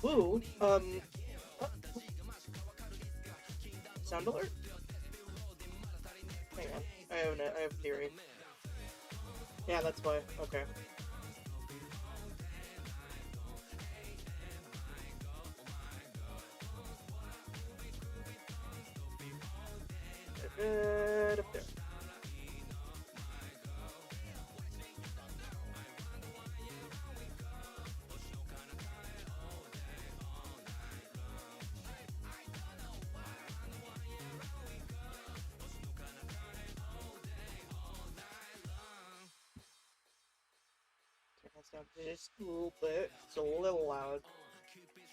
Woo, uh, sound alert? Hang on. I have a theory. Yeah, that's why. Okay. Up there. Turn this down just a little bit. It's a little loud.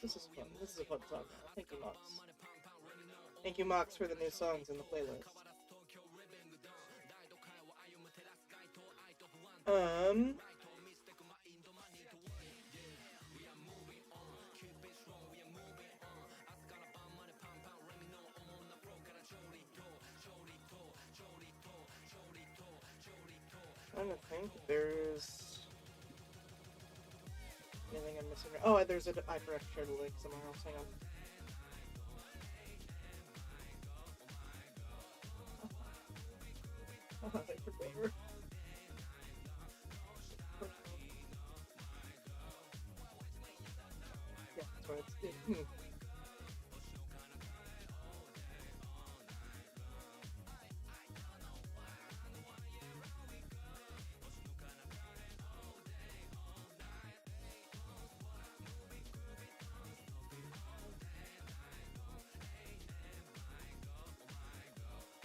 This is fun. This is a fun song now. Thank you, Mox. Thank you, Mox, for the new songs in the playlist. Um. Trying to think. There's anything I'm missing. Oh, there's a. I forgot to share the link somewhere else. Hang on. Yeah, that's what it's.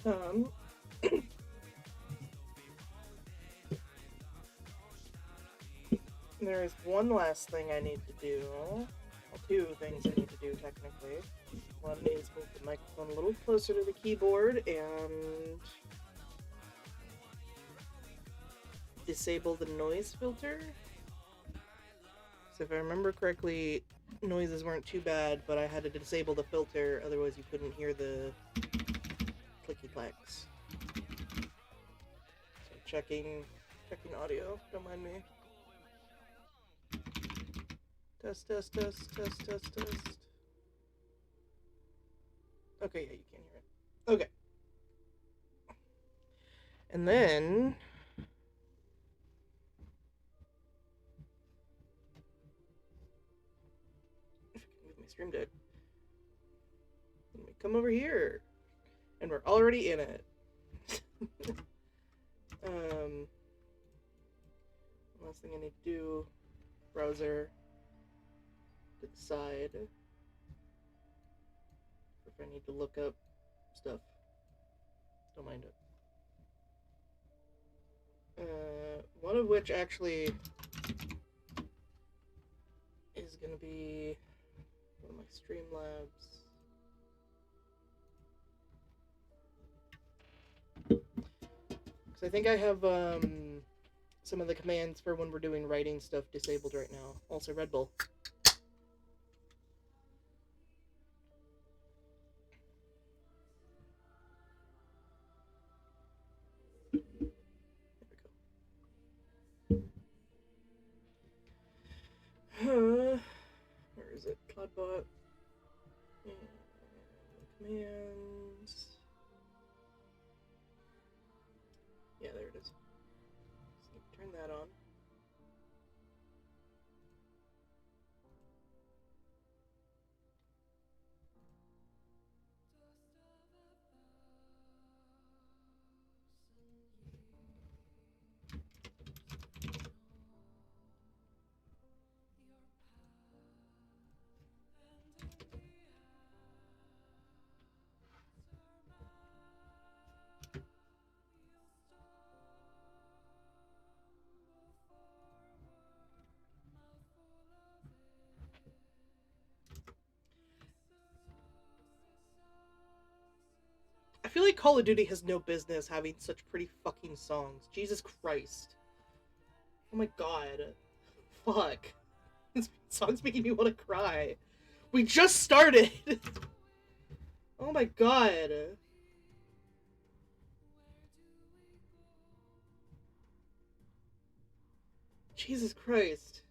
Um. There is one last thing I need to do. Well, two things I need to do, technically. One is move the microphone a little closer to the keyboard and disable the noise filter. So if I remember correctly, noises weren't too bad, but I had to disable the filter, otherwise you couldn't hear the clicky clacks. So checking audio, don't mind me. Test. Okay, yeah, you can hear it. Okay. And then if I can move my stream deck. Let me come over here. And we're already in it. Last thing I need to do, browser to the side. If I need to look up stuff, don't mind it. One of which actually is gonna be one of my Streamlabs. Because I think I have some of the commands for when we're doing writing stuff disabled right now. Also, Red Bull. Where is it? Cloudbot. Commands. Yeah, there it is. So turn that on. I feel like Call of Duty has no business having such pretty fucking songs. Jesus Christ. Oh my god. Fuck. This song's making me want to cry. We just started! Oh my god. Jesus Christ.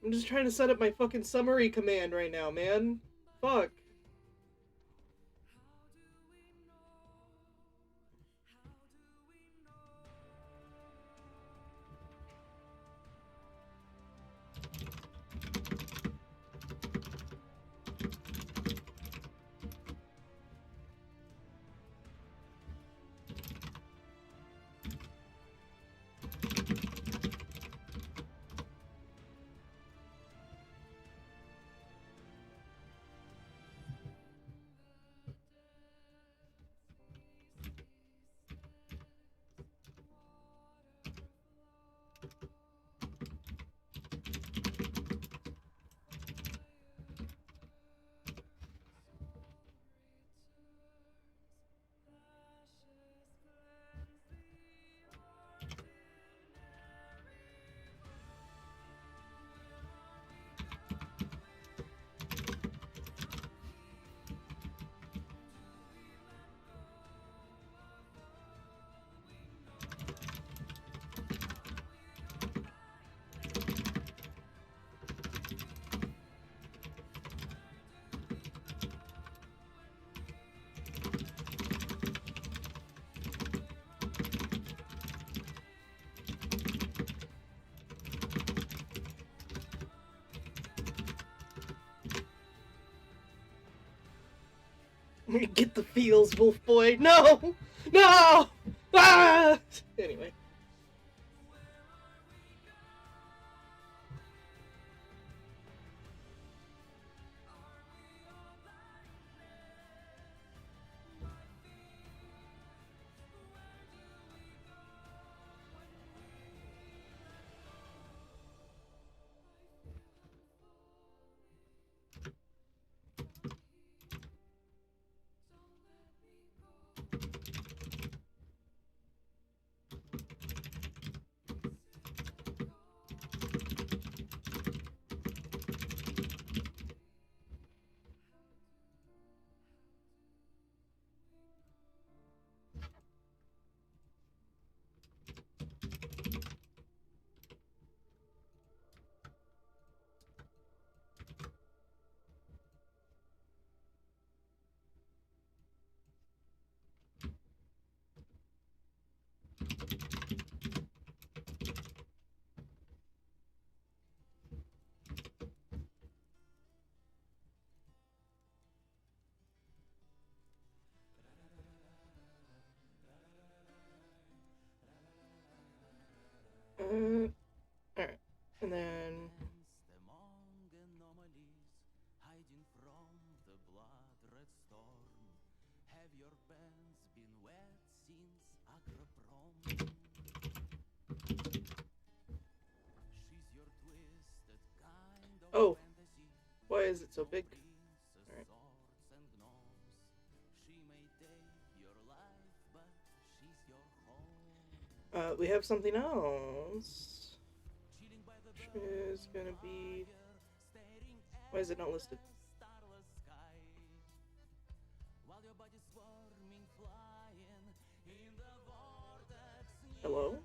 I'm just trying to set up my fucking summary command right now, man. Fuck. Get the feels, wolf boy. No! No! Ah! Anyway. Alright. And then... Oh! Why is it so big? Alright. We have something else. Which is gonna be... Why is it not listed? Hello?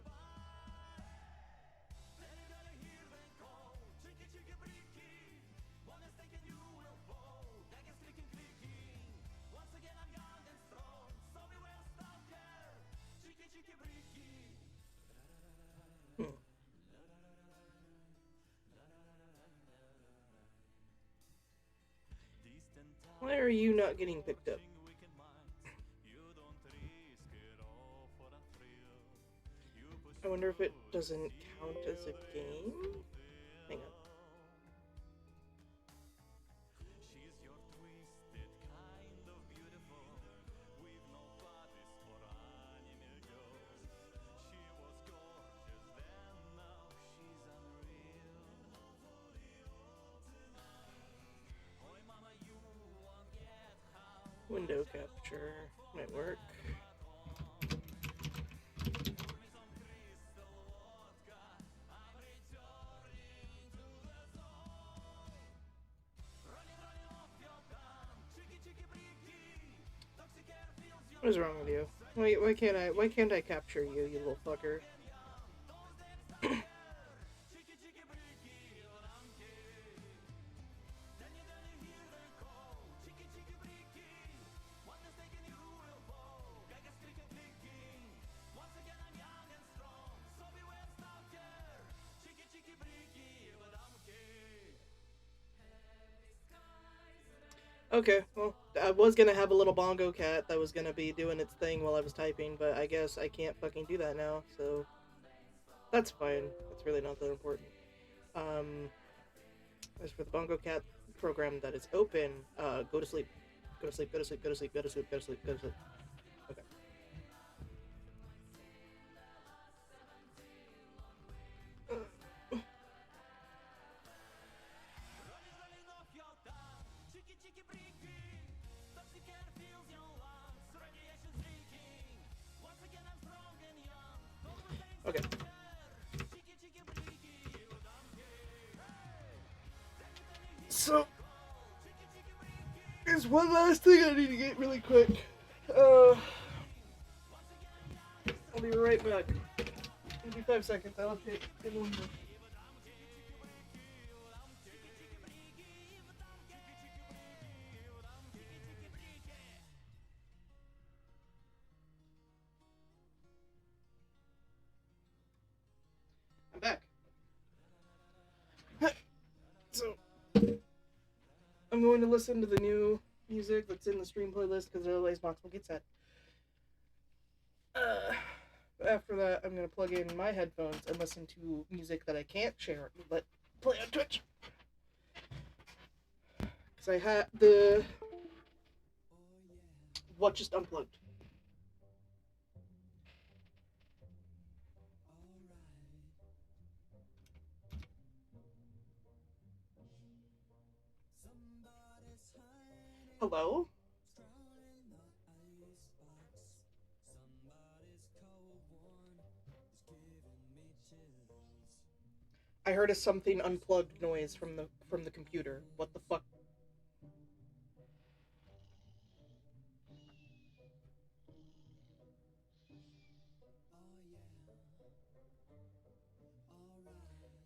Why are you not getting picked up? I wonder if it doesn't count as a game? Hang on. Window capture might work. What is wrong with you? Why can't I capture you, you little fucker? Okay, well, I was gonna have a little bongo cat that was gonna be doing its thing while I was typing, but I guess I can't fucking do that now, so that's fine. It's really not that important. Um, as for the bongo cat program that is open, go to sleep. Go to sleep, go to sleep, go to sleep, go to sleep, go to sleep, go to sleep. Okay. Okay. So, there's one last thing I need to get really quick. Uh, I'll be right back. Give me 5 seconds. I'll update in the window. I'm back. So, I'm going to listen to the new music that's in the stream playlist because otherwise Box will get sad. After that, I'm going to plug in my headphones and listen to music that I can't share but play on Twitch. Because I had the. What just unplugged? Hello? I heard a something unplugged noise from the computer. What the fuck?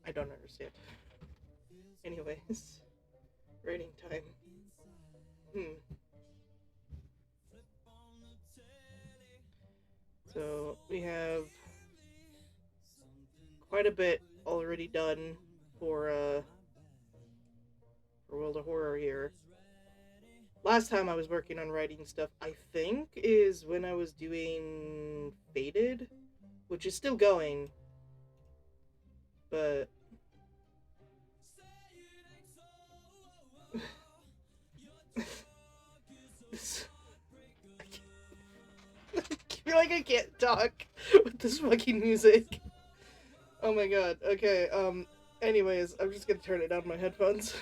I don't understand. Anyways, rating time. So we have quite a bit already done for for World of Horror here. Last time I was working on writing stuff, I think, is when I was doing Faded, which is still going, but I feel like I can't talk with this fucking music. Oh my god. Okay, anyways, I'm just gonna turn it down my headphones.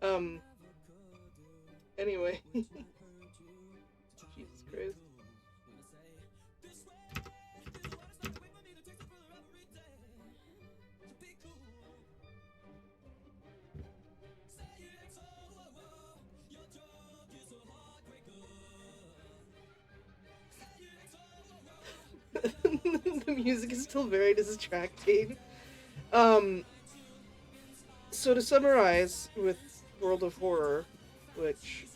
um anyway. Jesus Christ. The music is still very distracting. Um, so to summarize with World of Horror, which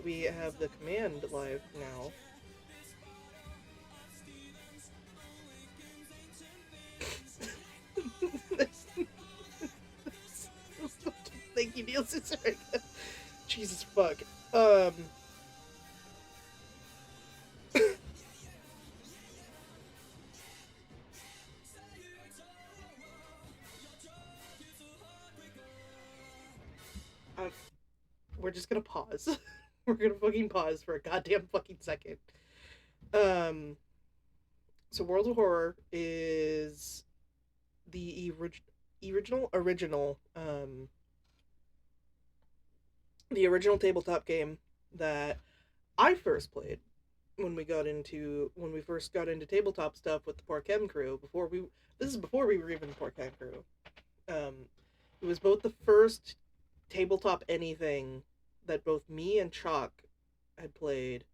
we have the command live now. Thank you, Neil Cicero. Jesus fuck. um, we're just gonna pause. We're gonna fucking pause for a goddamn fucking second. Um, so World of Horror is the the original tabletop game that I first played when we first got into tabletop stuff with the Poor Chem crew. This is before we were even the Poor Chem crew. Um, it was both the first tabletop anything that both me and Chalk had played.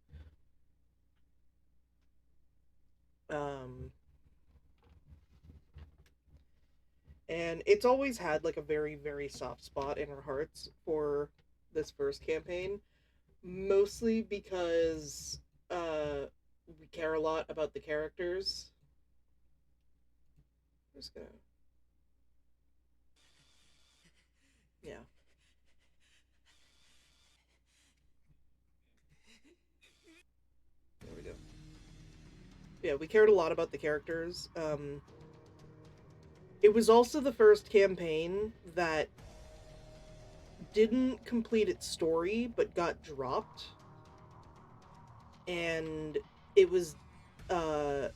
Um, and it's always had like a very, very soft spot in our hearts for this first campaign, mostly because we care a lot about the characters. I'm just gonna, yeah. Yeah, we cared a lot about the characters. It was also the first campaign that didn't complete its story but got dropped, and it was uh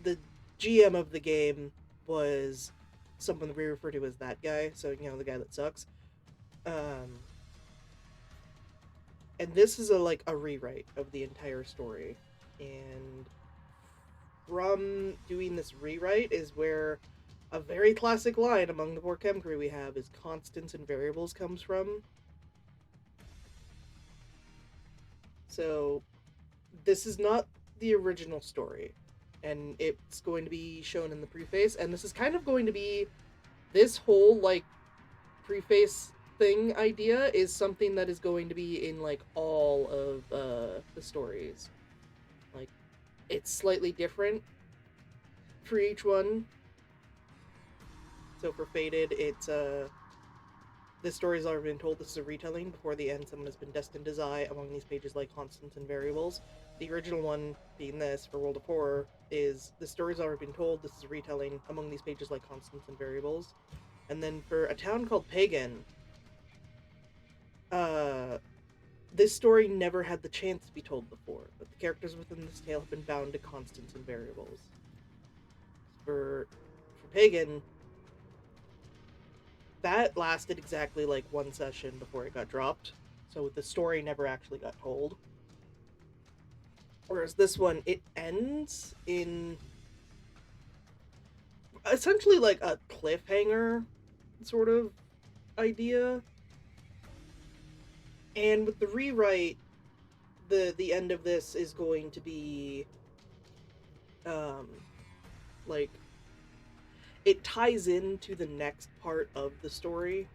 the GM of the game was someone that we refer to as that guy, so you know, the guy that sucks. Um and this is a rewrite of the entire story. And from doing this rewrite is where a very classic line among the poor chem crew we have is constants and variables comes from. So this is not the original story, and it's going to be shown in the preface, and this is kind of going to be this whole like preface thing idea is something that is going to be in like all of the stories. Like, it's slightly different for each one. So for Fated, it's this story's already been told. This is a retelling. Before the end, someone has been destined to die. Among these pages lie constants and variables. The original one, being this, for World of Horror, is the story's already been told. This is a retelling. Among these pages lie constants and variables. And then for A Town Called Pagan, this story never had the chance to be told before, but the characters within this tale have been bound to constants and variables. For Pagan, that lasted exactly like one session before it got dropped, so the story never actually got told. Whereas this one, it ends in essentially like a cliffhanger sort of idea. And with the rewrite, the end of this is going to be like, it ties into the next part of the story.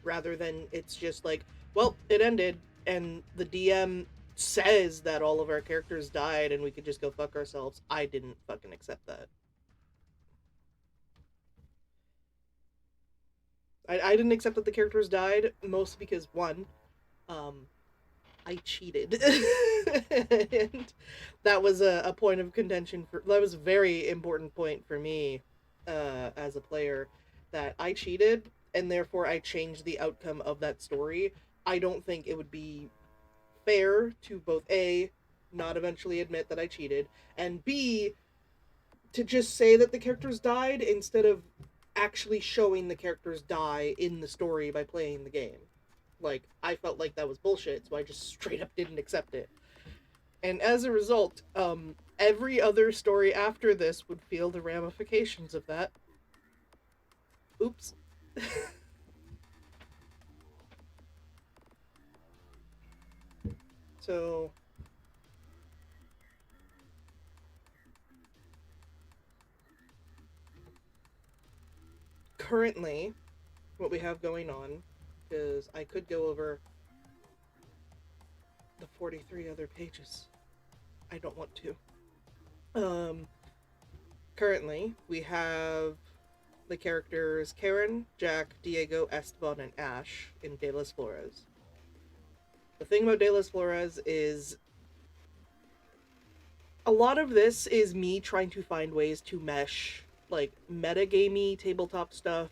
Rather than it's just like, well, it ended, and the DM says that all of our characters died and we could just go fuck ourselves. I didn't fucking accept that. I didn't accept that the characters died, mostly because, one, I cheated. And that was a point of contention for, that was a very important point for me as a player, that I cheated and therefore I changed the outcome of that story. I don't think it would be fair to both A, not eventually admit that I cheated, and B, to just say that the characters died instead of actually showing the characters die in the story by playing the game. Like, I felt like that was bullshit, so I just straight up didn't accept it. And as a result, every other story after this would feel the ramifications of that. Oops. So, currently, what we have going on, because I could go over the 43 other pages. I don't want to. Currently, we have the characters Karen, Jack, Diego, Esteban, and Ash in De Las Flores. The thing about De Las Flores is a lot of this is me trying to find ways to mesh like metagamey tabletop stuff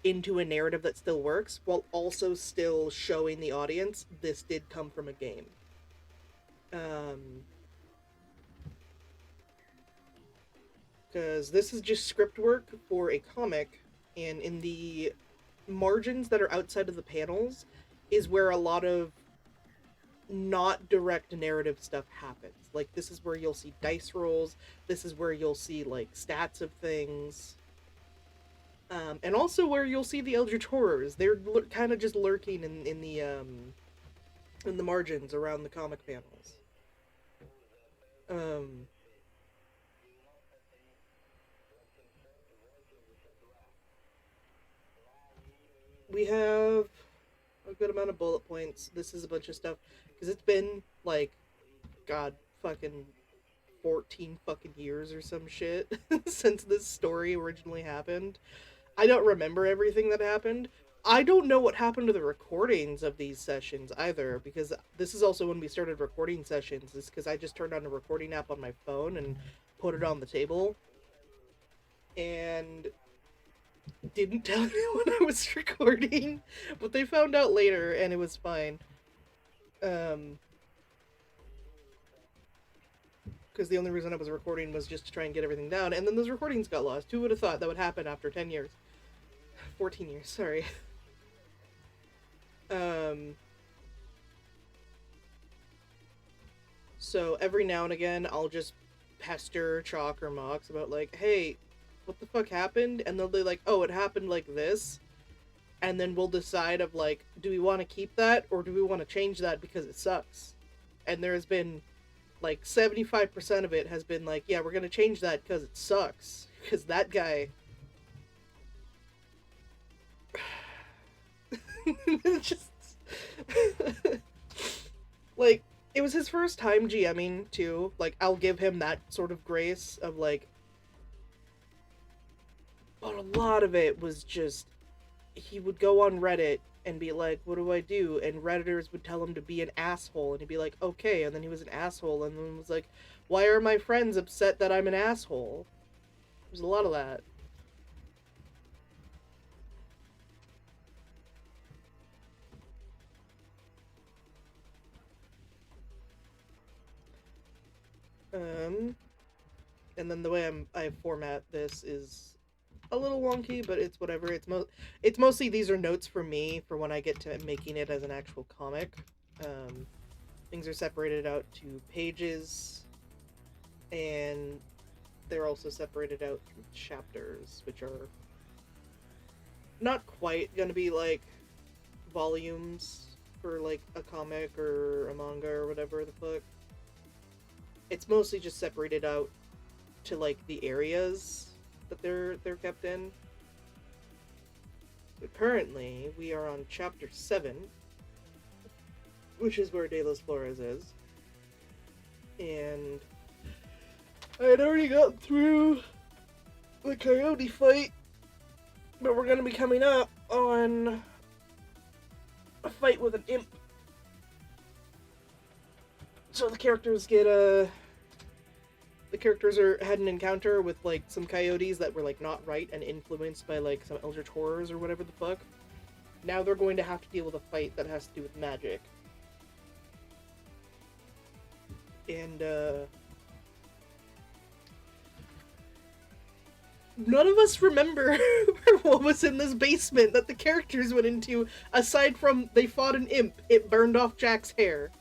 into a narrative that still works, while also still showing the audience this did come from a game. Because this is just script work for a comic, and in the margins that are outside of the panels is where a lot of not direct narrative stuff happens. Like, this is where you'll see dice rolls, this is where you'll see like stats of things, and also where you'll see the Eldritch Horrors. They're kind of just lurking in the margins around the comic panels. We have a good amount of bullet points. This is a bunch of stuff because it's been like, god, fucking 14 fucking years or some shit since this story originally happened. I don't remember everything that happened, I don't know what happened to the recordings of these sessions either, because this is also when we started recording sessions, is because I just turned on a recording app on my phone and put it on the table and didn't tell anyone I was recording, but they found out later and it was fine. Because the only reason I was recording was just to try and get everything down, and then those recordings got lost. Who would have thought that would happen after 10 years? 14 years, sorry. Um, so every now and again, I'll just pester Chalk or Mox about, like, hey, what the fuck happened? And they'll be like, oh, it happened like this. And then we'll decide of, like, do we want to keep that or do we want to change that because it sucks? And there has been, like, 75% of it has been like, yeah, we're going to change that because it sucks. Because that guy... just... like, it was his first time GMing, too. Like, I'll give him that sort of grace of, like... But a lot of it was just... He would go on Reddit and be like, what do I do? And Redditors would tell him to be an asshole. And he'd be like, okay. And then he was an asshole. And then was like, why are my friends upset that I'm an asshole? There's a lot of that. And then the way I format this is a little wonky, but it's whatever. It's mostly these are notes for me for when I get to making it as an actual comic. Things are separated out to pages, and they're also separated out through chapters, which are not quite gonna be like volumes for like a comic or a manga or whatever the fuck. It's mostly just separated out to like the areas that they're kept in. But currently, we are on chapter 7, which is where De Los Flores is. And I had already gotten through the coyote fight, but we're gonna be coming up on a fight with an imp. So the characters had an encounter with like some coyotes that were like not right and influenced by like some eldritch horrors or whatever the fuck. Now they're going to have to deal with a fight that has to do with magic. And none of us remember what was in this basement that the characters went into, aside from they fought an imp. It burned off Jack's hair.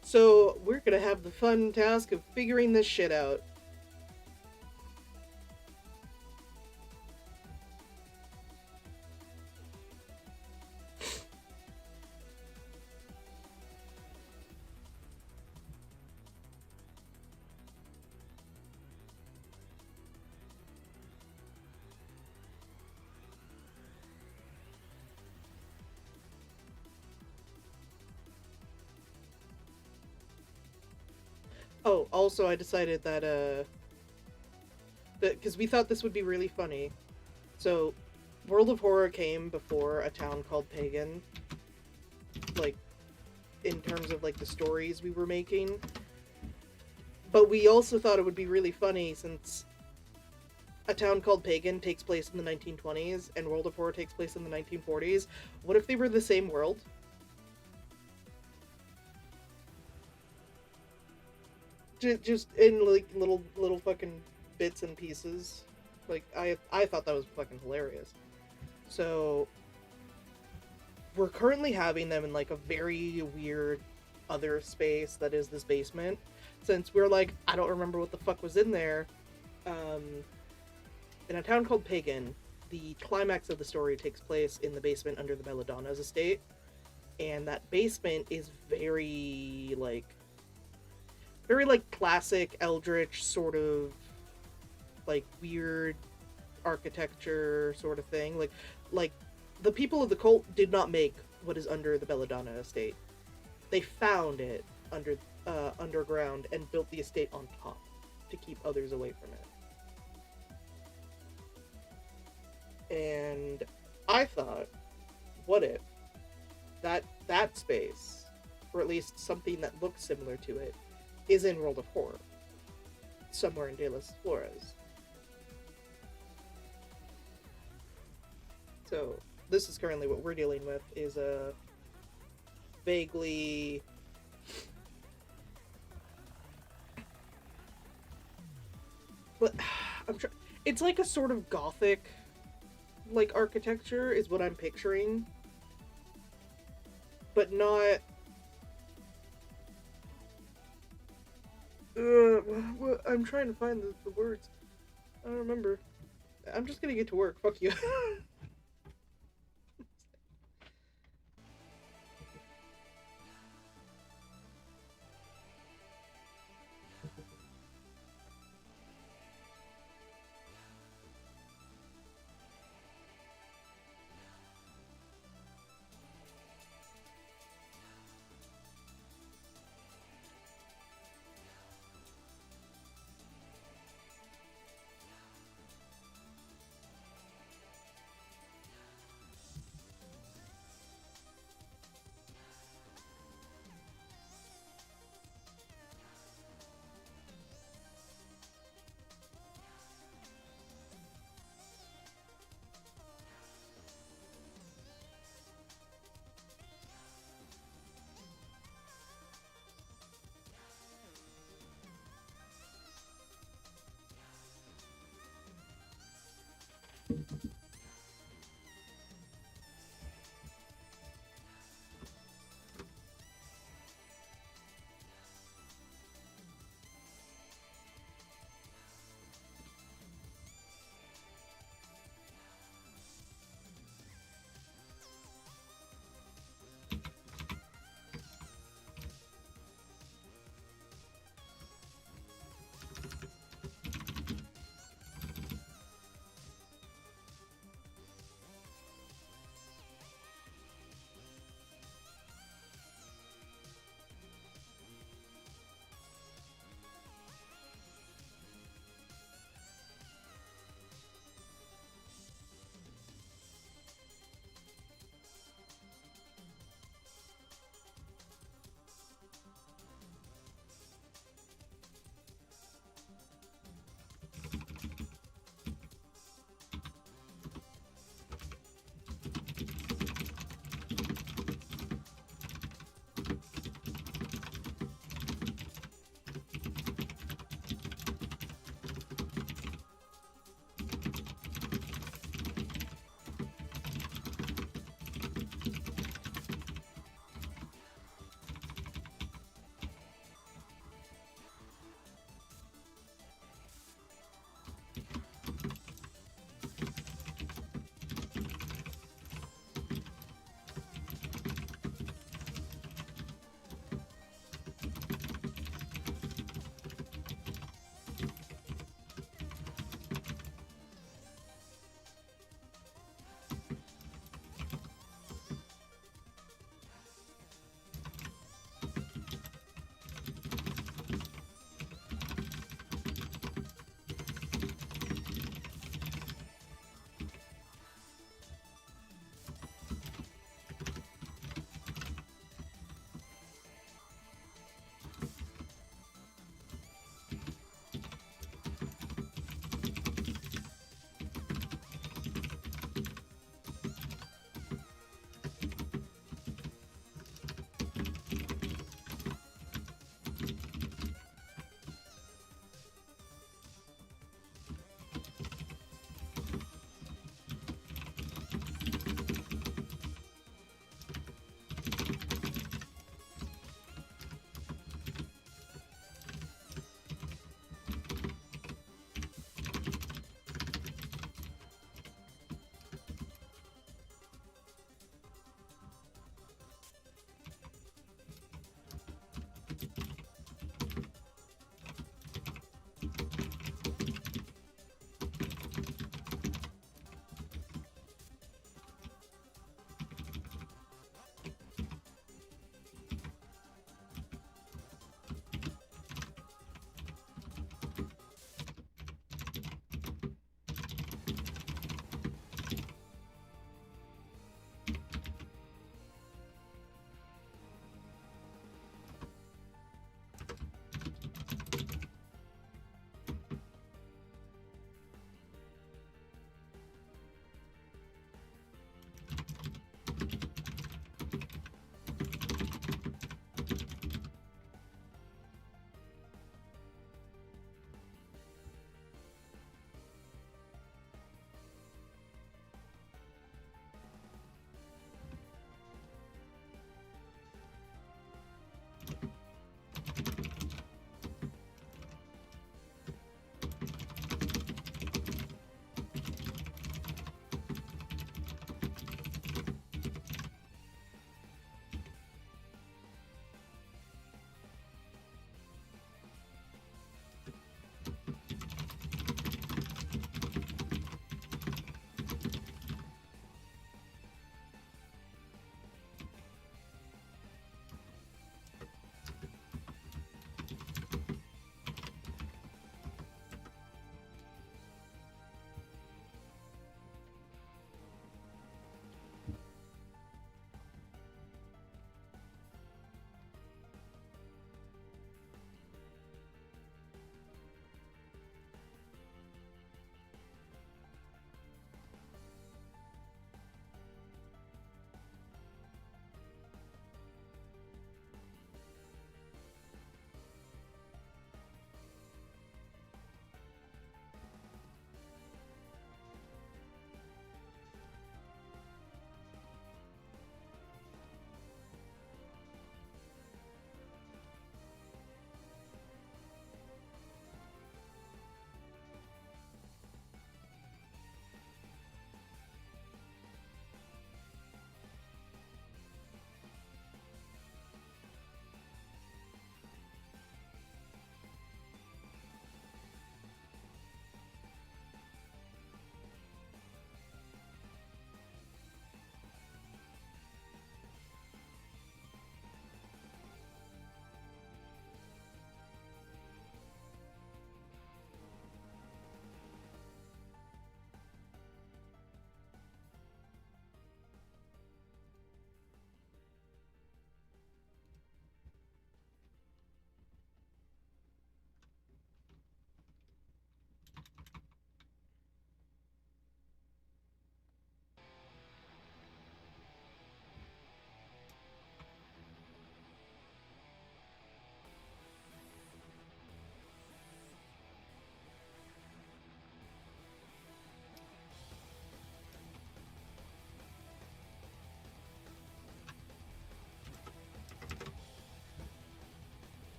So we're gonna have the fun task of figuring this shit out. Oh, also I decided that because we thought this would be really funny. So, World of Horror came before a town called Pagan. Like, in terms of like the stories we were making. But we also thought it would be really funny since a town called Pagan takes place in the 1920s and World of Horror takes place in the 1940s. What if they were the same world? Just in like little fucking bits and pieces. Like I thought that was fucking hilarious. So we're currently having them in like a very weird other space that is this basement. Since we're like, I don't remember what the fuck was in there. In a town called Pagan, the climax of the story takes place in the basement under the Belladonna's estate. And that basement is very classic eldritch sort of like weird architecture sort of thing. Like the people of the cult did not make what is under the Belladonna estate. They found it underground and built the estate on top to keep others away from it. And I thought what if that space, or at least something that looks similar to it, is in World of Horror, somewhere in De Las Flores. So this is currently what we're dealing with, is a vaguely but it's like a sort of gothic like architecture is what I'm picturing, but not I'm trying to find the words. I don't remember. I'm just gonna get to work. Fuck you.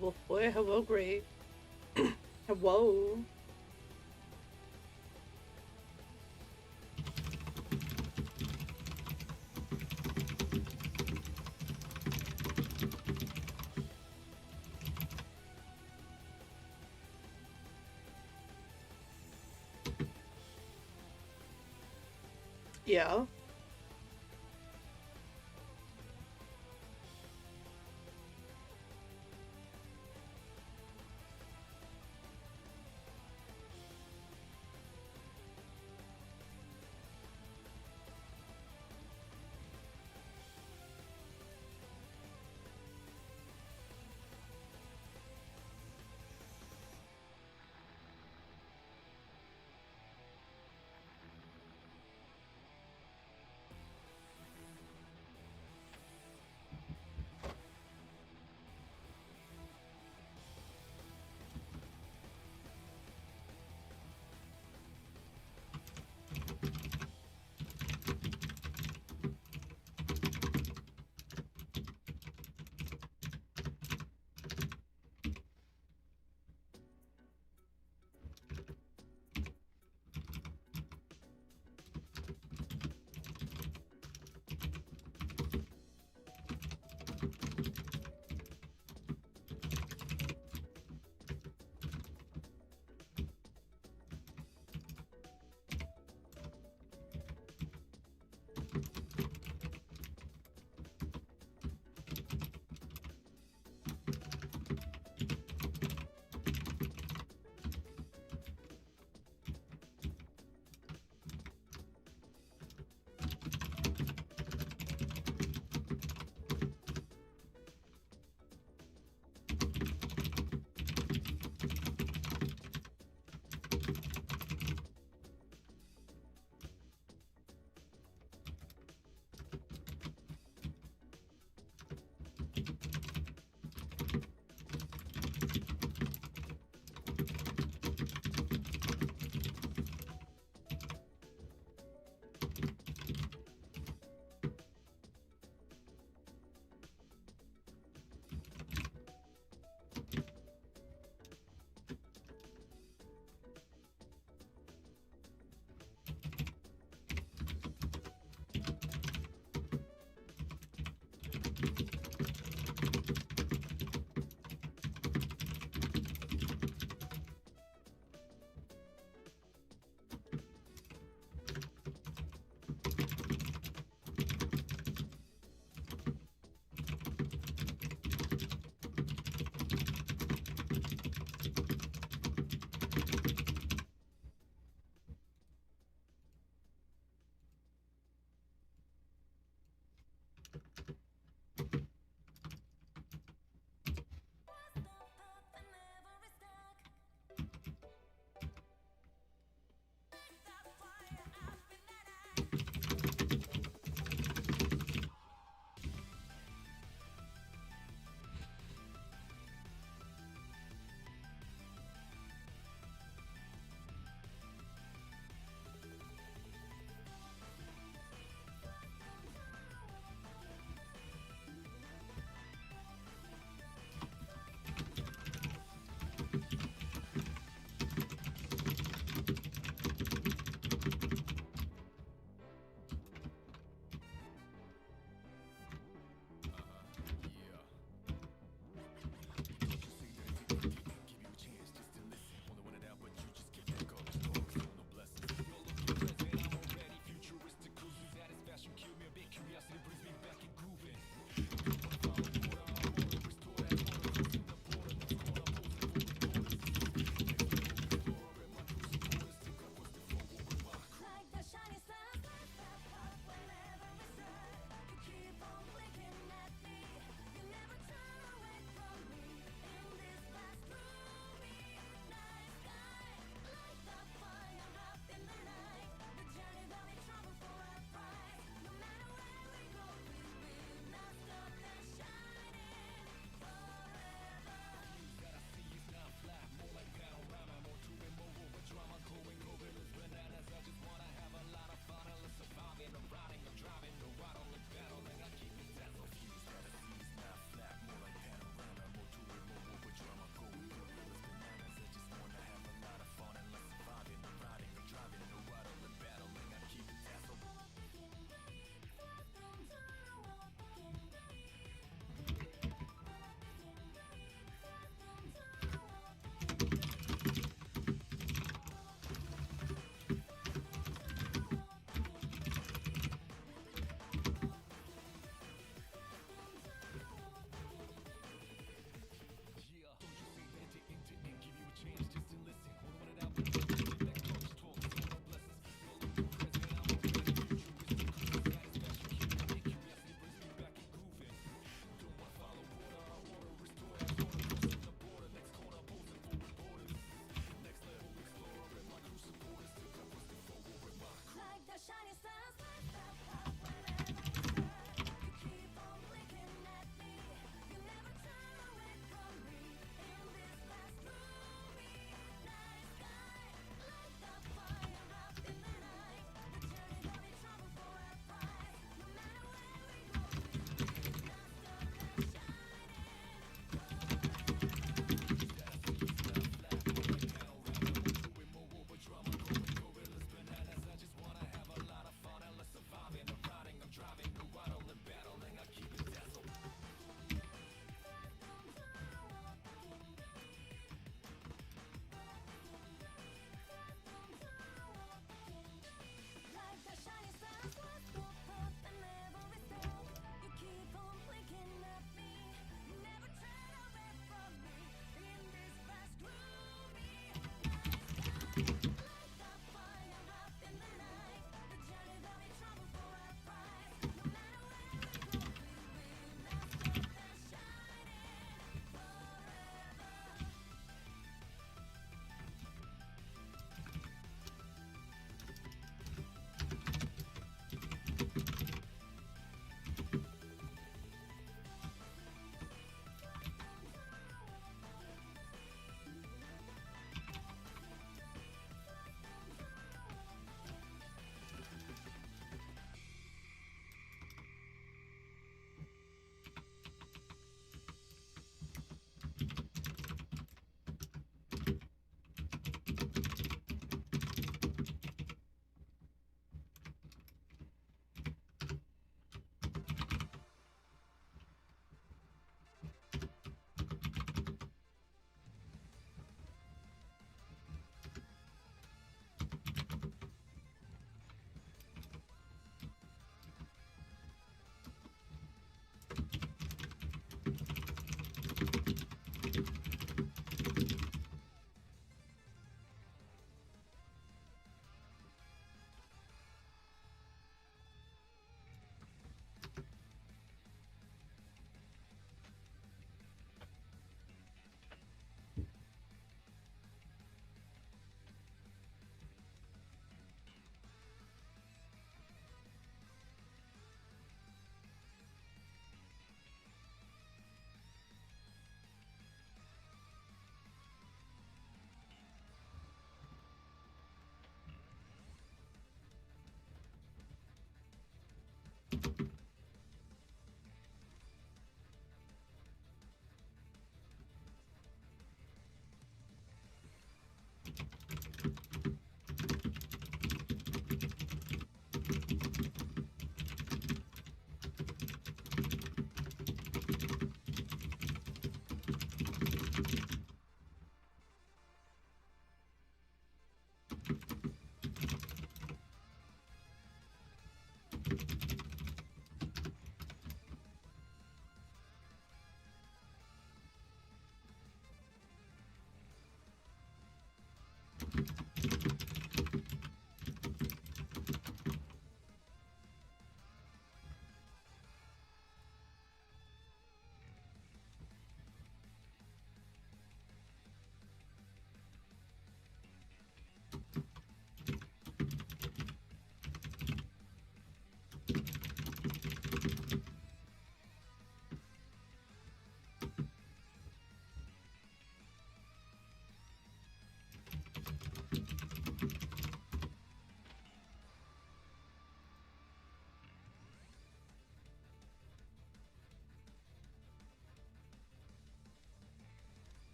Wolf boy, hello, great. Hello. Yeah.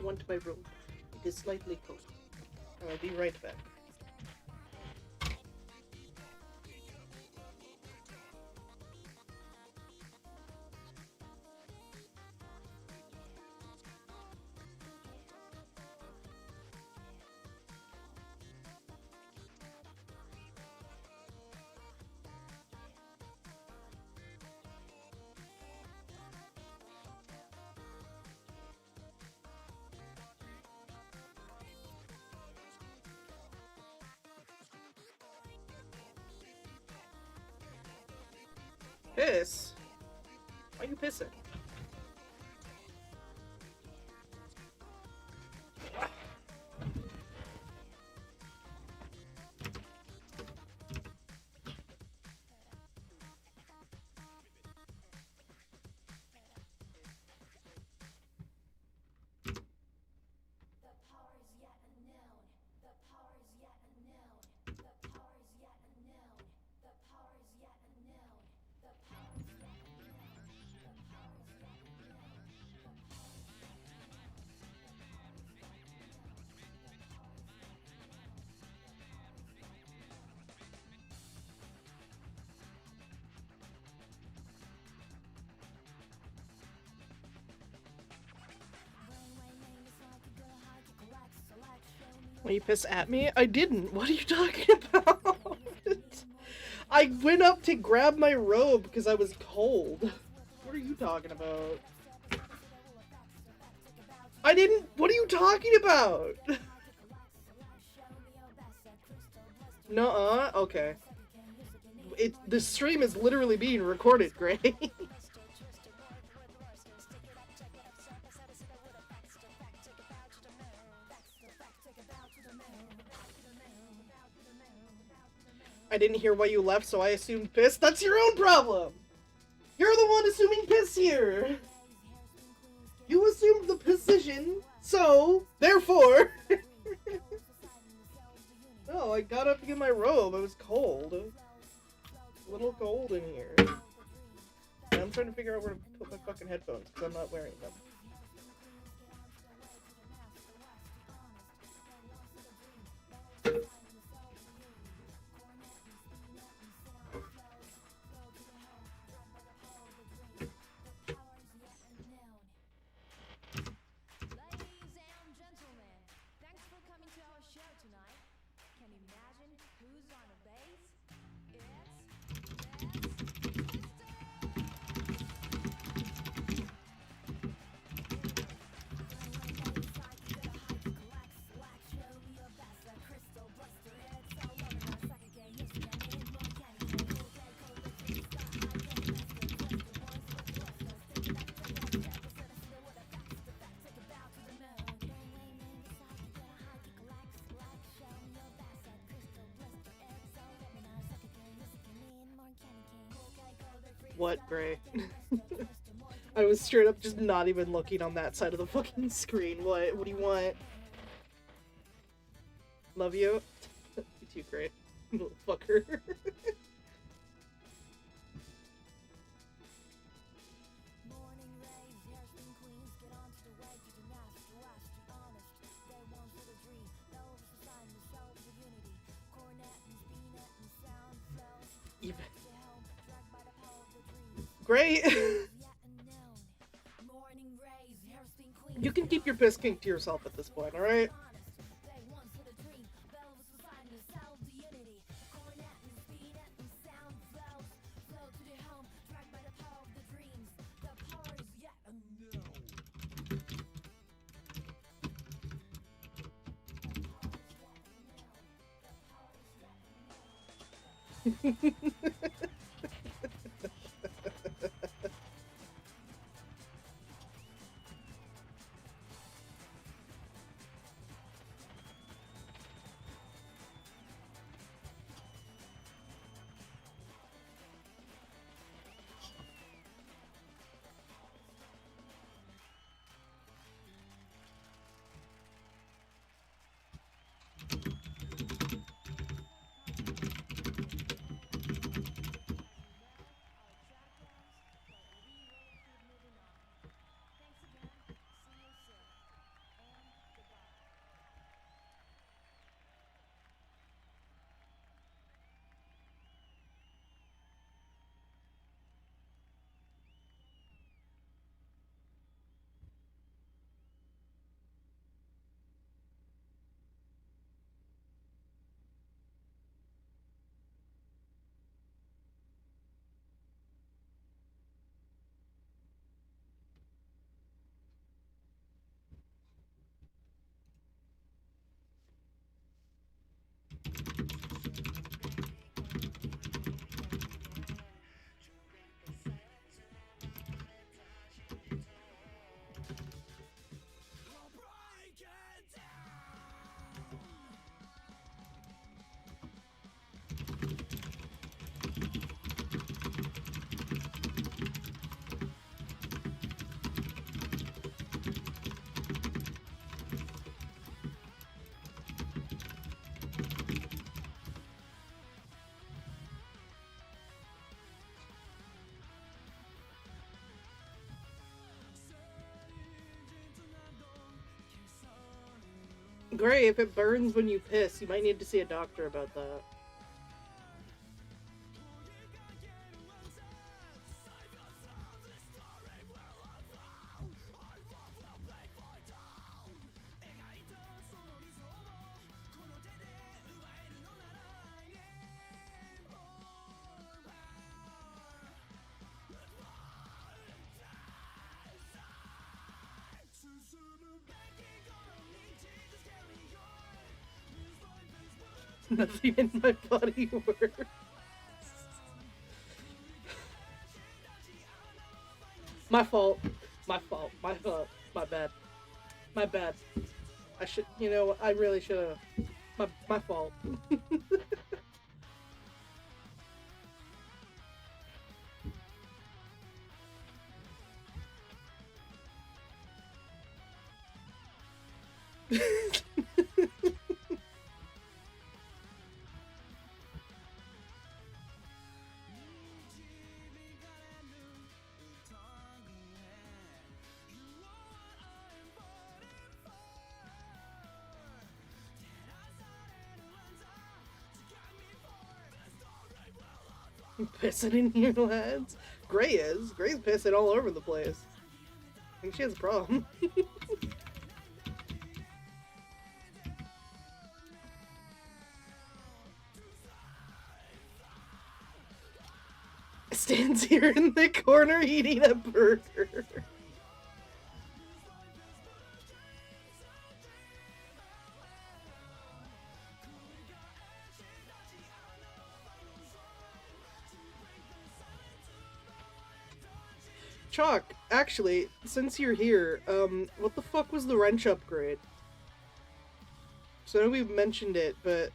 Go into my room. It is slightly cold. I'll be right back. Piss? Why are you pissing? When you piss at me? I didn't. What are you talking about? I went up to grab my robe because I was cold. What are you talking about? I didn't. What are you talking about? Nuh-uh. Okay. The stream is literally being recorded, Gray. I didn't hear why you left, so I assumed piss. That's your own problem! You're the one assuming piss here! You assumed the position, so, therefore... No, I got up to get my robe. It was cold. A little cold in here. And I'm trying to figure out where to put my fucking headphones, because I'm not wearing them. What, Gray? I was straight up just not even looking on that side of the fucking screen. What? What do you want? Love you? You too, Gray. Little fucker. Great. You can keep your piss kink to yourself at this point, alright? Gray, if it burns when you piss, you might need to see a doctor about that. Nothing in my body works. My fault. My fault. My fault. My bad. My bad. I should, you know, I really should have. My fault. Pissing in here, lads. Gray is. Gray's pissing all over the place. I think she has a problem. Stands here in the corner eating a burger. Chalk, actually, since you're here, what the fuck was the wrench upgrade? So I know we've mentioned it, but...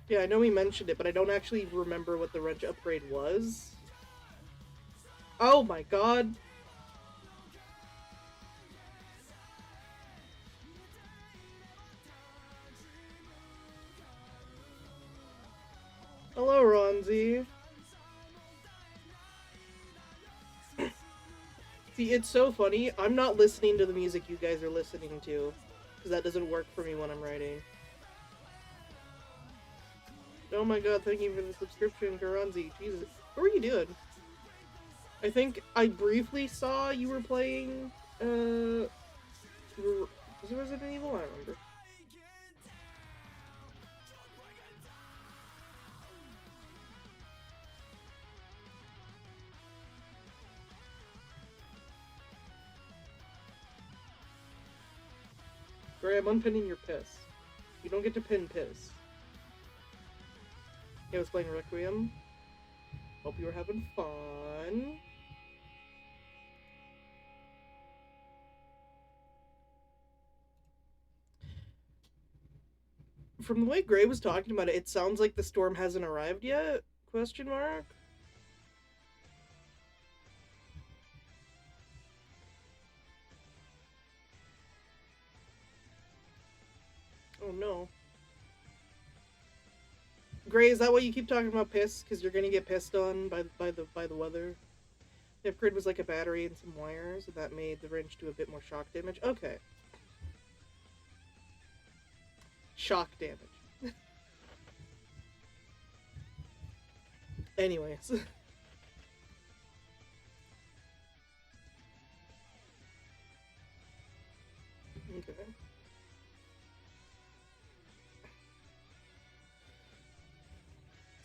Yeah, I know we mentioned it, but I don't actually remember what the wrench upgrade was. Oh my god. Hello, Ronzi. See, it's so funny. I'm not listening to the music you guys are listening to, because that doesn't work for me when I'm writing. Oh my god, thank you for the subscription, Karanzi. Jesus. What were you doing? I think I briefly saw you were playing, was it Resident Evil? I don't remember. Gray, I'm unpinning your piss. You don't get to pin piss. Yeah, I was playing Requiem. Hope you were having fun. From the way Gray was talking about it, it sounds like the storm hasn't arrived yet? Question mark? Oh no. Gray, is that why you keep talking about piss? Because you're gonna get pissed on by the weather? The upgrade was like a battery and some wires, and that made the wrench do a bit more shock damage. Okay. Shock damage. Anyways. Okay.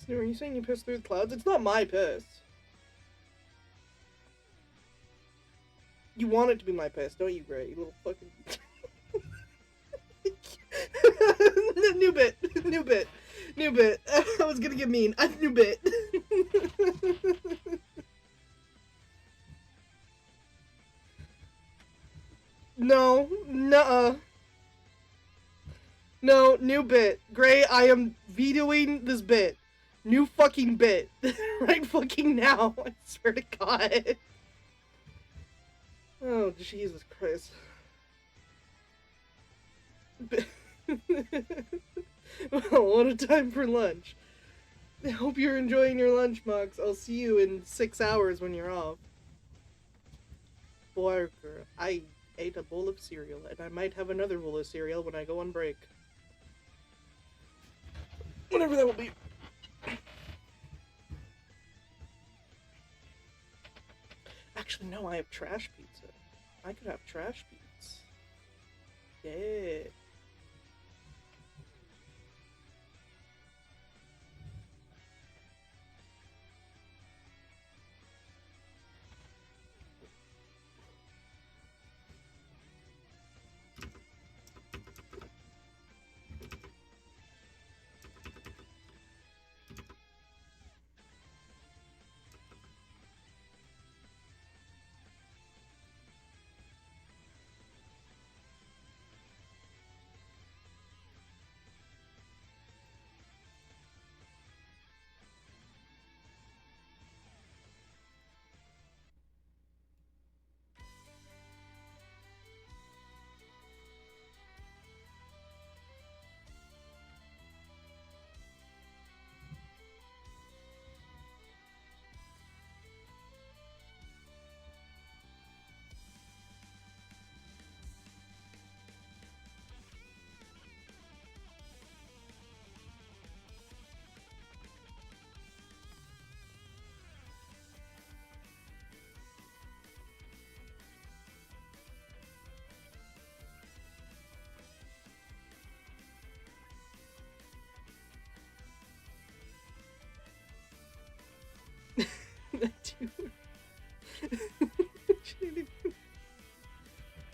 So are you saying you pissed through the clouds? It's not my piss. You want it to be my piss, don't you, Gray? You little fucking... New bit. New bit. New bit. I was gonna get mean. New bit. No. Nuh-uh. No, new bit. Gray, I am vetoing this bit. New fucking bit. Right fucking now. I swear to God. Oh, Jesus Christ. Well, what a time for lunch. I hope you're enjoying your lunch, Mox. I'll see you in 6 hours when you're off. Barker. I ate a bowl of cereal, and I might have another bowl of cereal when I go on break. Whenever that will be. Actually, no, I have trash pizza. I could have trash pizza. Yeah.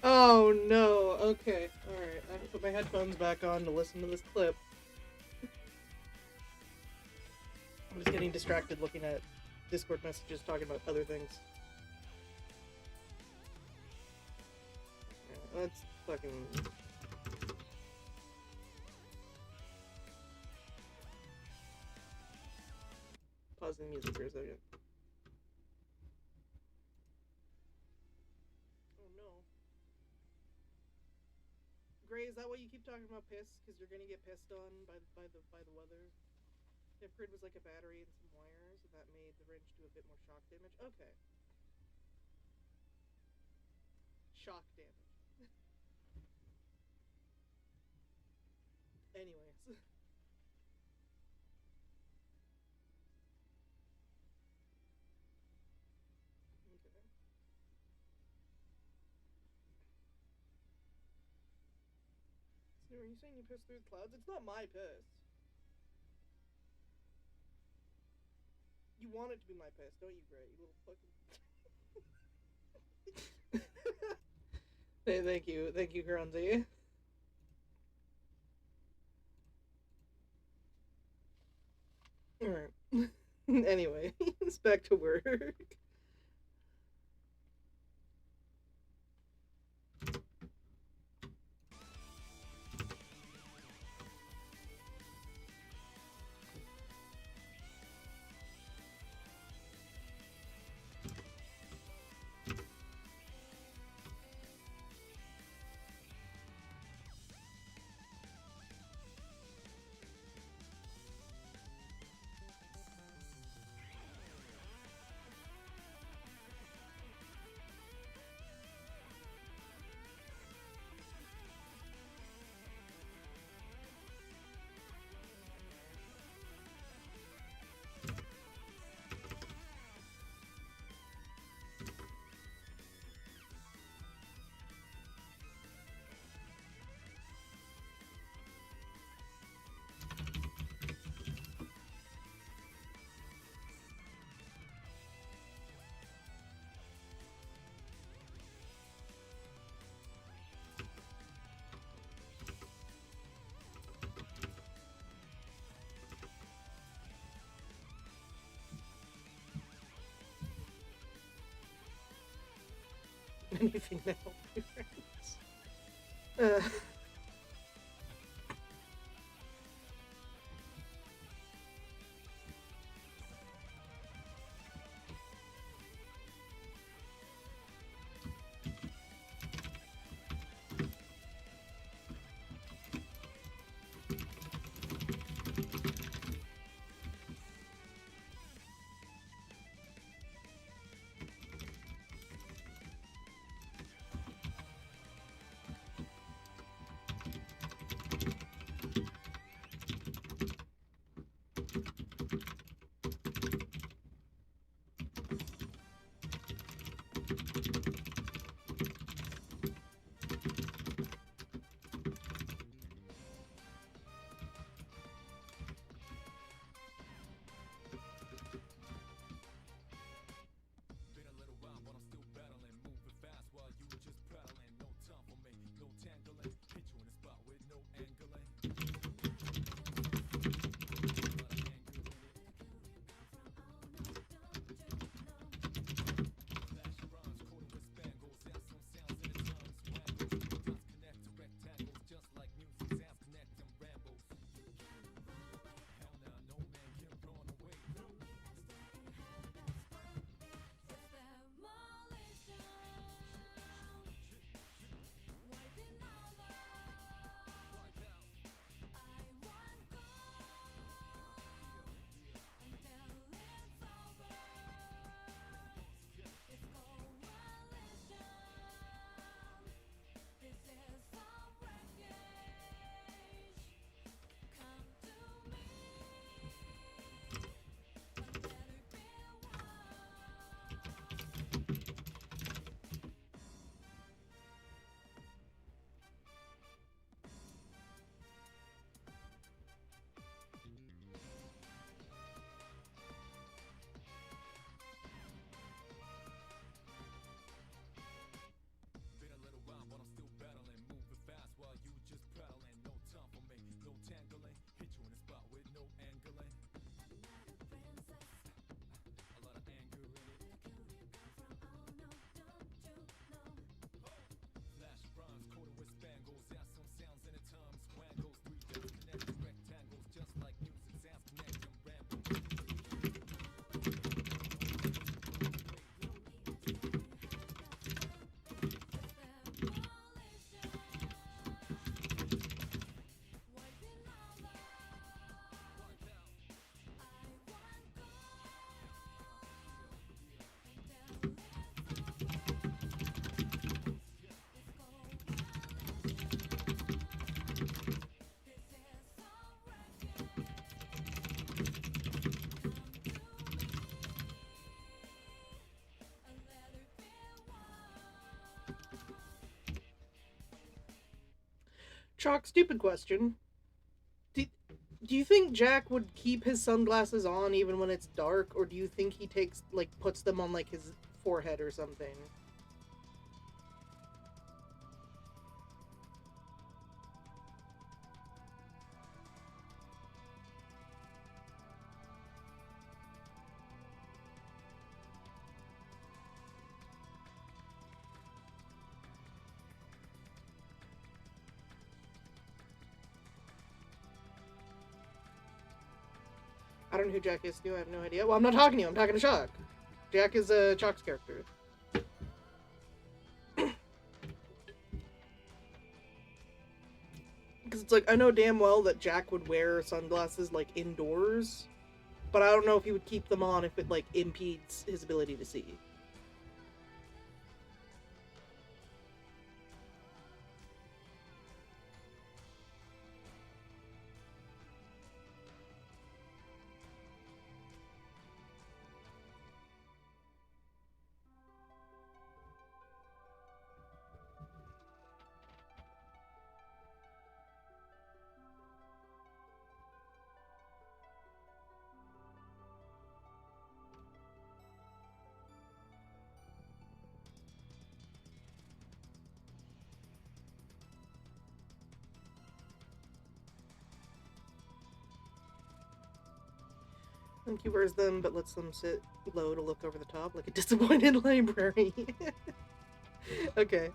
Oh no, okay, alright. I have to put my headphones back on to listen to this clip. I'm just getting distracted looking at Discord messages talking about other things. Yeah, let's fucking... pause the music for a second. Oh no. Gray, is that why you keep talking about piss? Because you're gonna get pissed on by the weather? If grid was like a battery and some wires, and that made the wrench do a bit more shock damage. Okay. Shock damage. Anyways. Okay. So are you saying you pissed through the clouds? It's not my piss. You want it to be my piss, don't you, Gray? You little fucking... Hey, thank you, Grunzy. Alright. Anyway, it's back to work. Anything to help you, friends. Chalk, stupid question. Do, do you think Jack would keep his sunglasses on even when it's dark, or do you think he puts them on, like, his forehead or something? I don't know who Jack is, I have no idea. Well, I'm not talking to you, I'm talking to Chalk. Jack is Chalk's character. Because it's like, I know damn well that Jack would wear sunglasses, like, indoors, but I don't know if he would keep them on if it, like, impedes his ability to see. And he wears them, but lets them sit low to look over the top, like a disappointed library. Okay.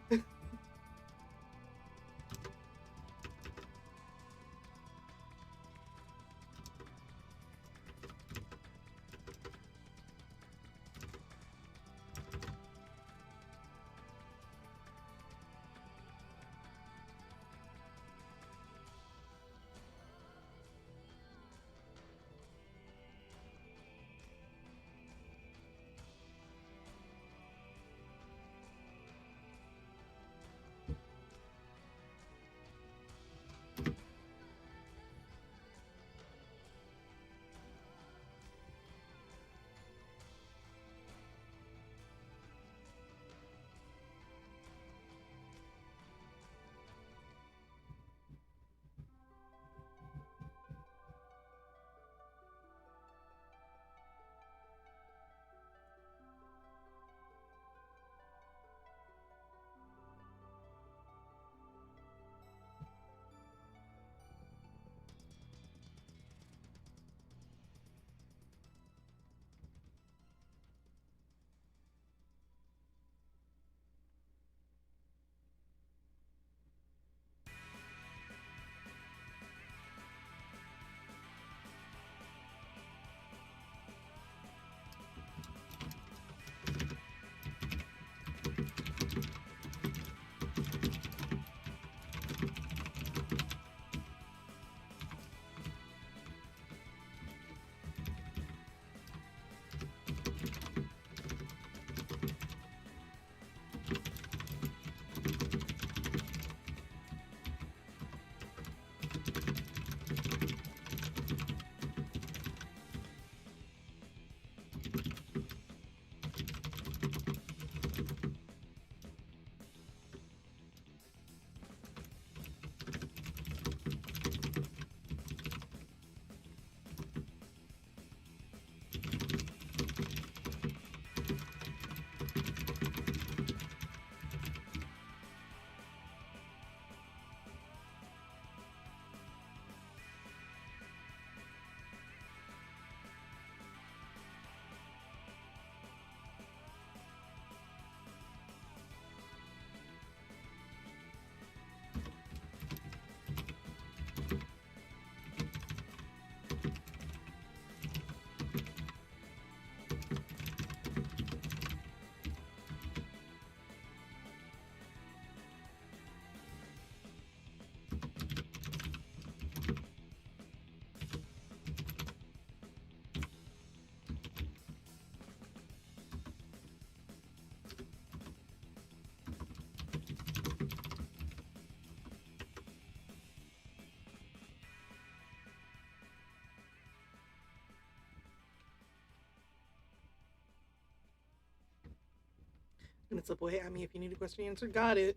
And it's like, well, hey, I mean, if you need a question answered, got it.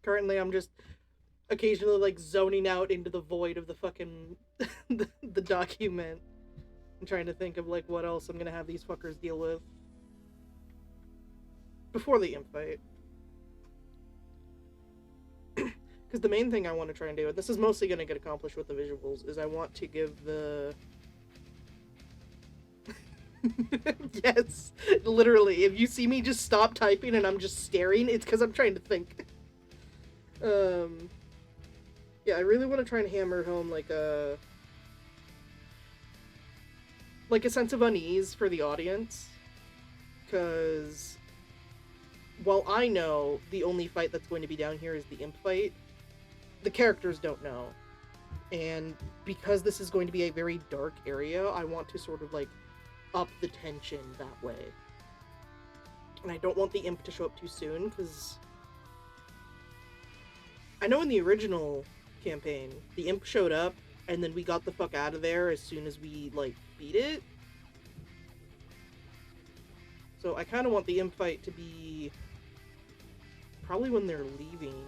Currently, I'm just occasionally like zoning out into the void of the fucking the document and trying to think of like what else I'm gonna have these fuckers deal with before the imp fight. Because the main thing I want to try and do, and this is mostly going to get accomplished with the visuals, is I want to give the... Yes, literally. If you see me just stop typing and I'm just staring, it's because I'm trying to think. Yeah, I really want to try and hammer home like a sense of unease for the audience, because while I know the only fight that's going to be down here is the imp fight, the characters don't know. And because this is going to be a very dark area, I want to sort of like up the tension that way. And I don't want the imp to show up too soon, because I know in the original campaign, the imp showed up and then we got the fuck out of there as soon as we like beat it. So I kind of want the imp fight to be probably when they're leaving.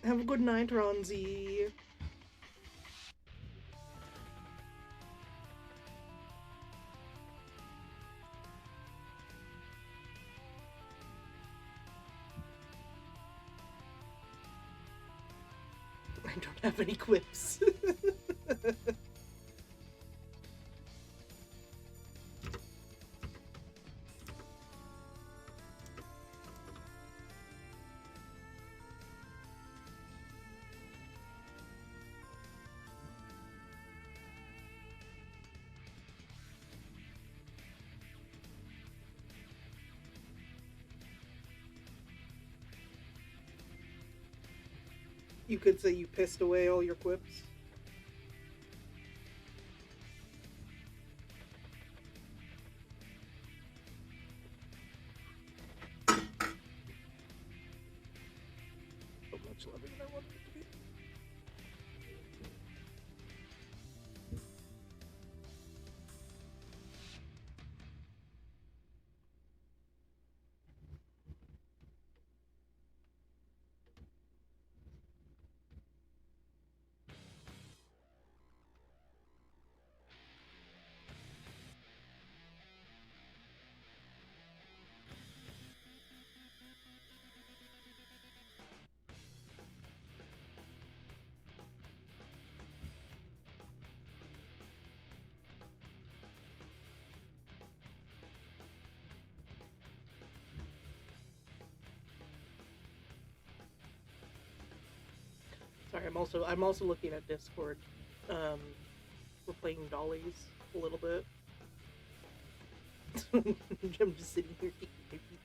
Have a good night, Ronzi. I don't have any quips. You could say you pissed away all your quips. So much loving I wanted it to be. Sorry, I'm also looking at Discord. We're playing Dollies a little bit. I'm just sitting here kicking my feet.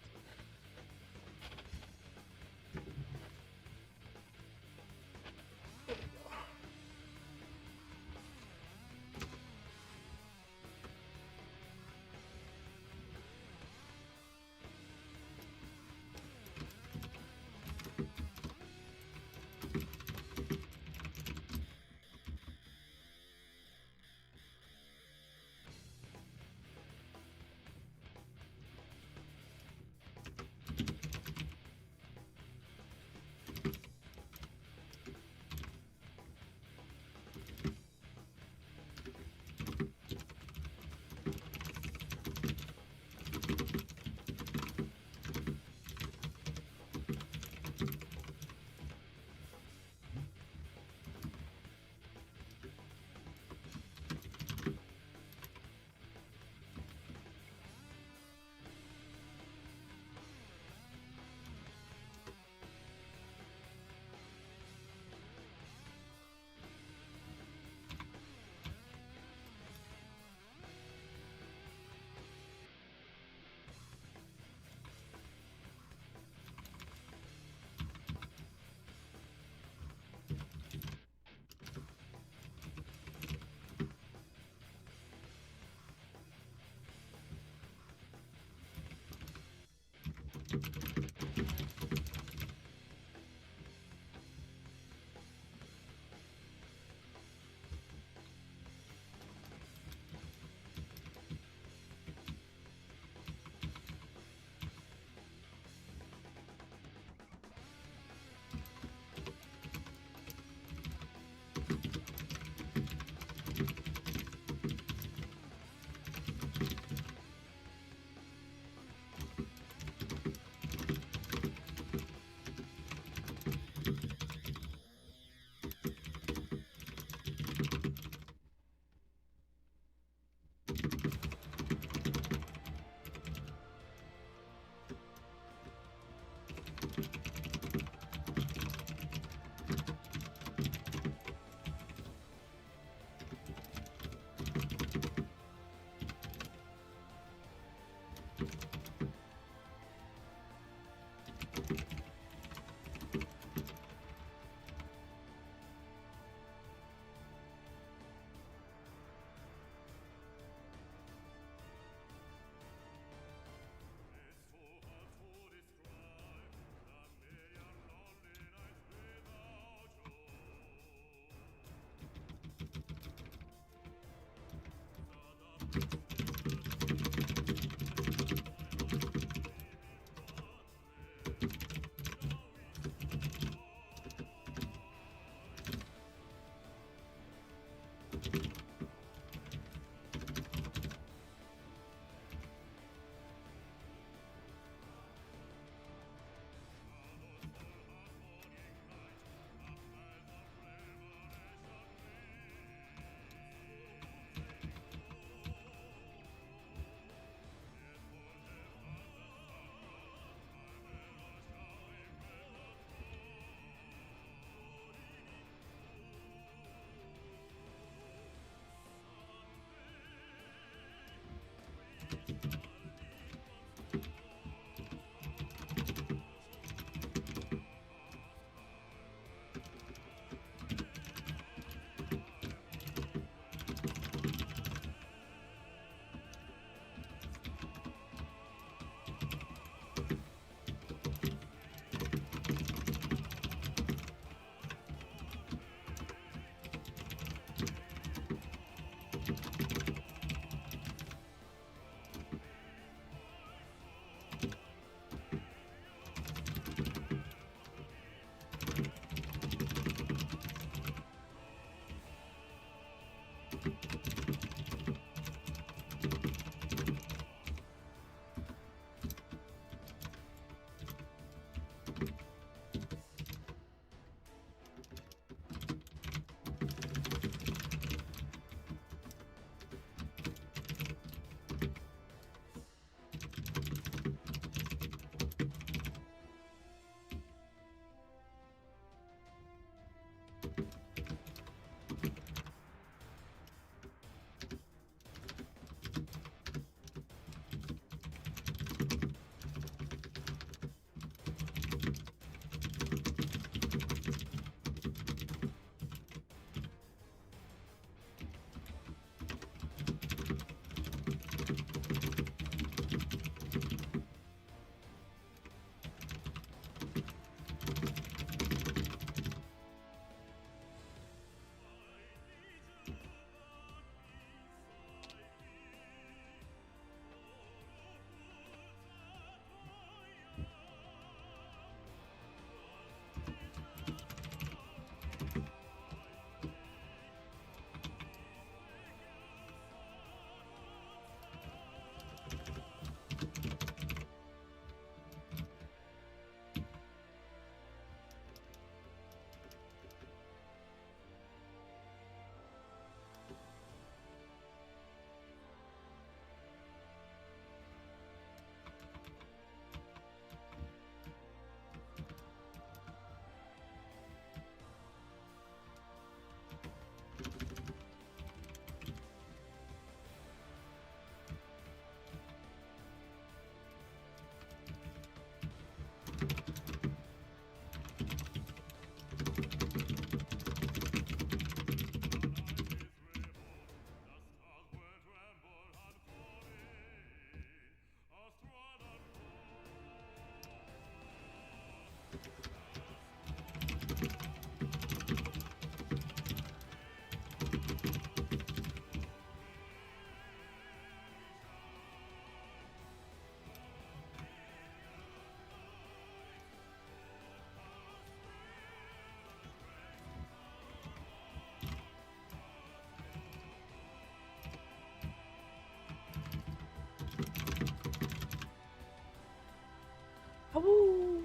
Oh.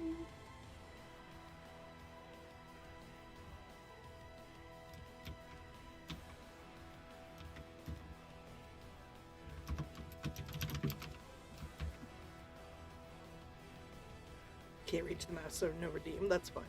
Can't reach the mouse, so no redeem. That's fine.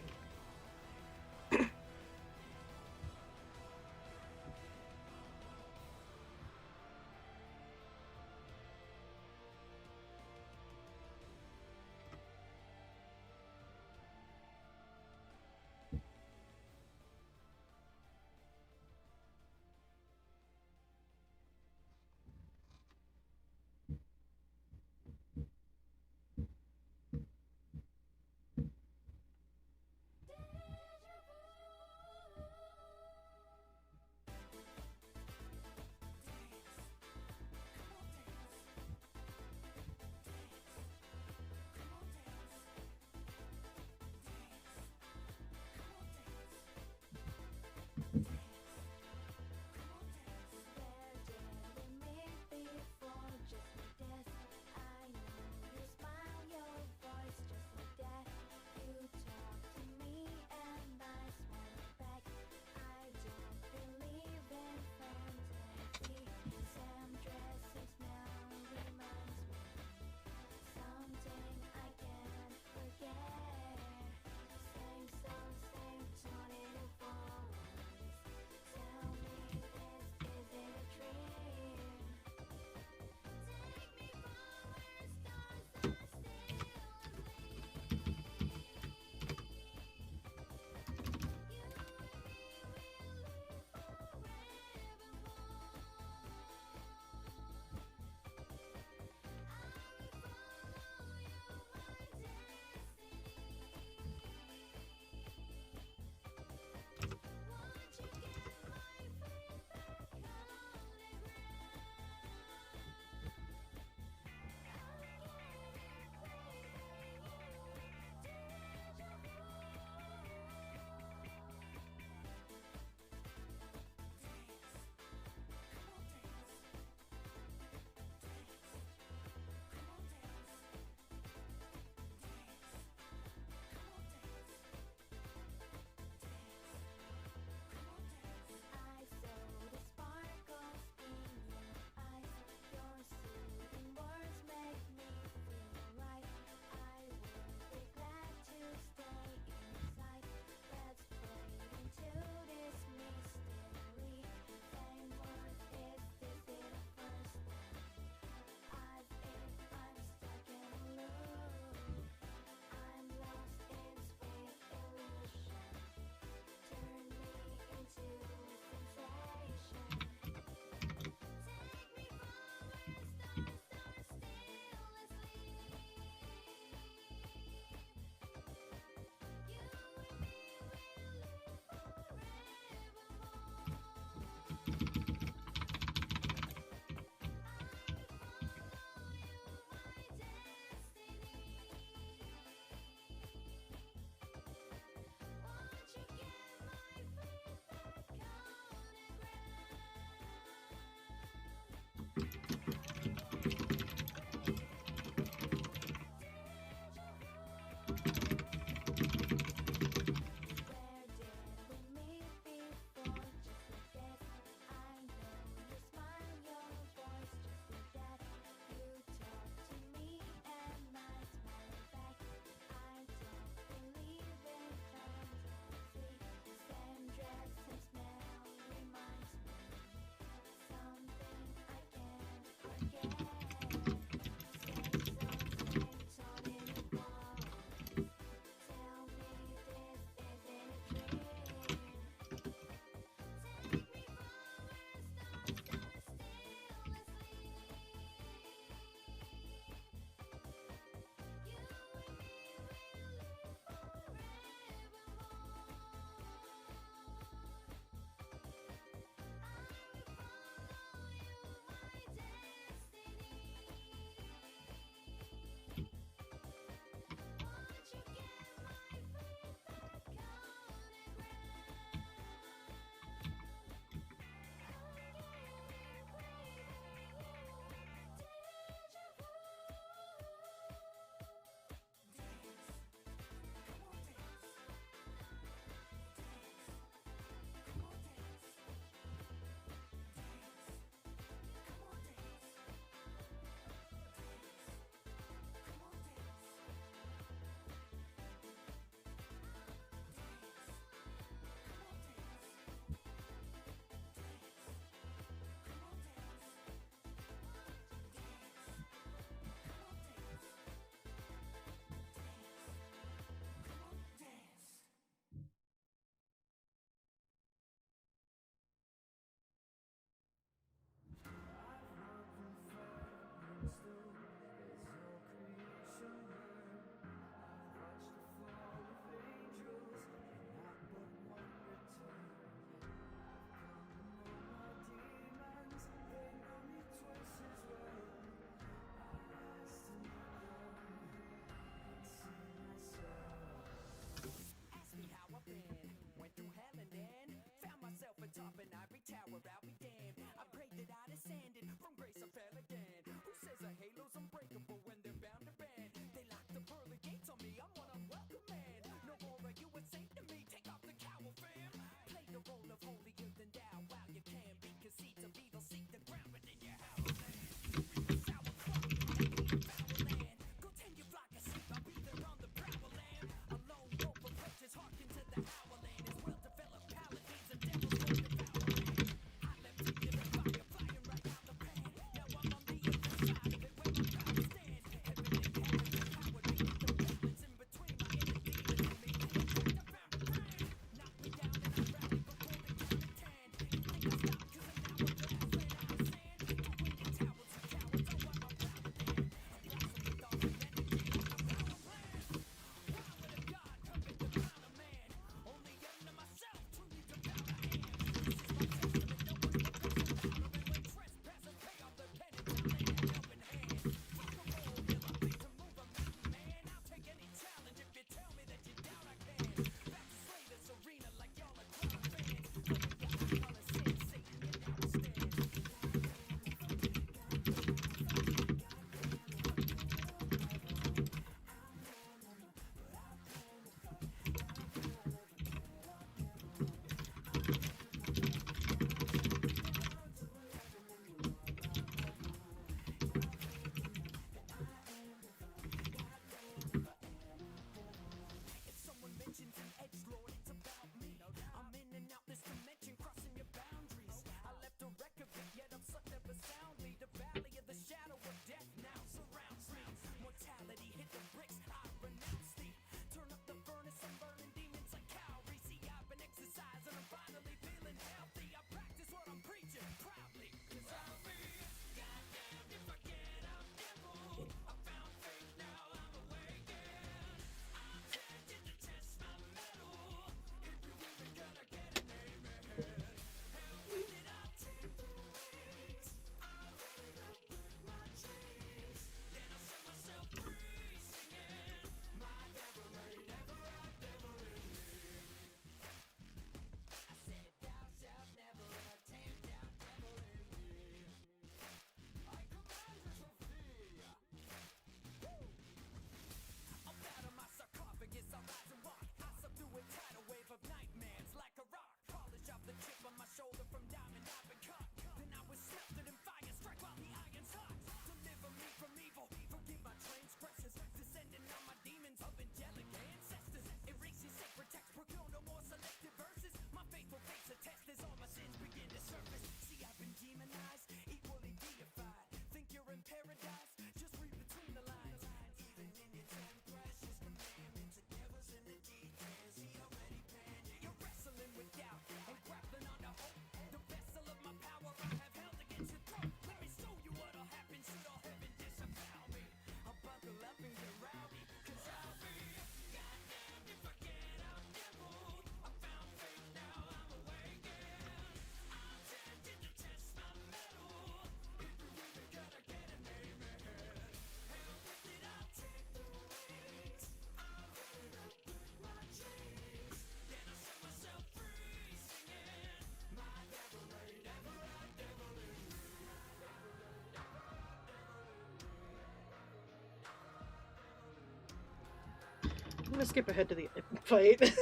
gonna skip ahead to the fight.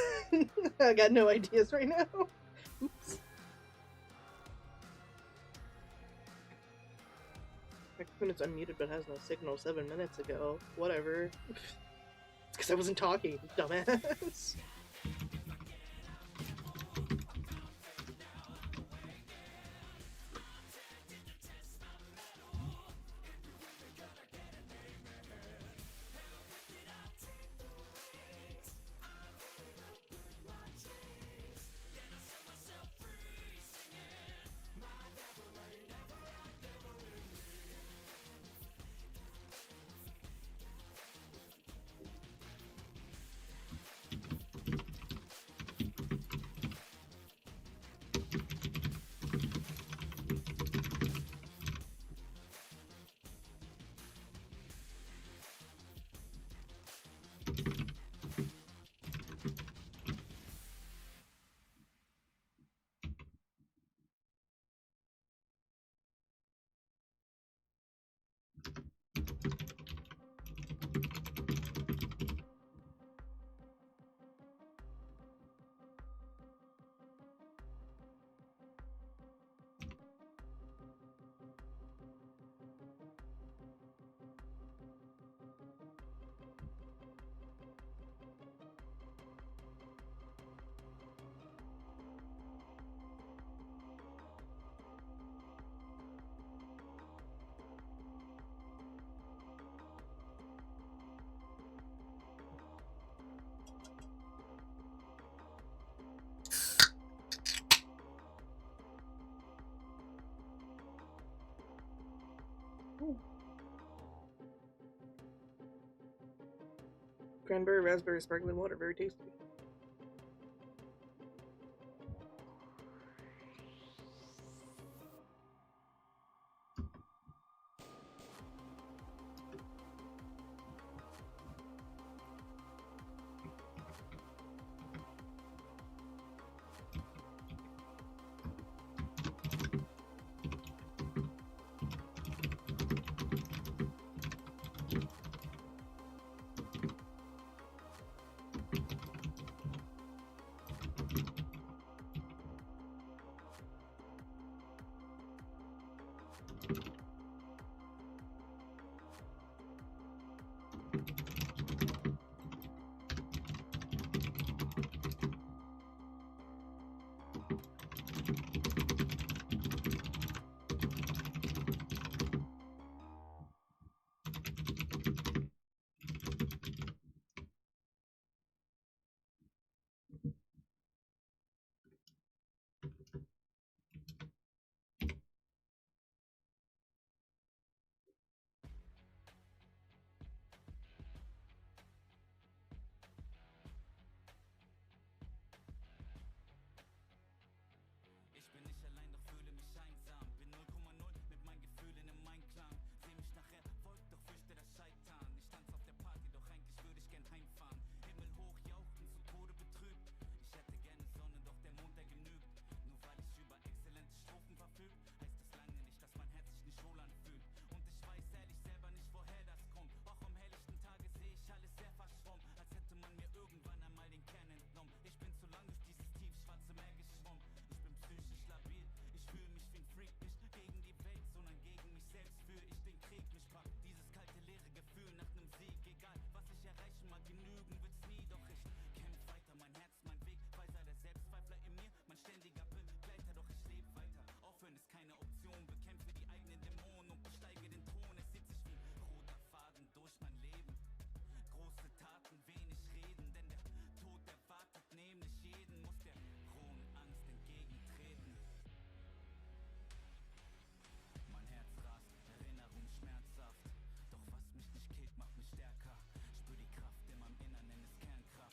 I got no ideas right now. Oops. When it's unmuted but has no signal 7 minutes ago. Whatever. It's because I wasn't talking, dumbass. Cranberry, raspberry, sparkling water, very tasty.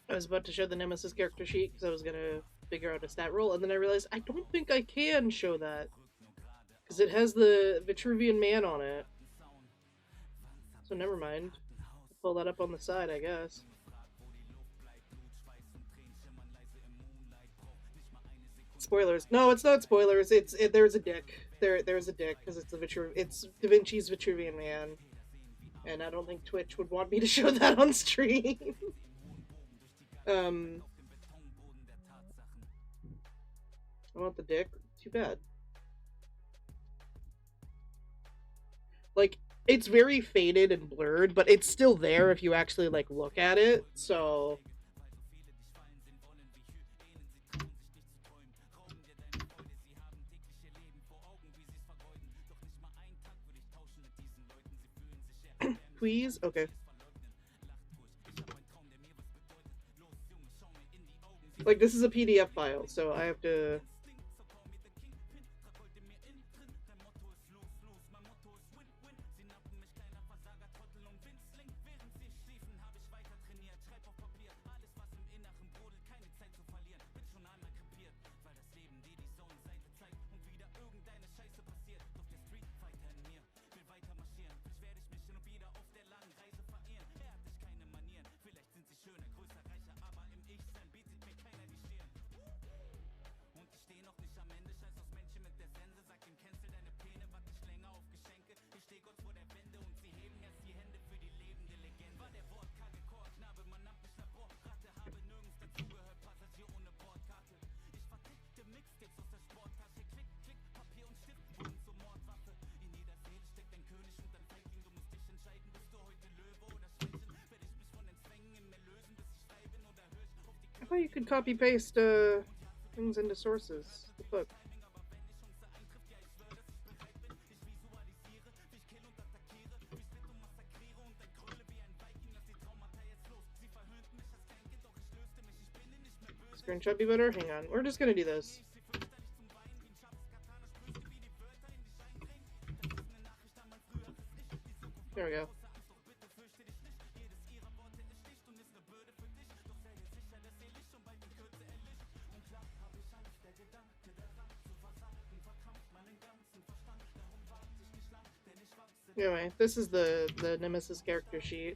I was about to show the Nemesis character sheet because I was gonna figure out a stat roll, and then I realized I don't think I can show that because it has the Vitruvian Man on it. So never mind. I'll pull that up on the side, I guess. Spoilers. No, it's not spoilers. There's a dick. There's a dick because it's Da Vinci's Vitruvian Man, and I don't think Twitch would want me to show that on stream. I want the dick. Too bad. Like, it's very faded and blurred, but it's still there if you actually, like, look at it, so... Please? Okay. Like, this is a PDF file, so I have to... I thought you could copy paste things into sources. The fuck? Screenshot be better? Hang on. We're just gonna do this. There we go. Anyway, this is the Nemesis character sheet.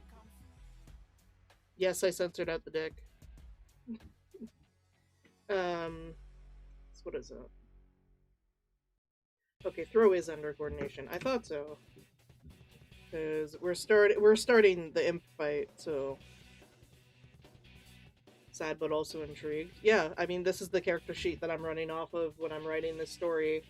Yes, I censored out the dick. So what is that? Okay, throw is under coordination. I thought so. Because we're starting the imp fight, so sad but also intrigued. Yeah, I mean this is the character sheet that I'm running off of when I'm writing this story.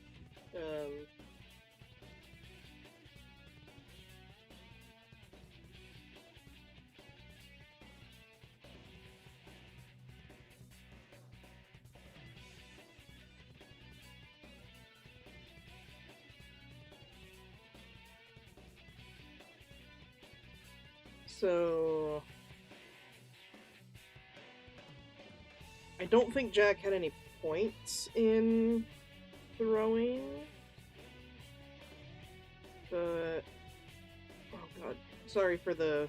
So I don't think Jack had any points in throwing, but oh god, sorry for the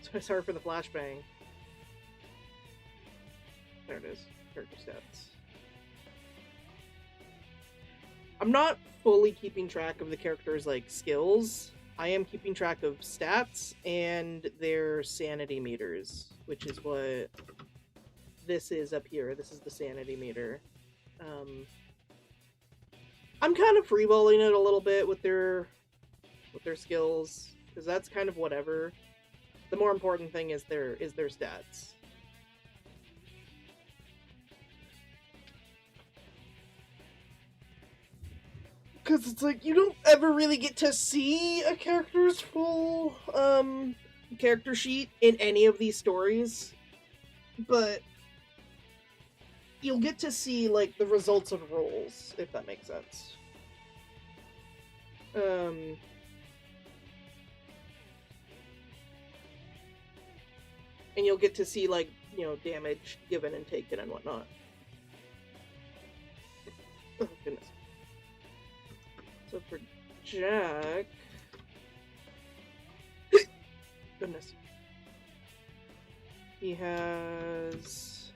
flashbang. There it is, character stats. I'm not fully keeping track of the character's like skills. I am keeping track of stats and their sanity meters, which is what this is up here. This is the sanity meter. I'm kind of freeballing it a little bit with their skills, because that's kind of whatever. The more important thing is their stats. Because it's like, you don't ever really get to see a character's full character sheet in any of these stories, but you'll get to see like the results of rolls, if that makes sense. And you'll get to see like, you know, damage given and taken and whatnot. Oh goodness. So for Jack, goodness, he has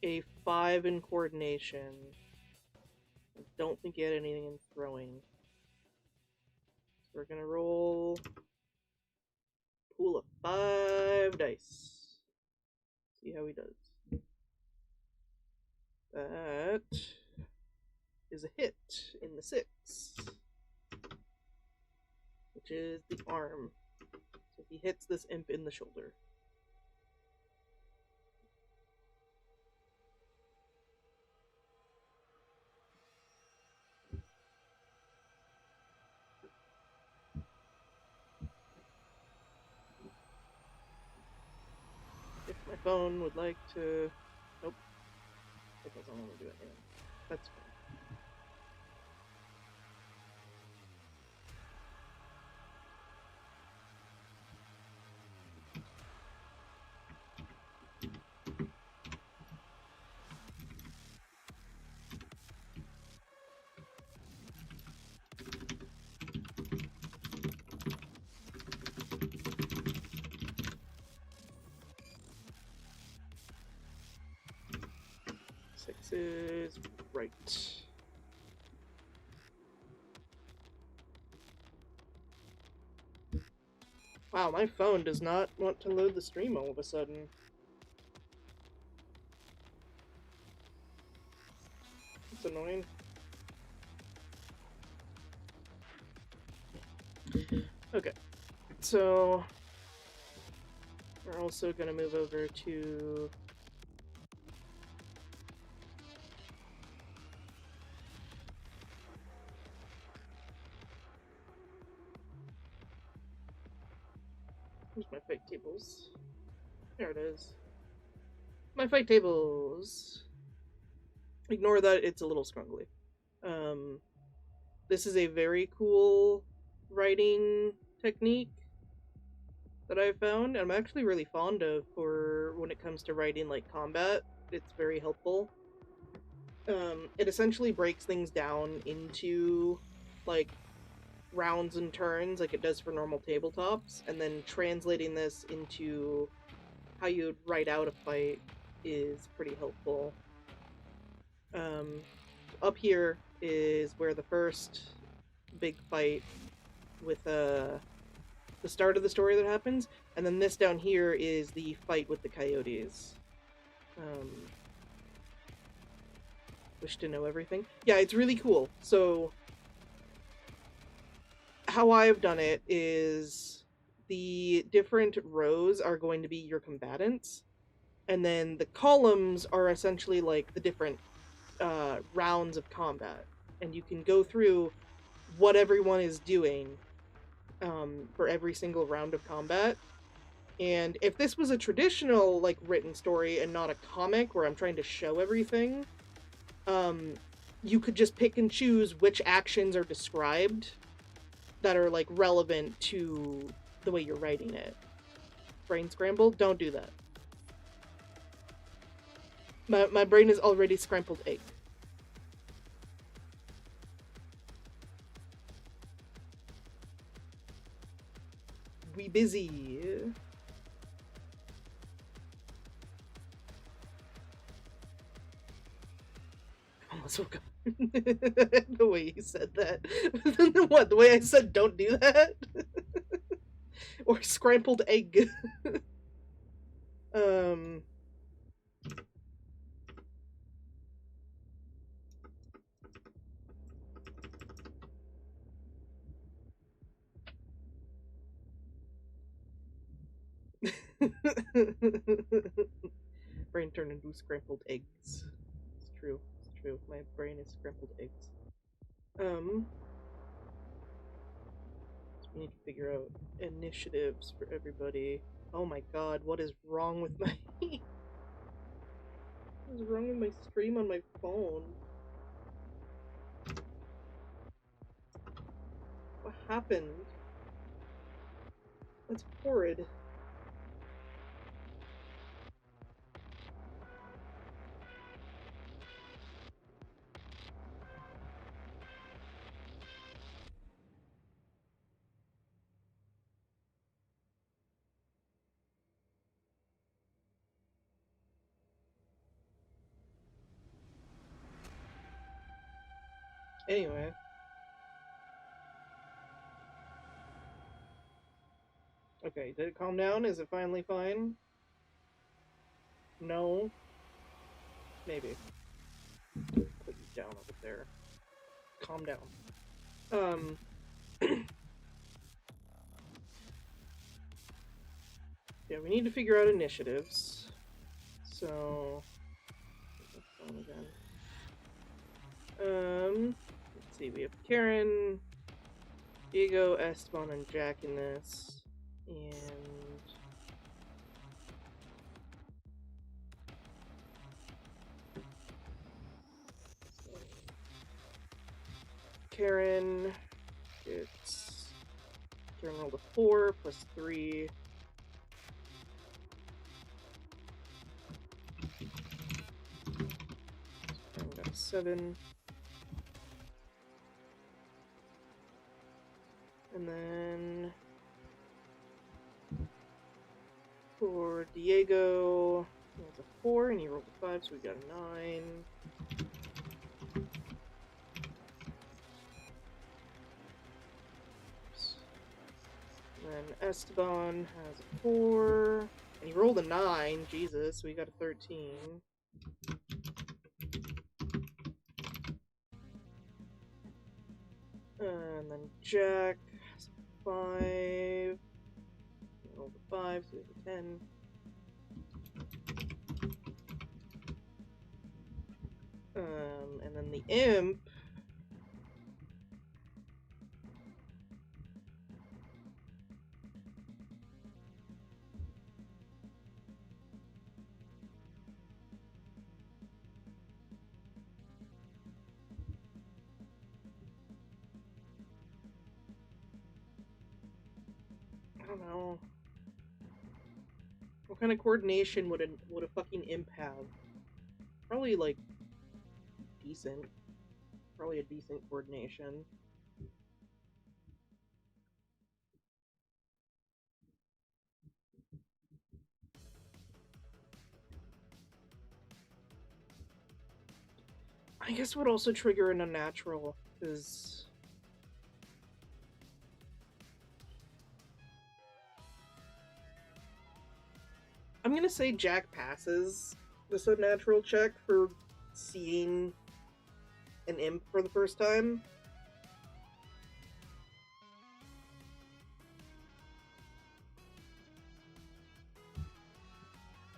a 5 in coordination. I don't think he had anything in throwing. So we're gonna roll pool of 5 dice. See how he does. That is a hit in the 6, which is the arm. So if he hits this imp in the shoulder. If my phone would like to... Nope. It doesn't want to do anything. That's fine. Six is right. Wow, my phone does not want to load the stream all of a sudden. It's annoying. Okay, so we're also gonna move over to where's my fight tables? There it is. My fight tables. Ignore that it's a little scrungly. This is a very cool writing technique that I've found, and I'm actually really fond of for when it comes to writing like combat. It's very helpful. It essentially breaks things down into like rounds and turns like it does for normal tabletops, and then translating this into how you'd write out a fight is pretty helpful. Up here is where the first big fight with the start of the story that happens, and then this down here is the fight with the coyotes. Wish to know everything. Yeah, it's really cool. So how I've done it is the different rows are going to be your combatants, and then the columns are essentially like the different rounds of combat, and you can go through what everyone is doing for every single round of combat. And if this was a traditional like written story and not a comic where I'm trying to show everything, you could just pick and choose which actions are described that are like relevant to the way you're writing it. Brain scramble? Don't do that. My brain is already scrambled egg. We busy. Almost woke up. The way you said that. What? The way I said don't do that? Or scrambled egg. Brain turned into scrambled eggs. It's true. It's true. My brain is scrambled eggs. So we need to figure out initiatives for everybody. Oh my god, what is wrong with my... What is wrong with my stream on my phone? What happened? That's horrid. Anyway. Okay, did it calm down? Is it finally fine? No? Maybe. Put you down over there. Calm down. Okay, we need to figure out initiatives. So, again. Let's see. We have Karen, Diego, Esteban, and Jack in this, and Karen gets Karen rolled a 4 plus 3. Karen got a 7. And then for Diego, he has a 4 and he rolled a 5, so we got a 9. And then Esteban has a 4 and he rolled a 9. Jesus, so we got a 13. And then Jack has a 5. He rolled a 5, so we have a 10. And then the imp I don't know. What kind of coordination would a fucking imp have? Probably like decent. Probably a decent coordination. I guess would also trigger an unnatural, because I'm gonna say Jack passes this unnatural check for seeing an imp for the first time.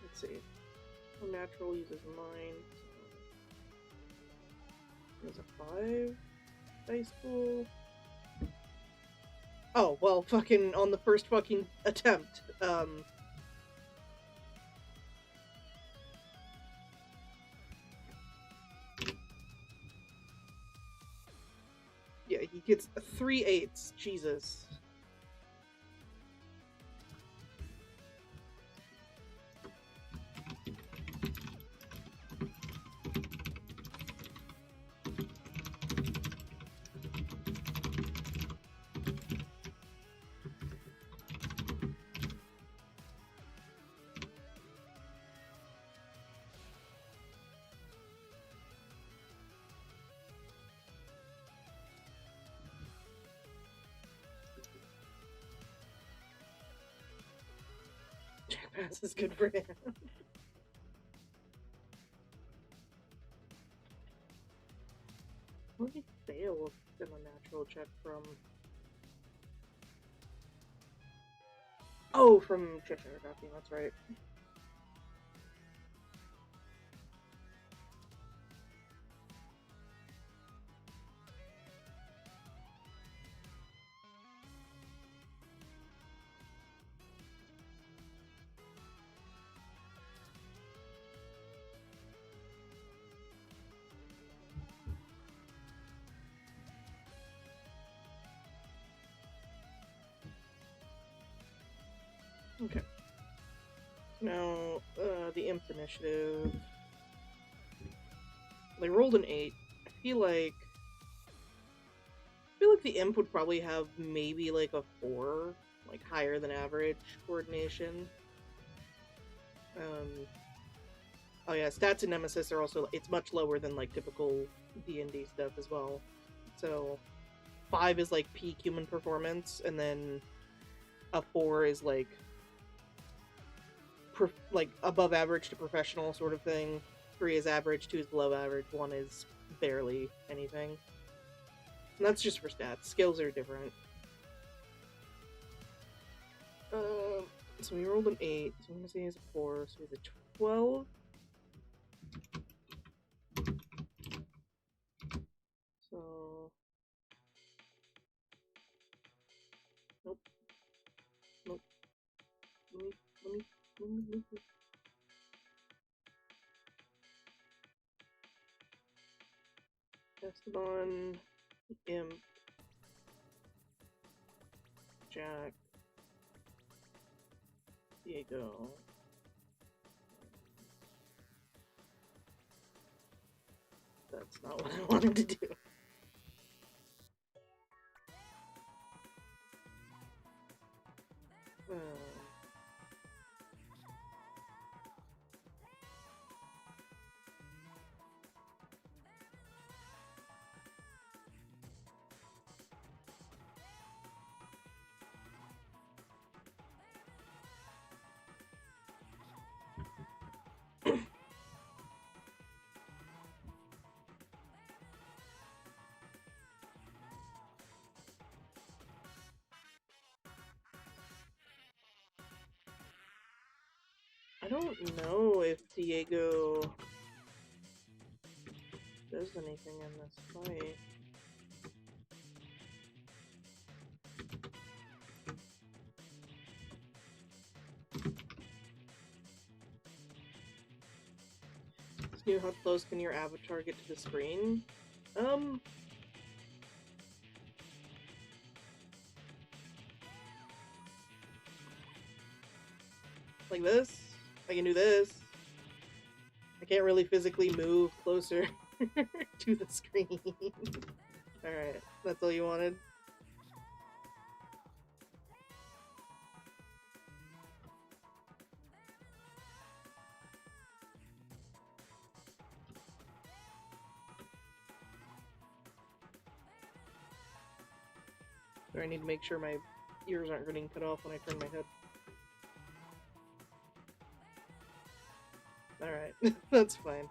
Let's see. Unnatural uses mind. There's a 5 dice pool. Oh, well, fucking on the first fucking attempt. Yeah, he gets 3 8s. Jesus. Jack Pass is good for him. What did he fail an unnatural check from? Oh, from Cheshire Ducky, that's right. Okay. Now, the imp initiative. They rolled an 8. I feel like the imp would probably have maybe like a 4, like higher than average coordination. Oh yeah, stats and nemesis are also, it's much lower than like typical D&D stuff as well. So 5 is like peak human performance, and then a 4 is like above average to professional sort of thing. 3 is average, 2 is below average, 1 is barely anything. And that's just for stats. Skills are different. So we rolled an 8, so I'm gonna say he's a 4, so he's a 12. So... Nope. Nope. Let me. Esteban, Imp, Jack, Diego. That's not what I wanted to do. I don't know if Diego does anything in this fight. Snu, how close can your avatar get to the screen? Like this? I can do this. I can't really physically move closer to the screen. Alright, that's all you wanted? I need to make sure my ears aren't getting cut off when I turn my head. Alright, that's fine.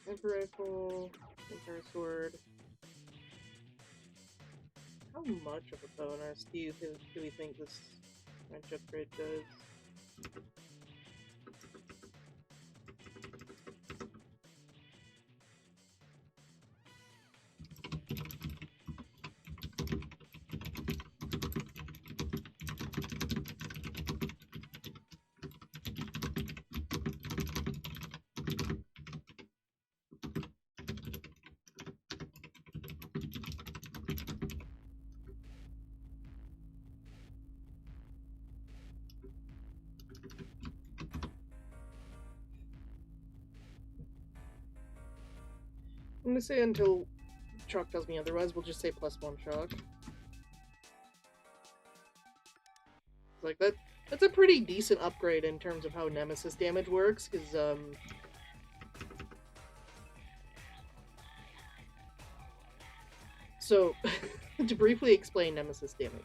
Sniper rifle, Empire sword. How much of a bonus do we think this wrench upgrade does? I'm gonna say until Chalk tells me otherwise, we'll just say +1 Chalk. Like, that's a pretty decent upgrade in terms of how Nemesis damage works, because, So, to briefly explain Nemesis damage.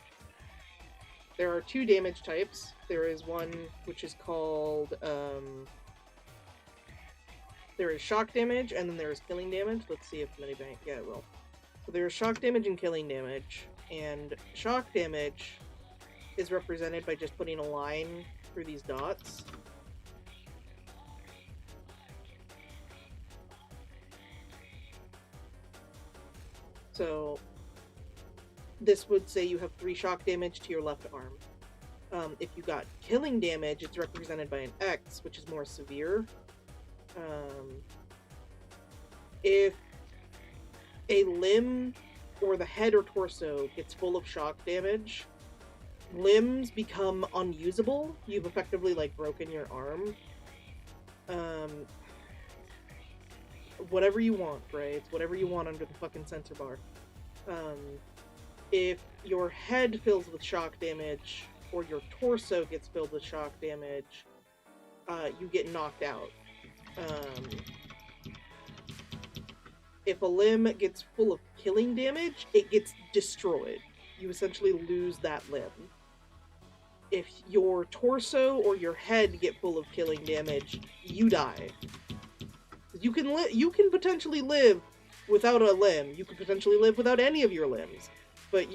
There are 2 damage types. There is one which is called, there is shock damage, and then there is killing damage. Let's see if Medibank... Yeah, it will. So there is shock damage and killing damage. And shock damage is represented by just putting a line through these dots. So this would say you have 3 shock damage to your left arm. If you got killing damage, it's represented by an X, which is more severe. If a limb or the head or torso gets full of shock damage, limbs become unusable. You've effectively, like, broken your arm. Whatever you want, right? Whatever you want under the fucking sensor bar. If your head fills with shock damage, or your torso gets filled with shock damage, you get knocked out. If a limb gets full of killing damage, it gets destroyed. You essentially lose that limb. If your torso or your head get full of killing damage, you die. You can potentially live without a limb. You could potentially live without any of your limbs. But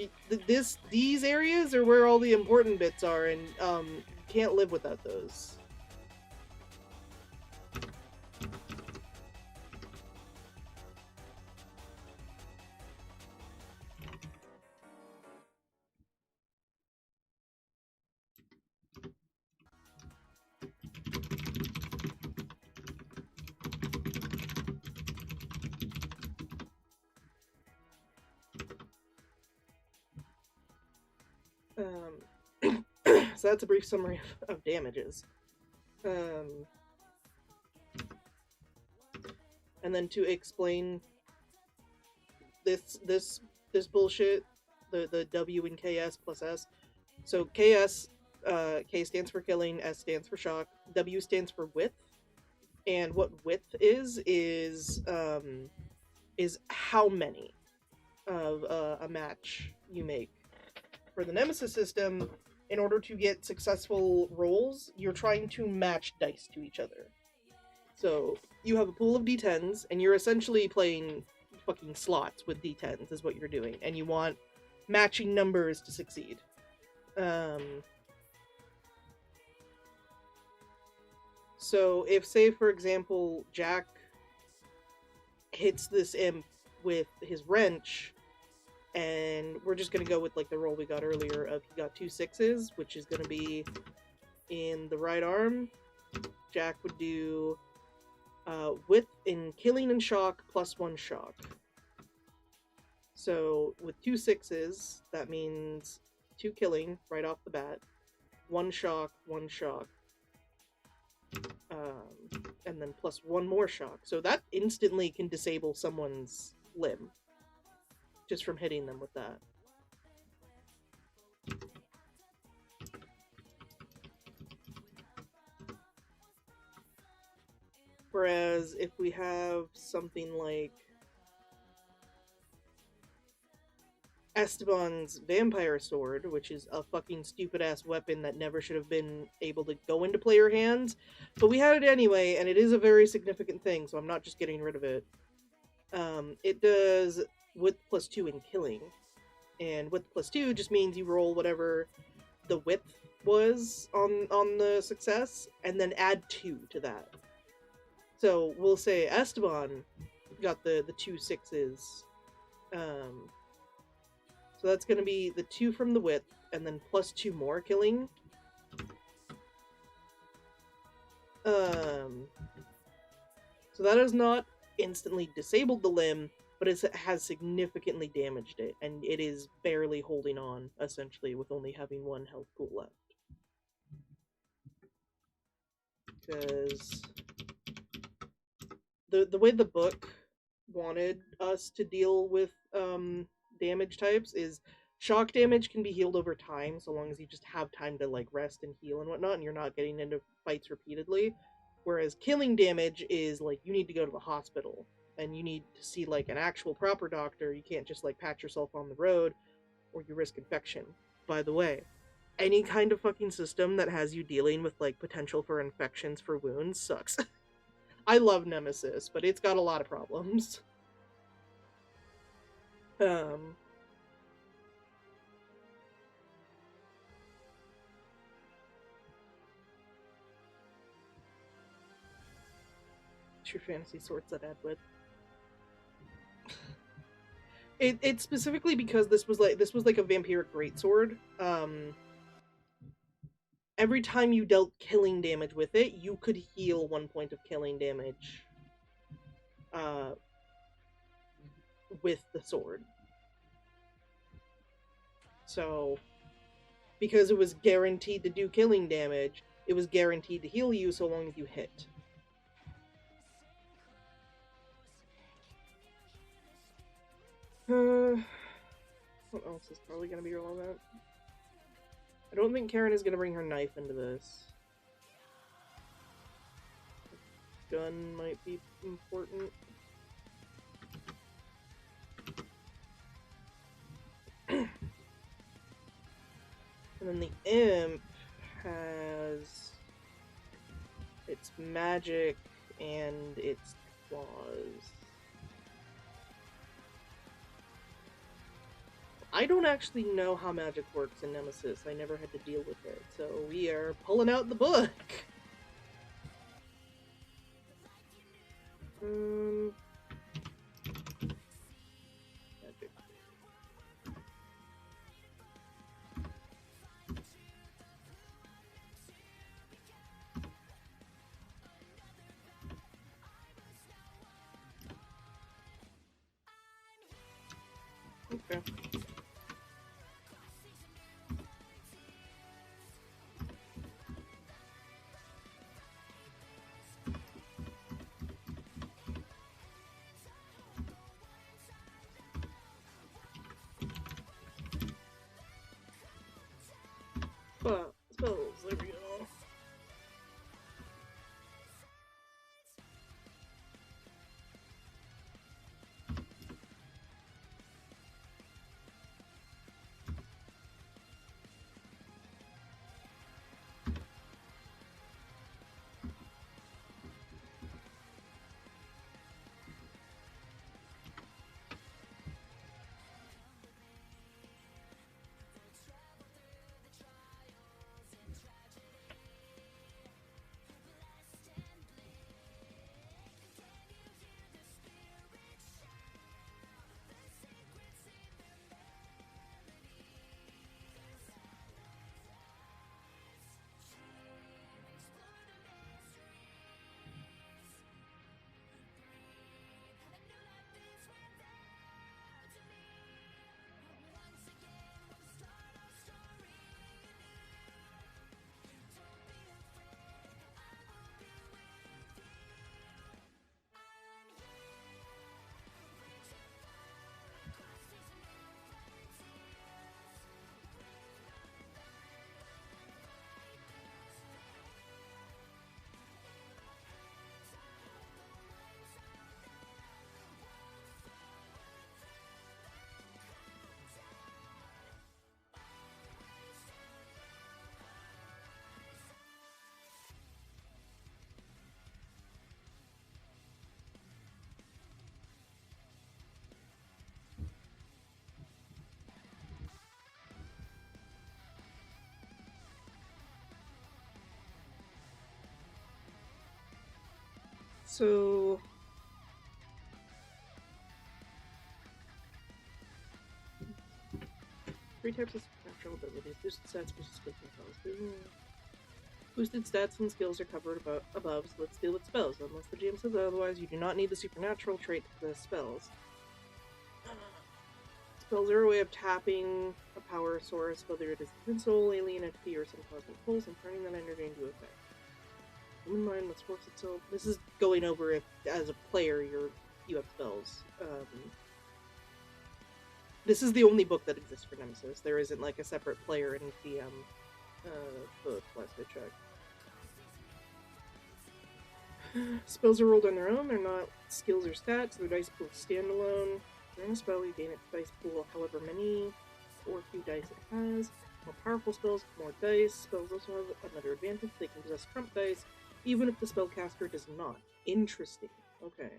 these areas are where all the important bits are, and you can't live without those. So that's a brief summary of damages. And then to explain this bullshit, the W in KS plus S. So KS, K stands for killing, S stands for shock, W stands for width, and what width is how many of a match you make. For the Nemesis system, in order to get successful rolls, you're trying to match dice to each other. So you have a pool of D10s, and you're essentially playing fucking slots with D10s is what you're doing, and you want matching numbers to succeed. So if, say, for example, Jack hits this imp with his wrench, and we're just going to go with like the roll we got earlier of he got 2 6s, which is going to be in the right arm. Jack would do width in killing and shock plus 1 shock. So with 2 6s, that means 2 killing right off the bat, 1 shock, 1 shock, and then plus 1 more shock. So that instantly can disable someone's limb just from hitting them with that. Whereas if we have something like Esteban's vampire sword, which is a fucking stupid ass weapon that never should have been able to go into player hands, but we had it anyway, and it is a very significant thing, so I'm not just getting rid of it. It does width plus 2 in killing, and width plus 2 just means you roll whatever the width was on the success, and then add 2 to that. So we'll say Esteban got the 2 6s. So that's going to be the 2 from the width, and then plus 2 more killing. So that has not instantly disabled the limb, but it has significantly damaged it, and it is barely holding on, essentially, with only having 1 health pool left. Because the way the book wanted us to deal with damage types is shock damage can be healed over time, so long as you just have time to like rest and heal and whatnot, and you're not getting into fights repeatedly. Whereas killing damage is like you need to go to the hospital and you need to see like an actual proper doctor. You can't just like pat yourself on the road or you risk infection. By the way, any kind of fucking system that has you dealing with like potential for infections for wounds sucks. I love Nemesis, but it's got a lot of problems. True Fantasy Swords that add with. It's specifically because this was like a vampiric greatsword. Every time you dealt killing damage with it, you could heal 1 point of killing damage with the sword. So, because it was guaranteed to do killing damage, it was guaranteed to heal you so long as you hit. What else is probably going to be relevant? I don't think Karen is going to bring her knife into this. Gun might be important. And then the imp has its magic and its claws. I don't actually know how magic works in Nemesis. I never had to deal with it, so we are pulling out the book. Magic. Okay. Spells, there we go. So 3 types of supernatural abilities. Boosted stats, boosted skills, and spells. Boosted stats and skills are covered above, so let's deal with spells. Unless the GM says otherwise, you do not need the supernatural trait for the spells. Spells are a way of tapping a power source, whether it is a soul, alien entity, or some cosmic pulse, and turning that energy into effect. Human mind must force itself. This is going over if, as a player, you have spells. This is the only book that exists for Nemesis. There isn't like a separate player in DM book. Last I checked. Spells are rolled on their own. They're not skills or stats. Their dice pool standalone. During a spell, you gain its dice pool however many or few dice it has. More powerful spells, more dice. Spells also have another advantage. They can possess trump dice, even if the spellcaster does not. Interesting. Okay.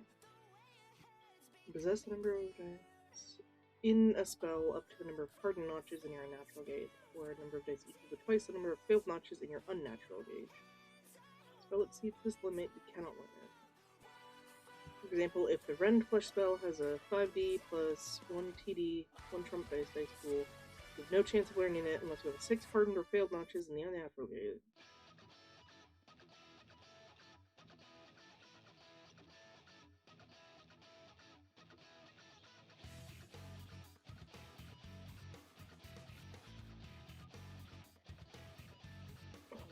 Possess a number of dice in a spell up to the number of hardened notches in your unnatural gauge, or a number of dice equal to twice the number of failed notches in your unnatural gauge. Spell exceeds this limit, you cannot win it. For example, if the Rend Flesh spell has a 5d plus 1 TD, 1 trump dice pool, you have no chance of learning it unless you have 6 hardened or failed notches in the unnatural gauge.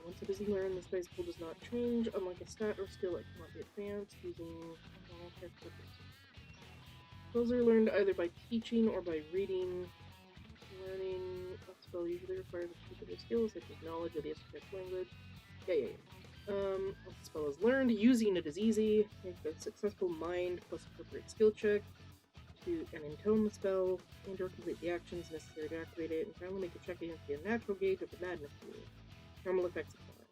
Once it is learned, this dice pool does not change. Unlike a stat or skill, it cannot be advanced using normal character. Spells are learned either by teaching or by reading. Learning a spell usually requires a particular skill, such as knowledge of the esoteric language. Once the spell is learned, using it is easy. Make a successful mind plus appropriate skill check to intone the spell, and or complete the actions necessary to activate it, and finally make a check against the unnatural gauge of the madness pool. Normal effects apply.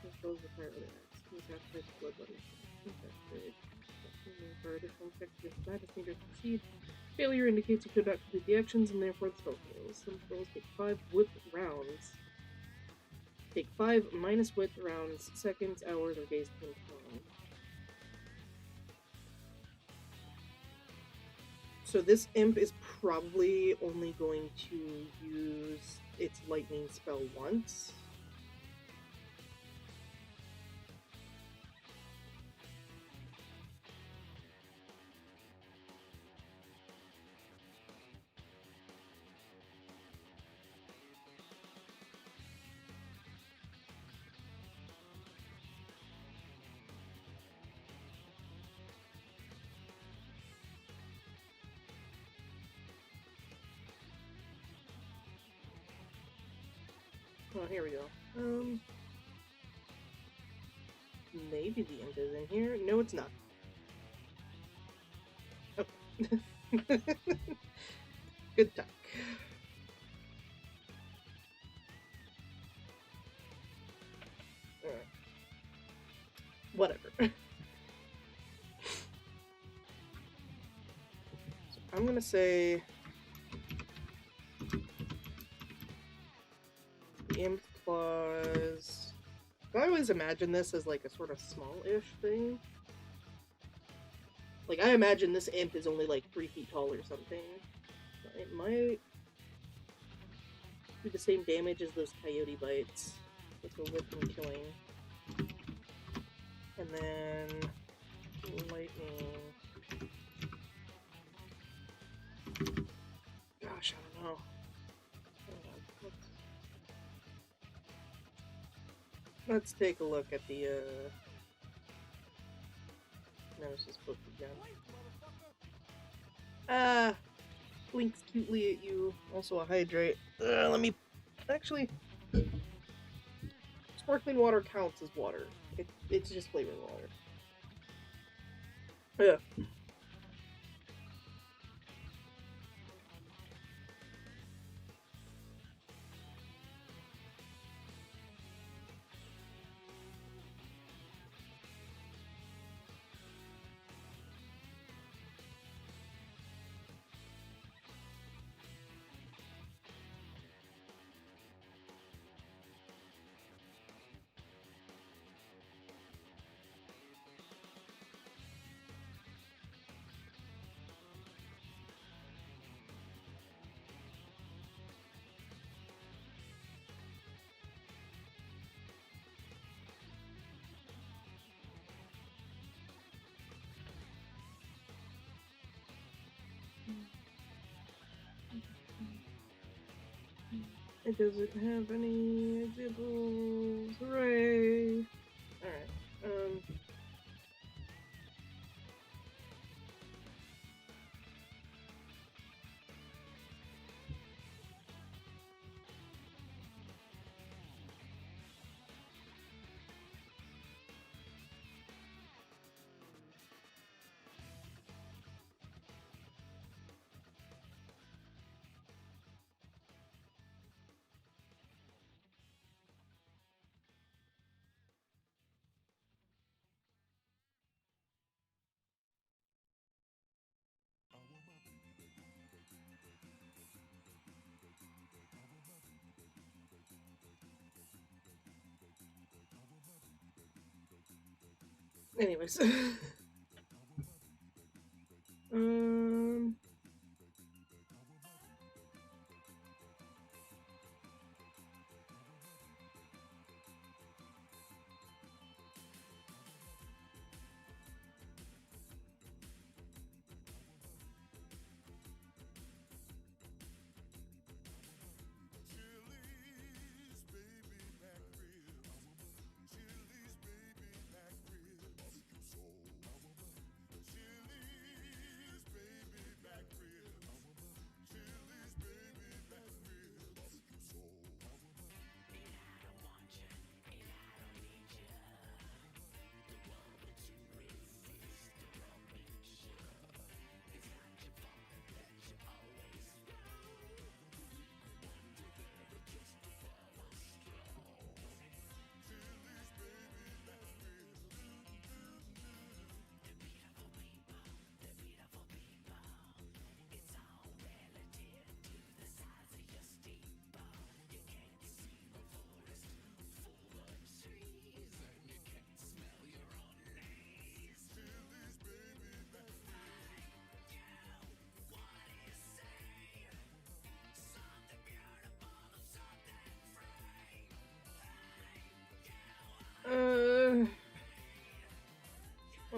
Some spells require other acts. These acts blood money. For additional effects against madness need to succeed. Failure indicates you could not complete the actions and therefore the spell fails. Some spells take 5 whip rounds. Take 5 minus whip rounds, seconds, hours, or days to time. So this imp is probably only going to use its lightning spell once. Oh, here we go. Maybe the imp is in here. No, it's not. Okay. Good talk. Alright. Whatever. So I'm gonna say imp claws. I always imagine this as like a sort of small-ish thing. Like, I imagine this imp is only like 3 feet tall or something. It might do the same damage as those coyote bites with the whip and killing. And then lightning. Gosh, I don't know. Let's take a look at the Nemesis book again. Blinks cutely at you. Also a hydrate. Let me... Actually... Sparkling water counts as water. It's just flavored water. Yeah. It doesn't have any examples. Hooray! Alright, anyways. um...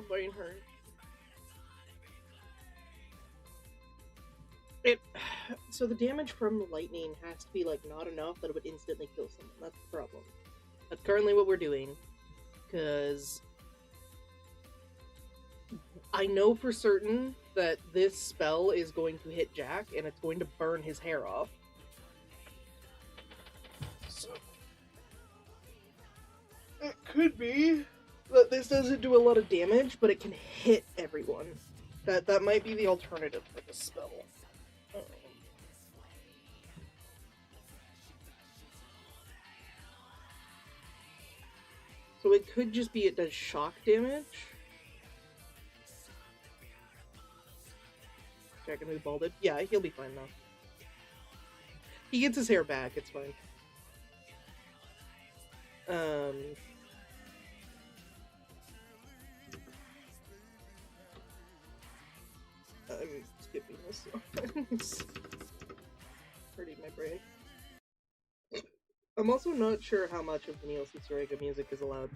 find her. So the damage from lightning has to be like not enough that it would instantly kill someone. That's the problem. That's currently what we're doing, because I know for certain that this spell is going to hit Jack and it's going to burn his hair off. So it could be that this doesn't do a lot of damage, but it can hit everyone. That might be the alternative for this spell. So it could just be it does shock damage. Jack can be balded. Yeah, he'll be fine though. He gets his hair back, it's fine. I'm skipping this. It's hurting my brain. I'm also not sure how much of the Neil Cicerega music is allowed.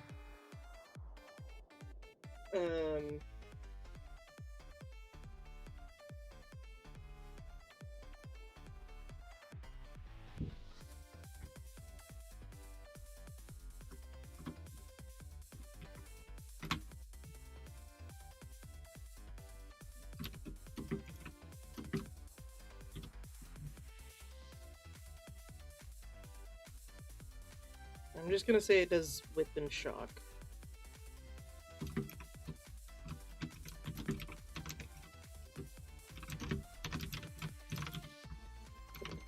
I'm just gonna say it does whip and shock.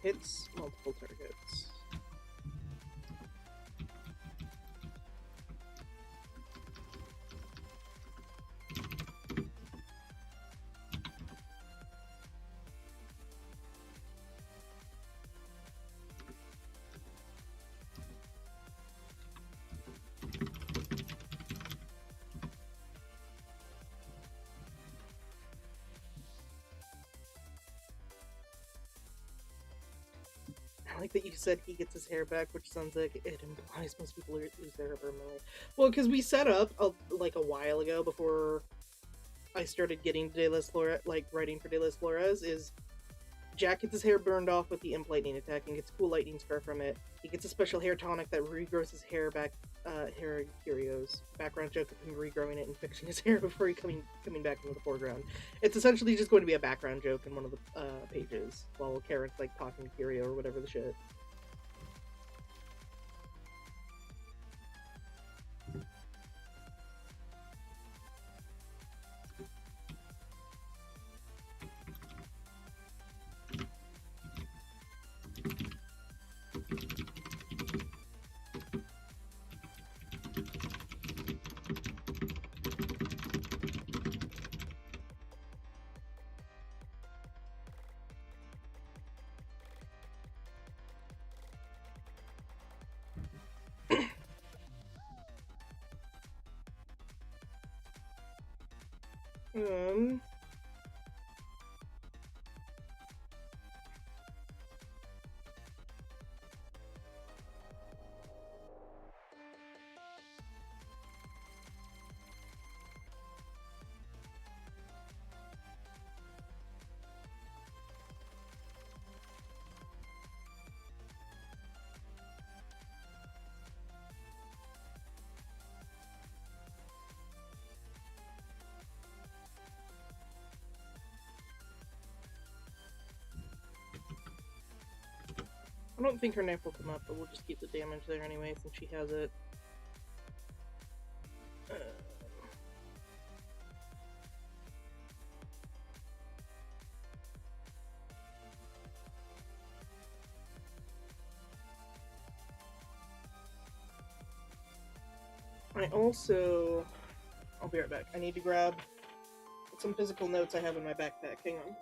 Hits multiple targets. I like that you said he gets his hair back, which sounds like it implies most people lose their hair permanently. Well, because we set up like a while ago before I started getting De Las Flores, like writing for De Las Flores, is Jack gets his hair burned off with the Imp Lightning attack and gets a cool lightning scar from it. He gets a special hair tonic that regrows his hair back. Hair Curios. Background joke of him regrowing it and fixing his hair before he coming back into the foreground. It's essentially just going to be a background joke in one of the pages while Karen's like talking to Curio or whatever the shit. I don't think her knife will come up, but we'll just keep the damage there anyway since she has it. I'll be right back. I need to grab some physical notes I have in my backpack. Hang on.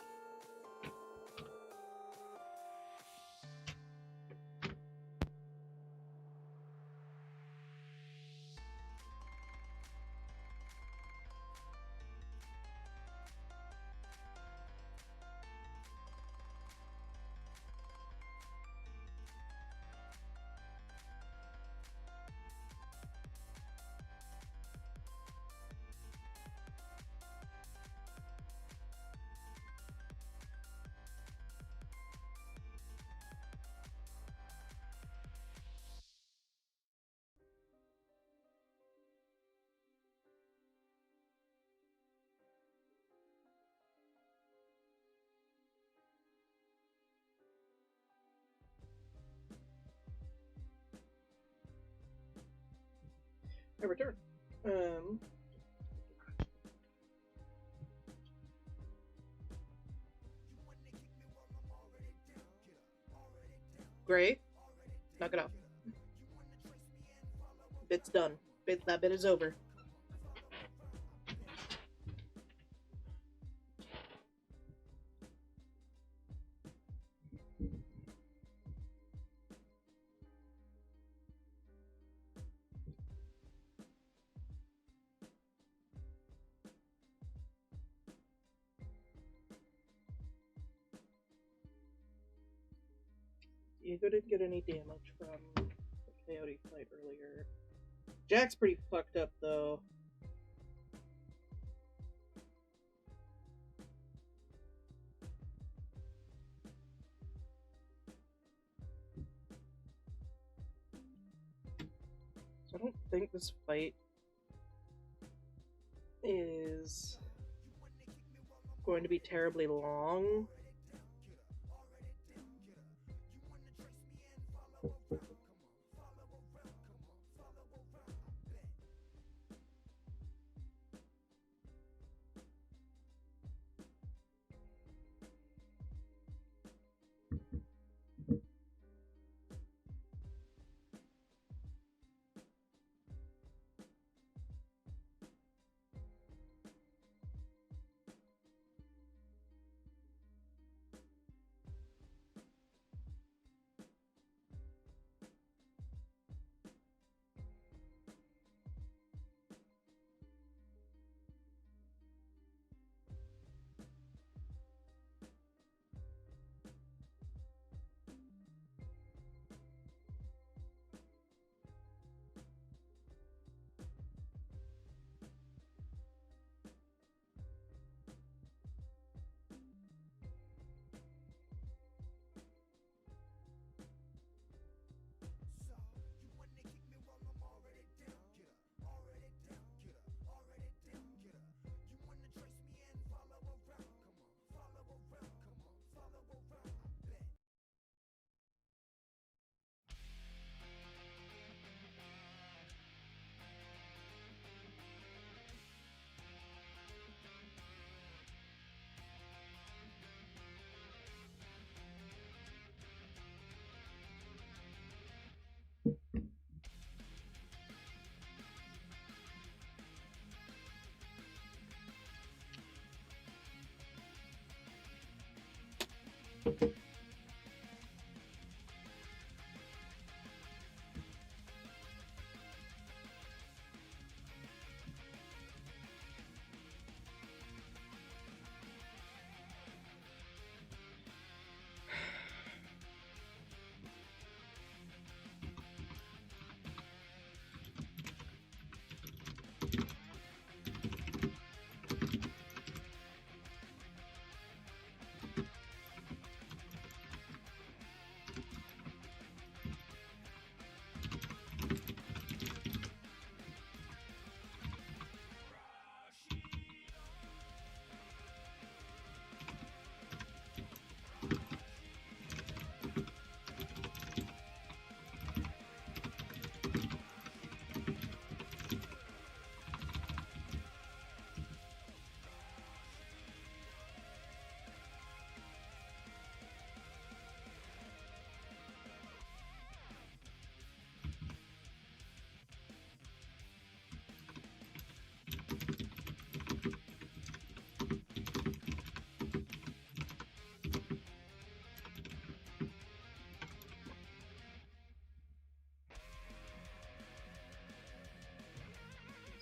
I return. Gray, knock it off. Bit's done. That bit is over. Diego didn't get any damage from the coyote fight earlier. Jack's pretty fucked up, though. So I don't think this fight is going to be terribly long.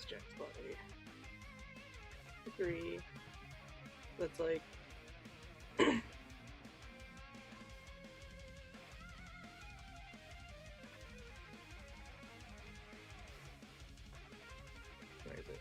Jack's body. Agree. That's like... Where is it?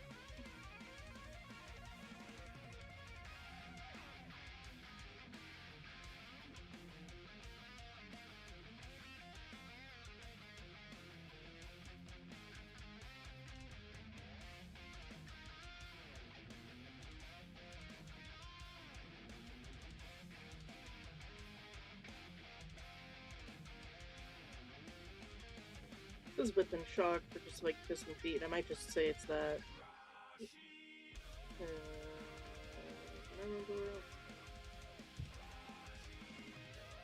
is within shock for just like kissing feet. I might just say it's that.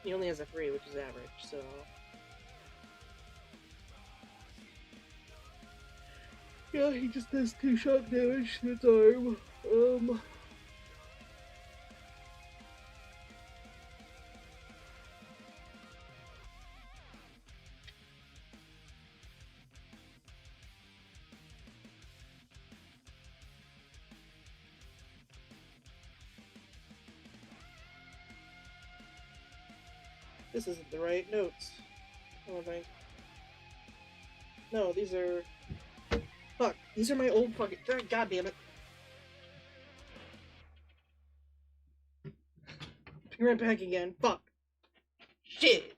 He only has a 3, which is average, so. Yeah, he just does 2 shock damage to his arm. This isn't the right notes. I don't think. No, these are... Fuck. These are my old fucking... God damn it. Be right back again. Fuck. Shit.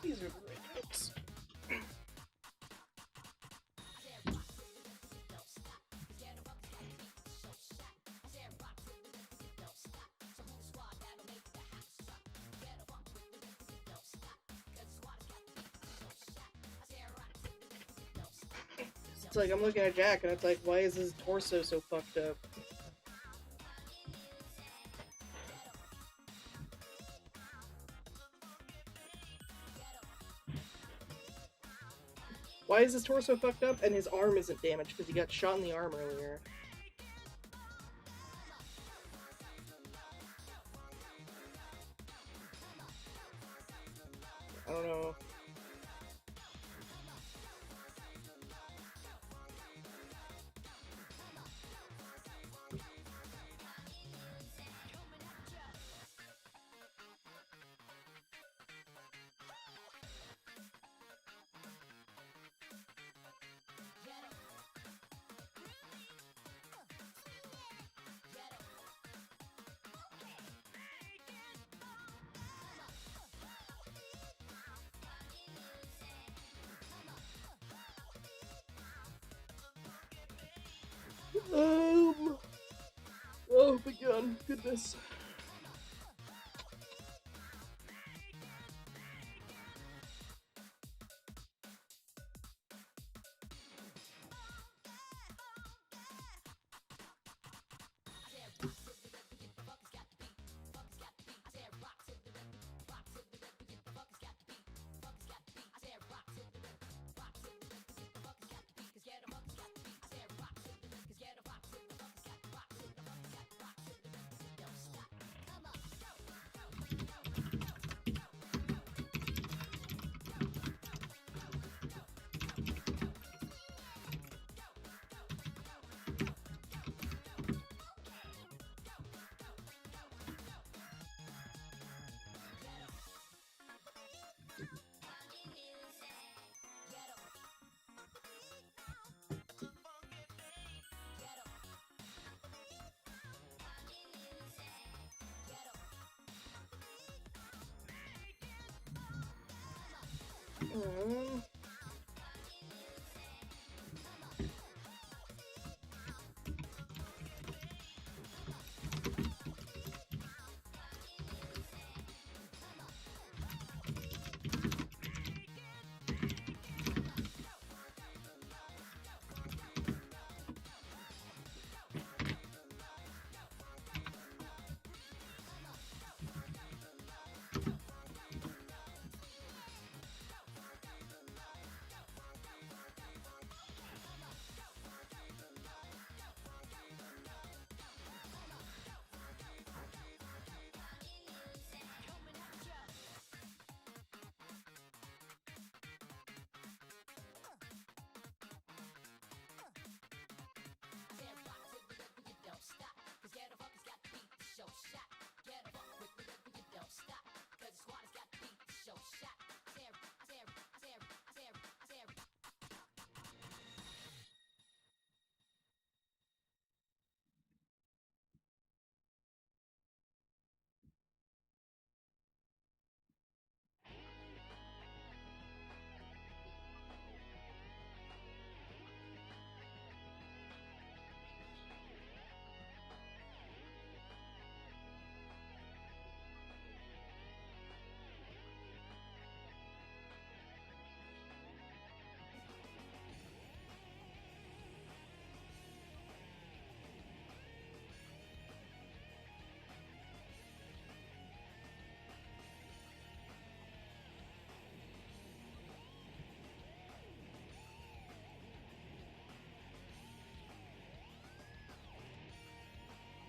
These are the right notes. It's like I'm looking at Jack and it's like, why is his torso so fucked up? Why is his torso fucked up and his arm isn't damaged because he got shot in the arm earlier? I don't know. Oh my god, goodness.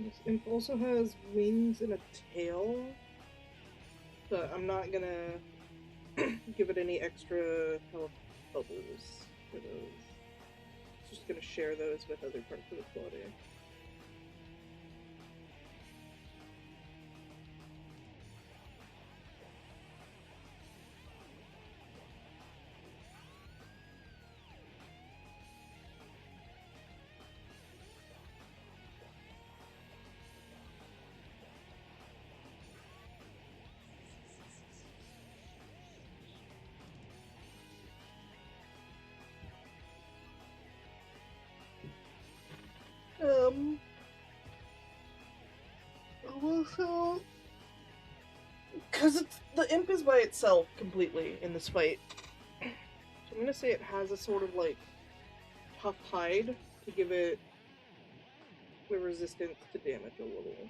This imp also has wings and a tail, but I'm not gonna give it any extra health bubbles for those. It's just gonna share those with other parts of its body. Also, because the imp is by itself completely in this fight, so I'm gonna say it has a sort of like tough hide to give it the resistance to damage a little.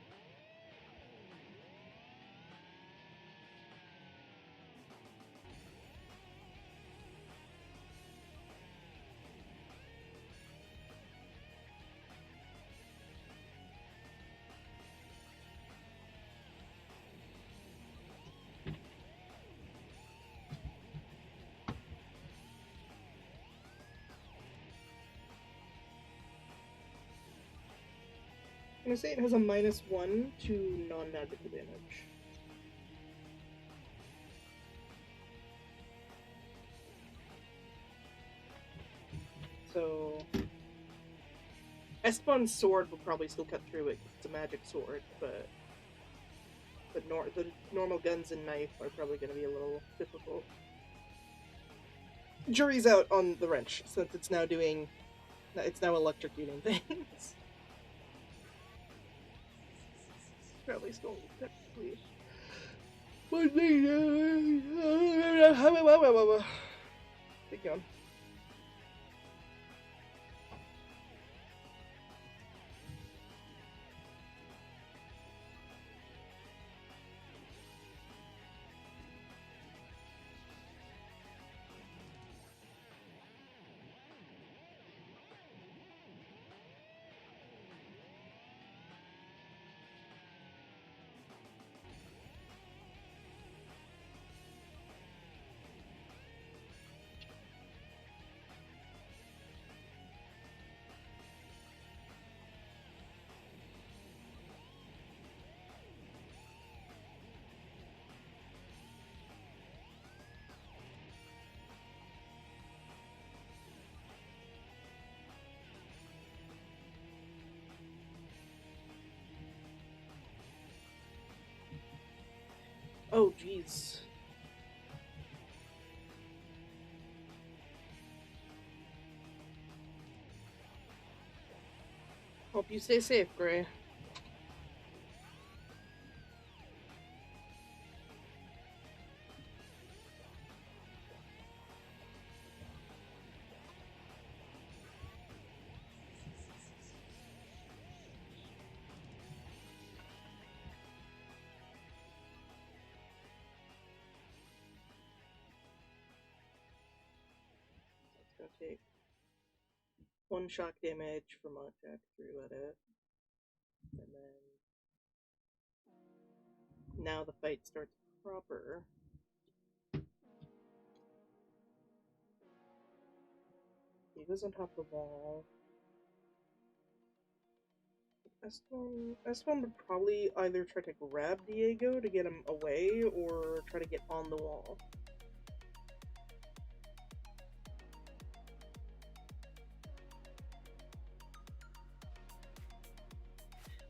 I'm gonna say it has a -1 to non-magical damage. So Espon's sword will probably still cut through it because it's a magic sword, but the normal guns and knife are probably going to be a little difficult. Jury's out on the wrench since it's now electrocuting things. Probably still technically. Keep going. Oh, jeez. Hope you stay safe, Gray. It's gonna take 1 shock damage from a jack through at it. And then now the fight starts proper. He goes on top of the wall. S1 would probably either try to grab Diego to get him away or try to get on the wall.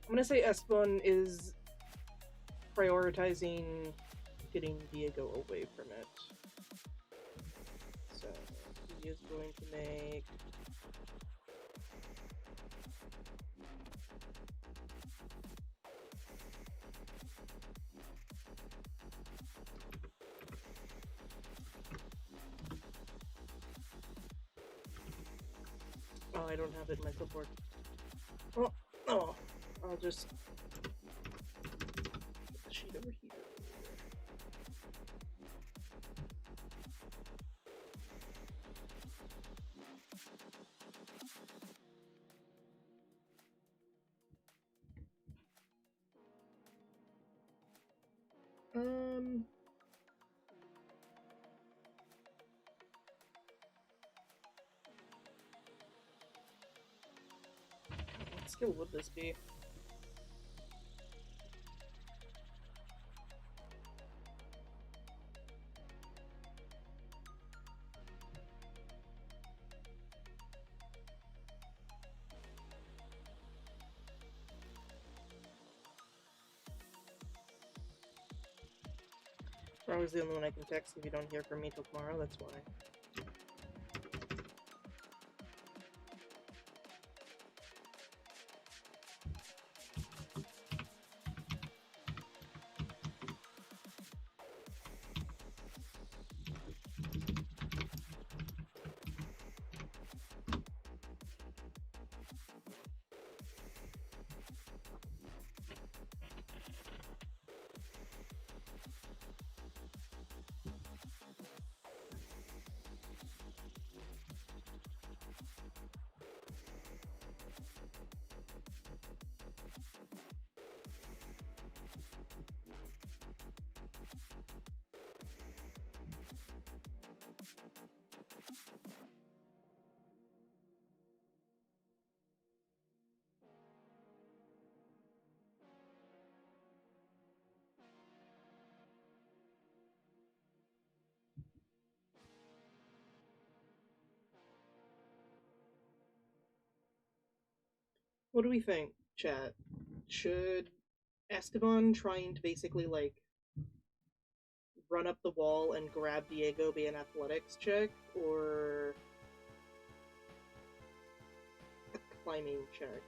I'm gonna say S1 is prioritizing getting Diego away from it. So he is going to make oh, I don't have it in my clipboard. Oh, I'll just put the sheet over here. skill would this be? I was the only one I can text if you don't hear from me till tomorrow, that's why. What do we think, chat? Should Esteban trying to basically, like, run up the wall and grab Diego be an athletics check, or a climbing check?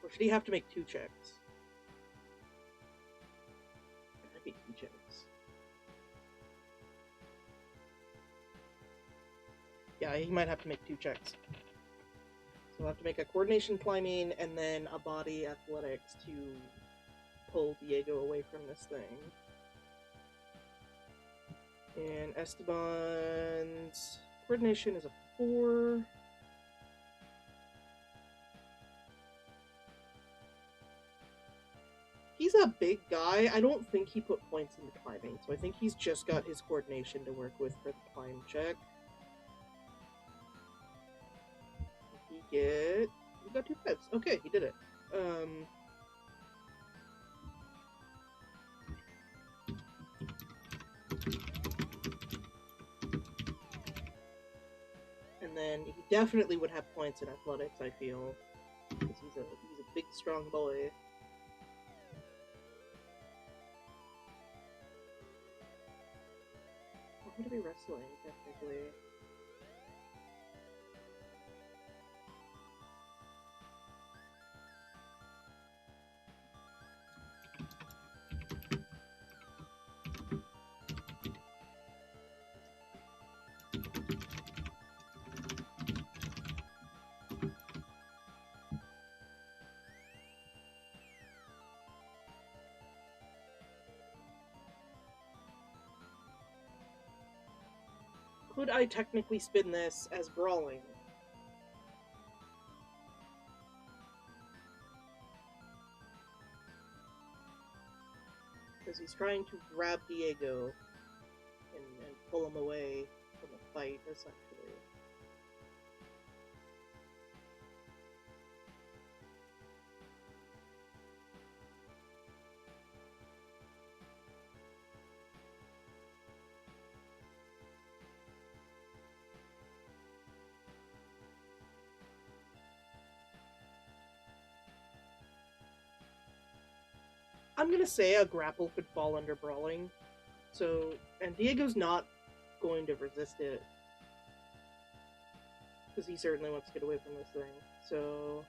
Or should he have to make 2 checks? That'd be 2 checks. Yeah, he might have to make 2 checks. So he'll have to make a coordination climbing and then a body athletics to pull Diego away from this thing. And Esteban's coordination is a 4. He's a big guy. I don't think he put points into climbing, so I think he's just got his coordination to work with for the climb check. He got 2 5s. Okay, he did it. And then he definitely would have points in athletics, I feel. Because he's a big, strong boy. I'm gonna be wrestling, technically. Could I technically spin this as brawling? Because he's trying to grab Diego and pull him away from the fight, essentially. I'm gonna say a grapple could fall under brawling. So, and Diego's not going to resist it. Because he certainly wants to get away from this thing. So,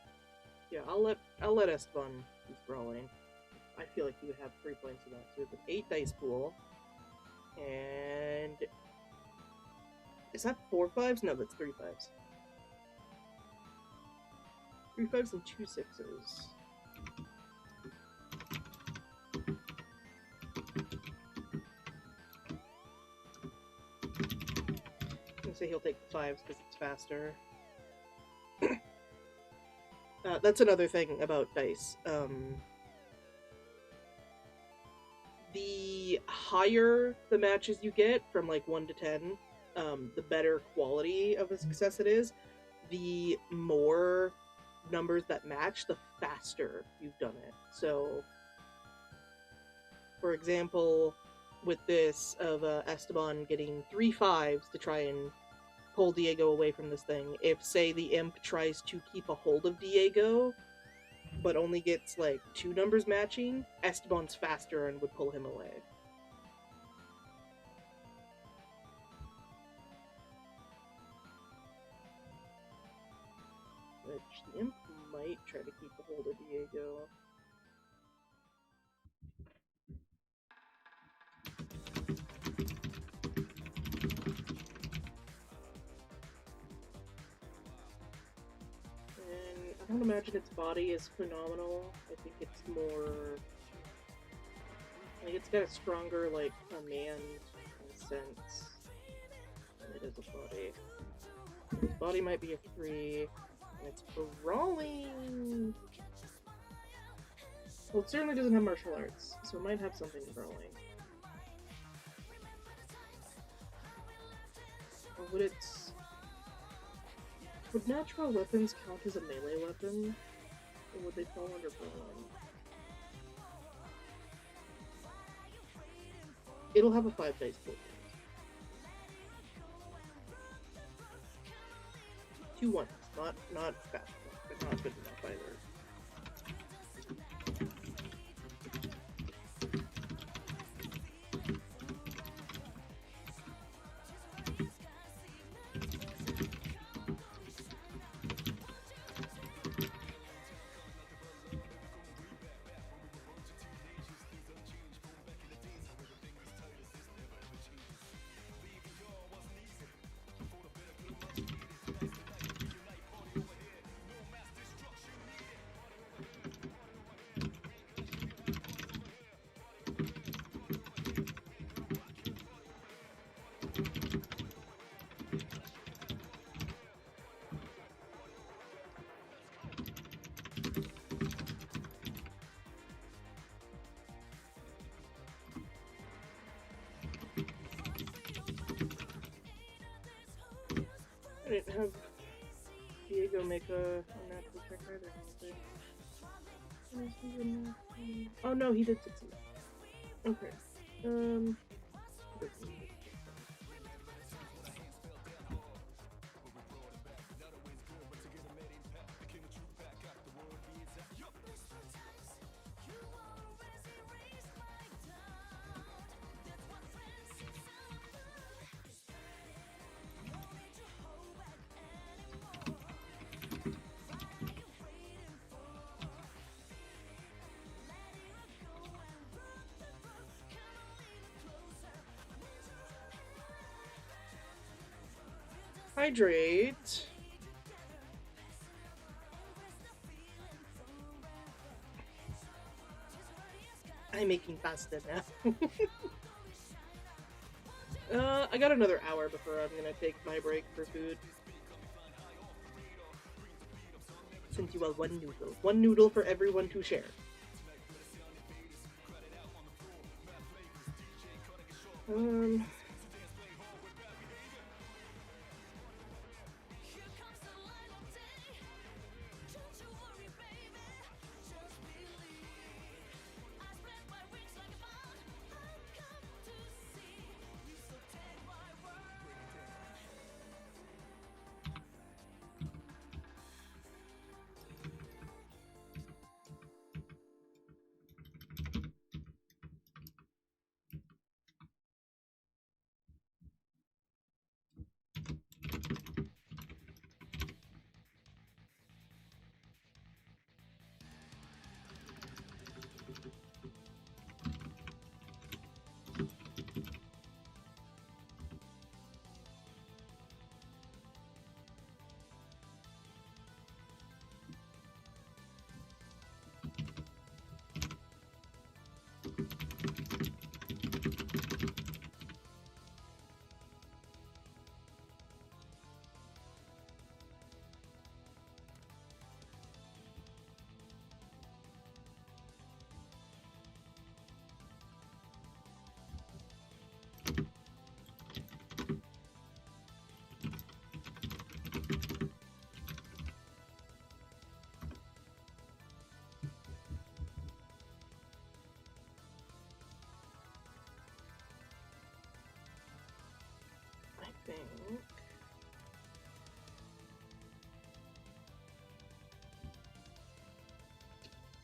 yeah, I'll let Esteban keep brawling. I feel like he would have 3 points in that. So we have an 8 dice pool. And is that 4 5s? No, that's 3 5s. 3 5s and 2 6s. Say he'll take the 5s because it's faster. That's another thing about dice. The higher the matches you get, from like 1 to 10, the better quality of a success it is. The more numbers that match, the faster you've done it. So, for example, with this of Esteban getting 3 5s to try and pull Diego away from this thing, if, say, the imp tries to keep a hold of Diego, but only gets, like, 2 numbers matching, Esteban's faster and would pull him away. Which the imp might try to keep a hold of Diego. And I don't imagine its body is phenomenal. I think it's more... like, it's got a stronger, like, command in a sense than it is a body. Its body might be a 3, and it's brawling! Well, it certainly doesn't have martial arts, so it might have something brawling. Or would its... would natural weapons count as a melee weapon? Or would they fall under brawling? It'll have a 5 dice pool. 2 1s, not fast enough, but not good enough either. I didn't have Diego make a natural check either, I don't think. Oh no, he did succeed. Okay. Hydrate. I'm making pasta now. I got another hour before I'm gonna take my break for food. Since you have 1 noodle. 1 noodle for everyone to share.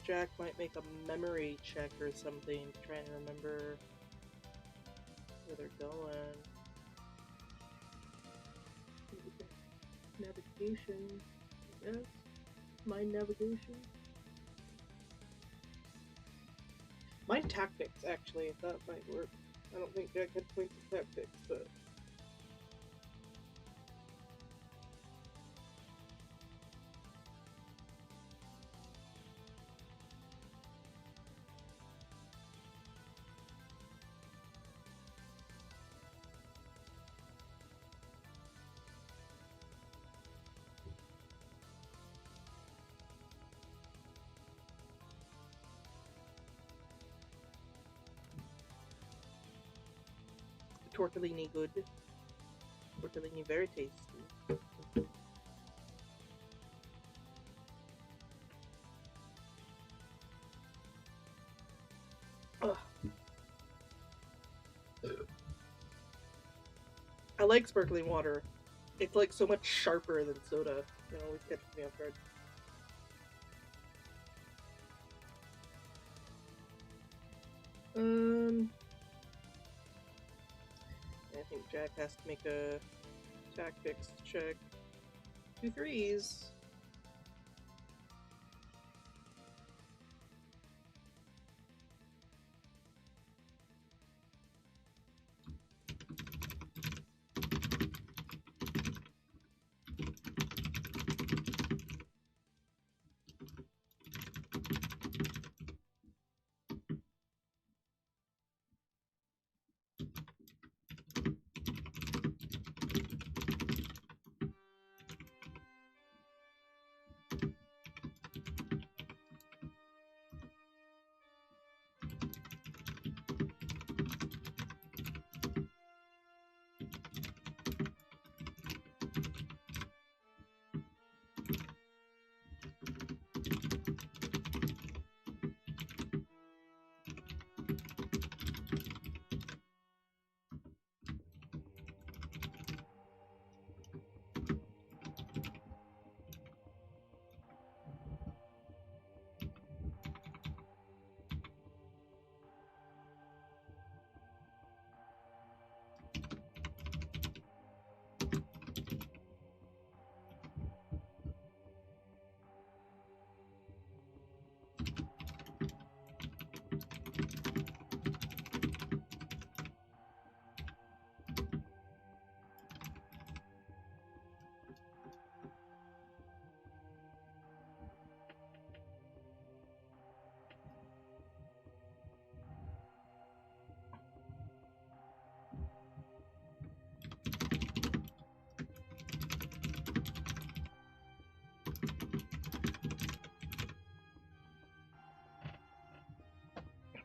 Jack might make a memory check or something to try and remember where they're going. Navigation, yes. Mind navigation. Mind tactics, actually, that might work. I don't think Jack had points of tactics, but... Tortellini good. Tortellini very tasty. Ugh. I like sparkling water. It's like so much sharper than soda. It always catches me off guard. I think Jack has to make a tactics check. 2 3s.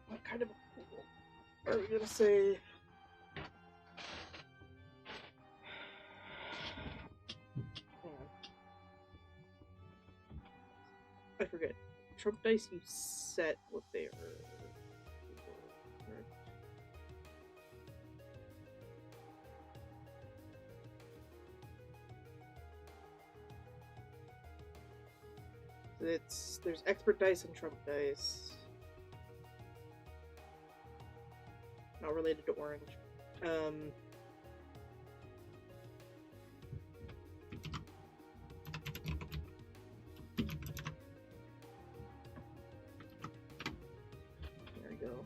What kind of a fool are we gonna say? Hang on. I forget. Trump dice, you set what they are. There's expert dice and trump dice. Not related to orange. There we go.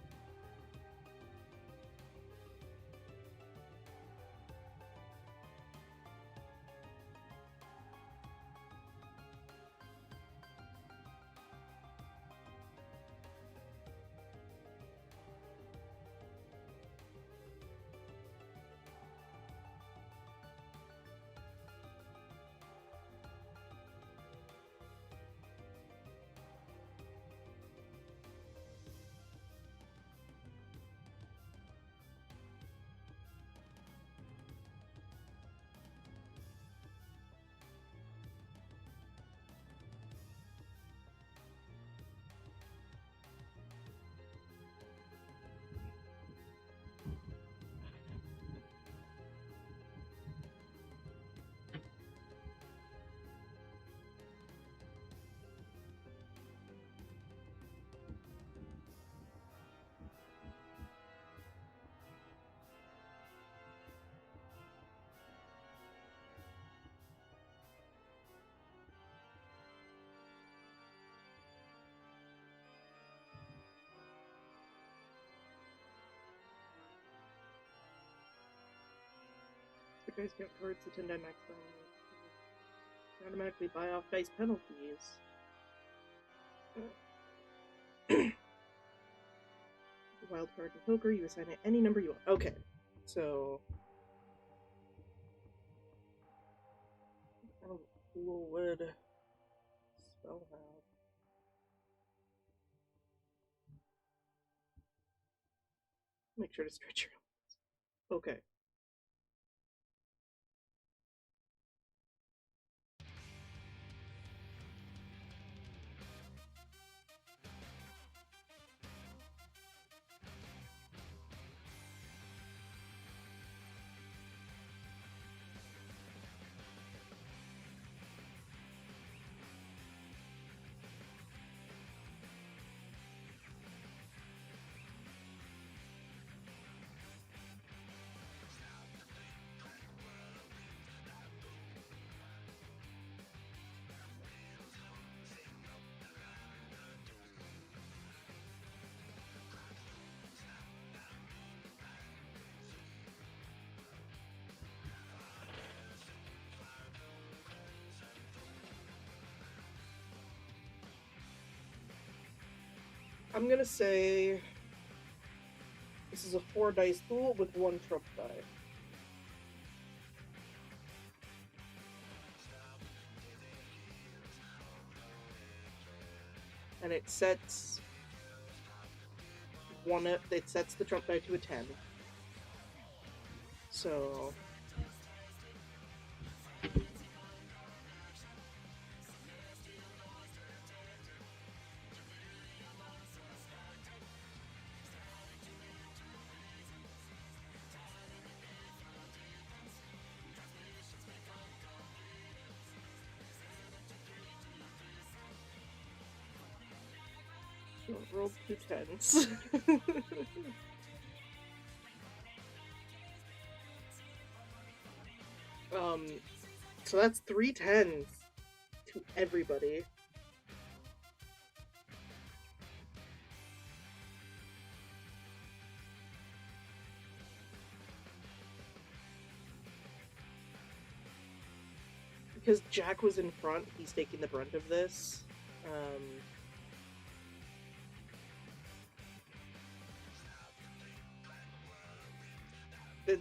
guys count cards to 10 die max value. Automatically buy off dice penalties. Wild card in poker, you assign it any number you want. Okay, so how cool would spell have? Make sure to stretch your elbows. Okay. I'm gonna say this is a 4 dice pool with 1 trump die. And it sets the trump die to a 10. So roll 2 10s. So that's 3 10s to everybody. Because Jack was in front, he's taking the brunt of this.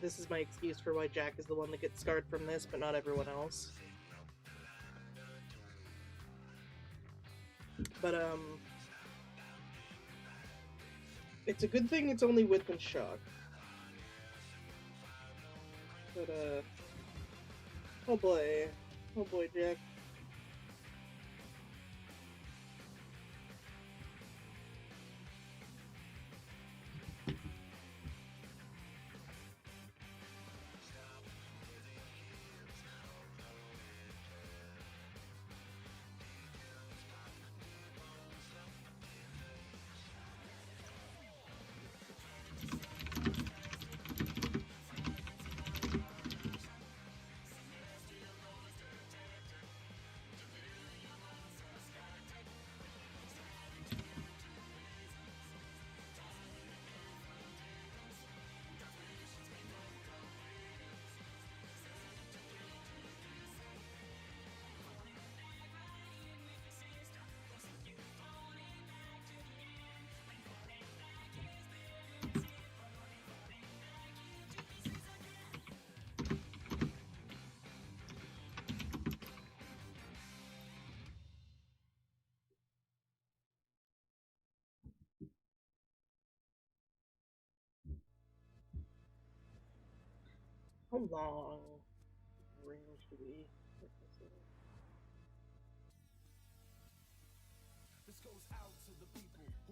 This is my excuse for why Jack is the one that gets scarred from this, but not everyone else. But, it's a good thing it's only whip and shock. But, oh boy, Jack. How long range do we hit this in?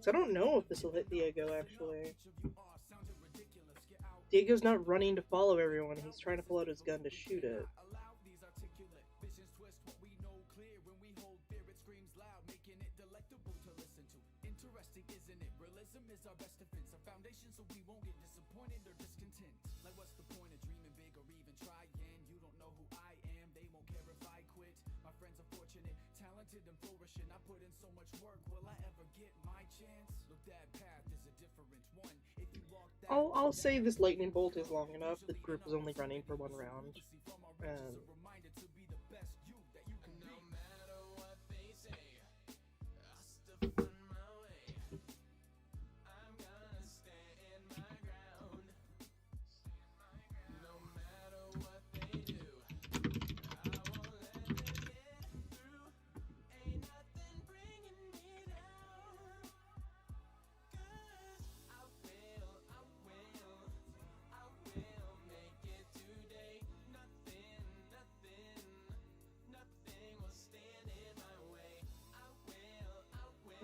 So I don't know if this will hit Diego, actually. Diego's not running to follow everyone, he's trying to pull out his gun to shoot it. I'll say this lightning bolt is long enough. The group is only running for one round.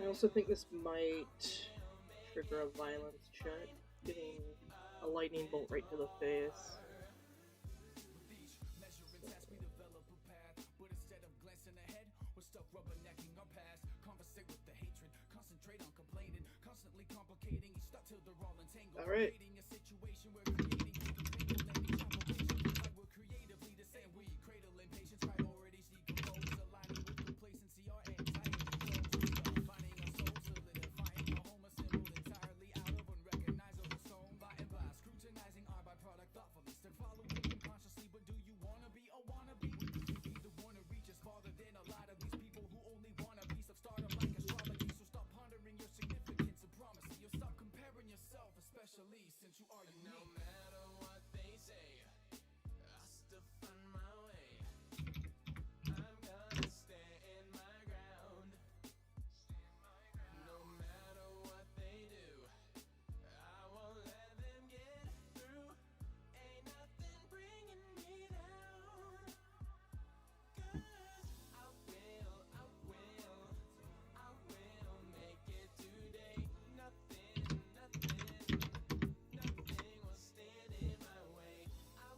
I also think this might trigger a violence check, getting a lightning bolt right to the face. Alright.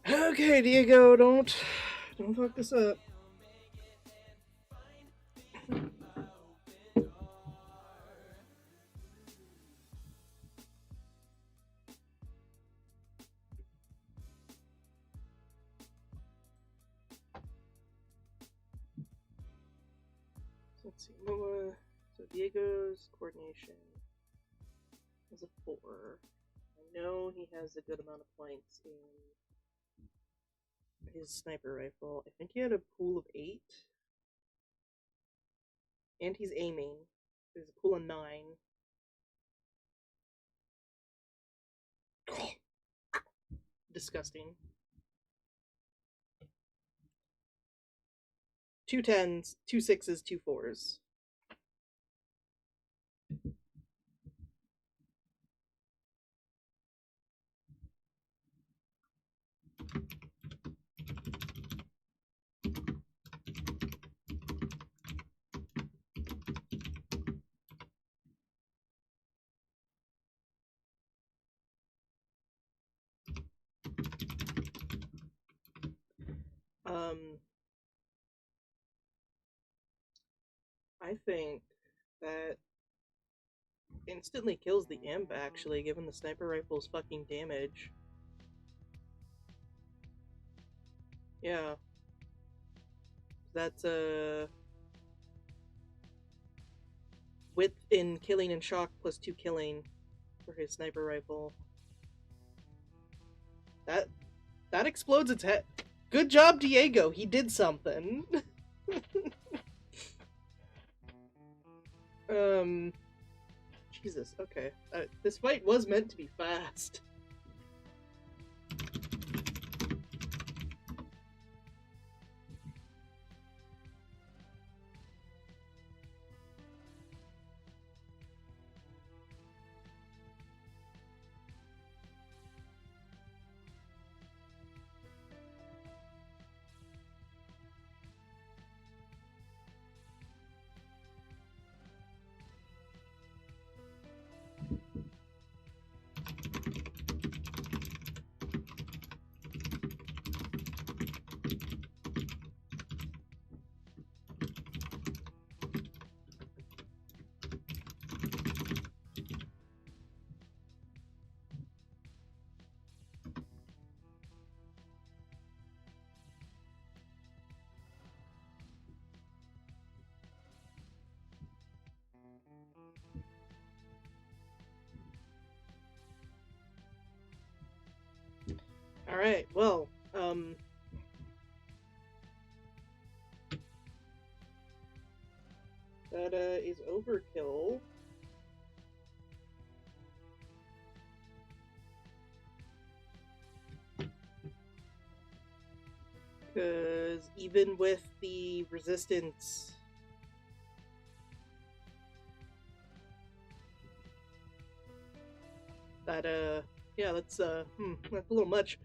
Okay, Diego, don't fuck this up. Let's see, Moa. So Diego's coordination is a 4. I know he has a good amount of points in his sniper rifle. I think he had a pool of 8. And he's aiming. There's a pool of 9. Disgusting. 2 10s, 2 6s, 2 4s. I think that instantly kills the imp, actually, given the sniper rifle's fucking damage. Yeah. That's width in killing and shock plus 2 killing for his sniper rifle. That explodes its head. Good job, Diego. He did something. Jesus, okay. This fight was meant to be fast. Alright, well, that is overkill. Because even with the resistance, that, yeah, that's a little much.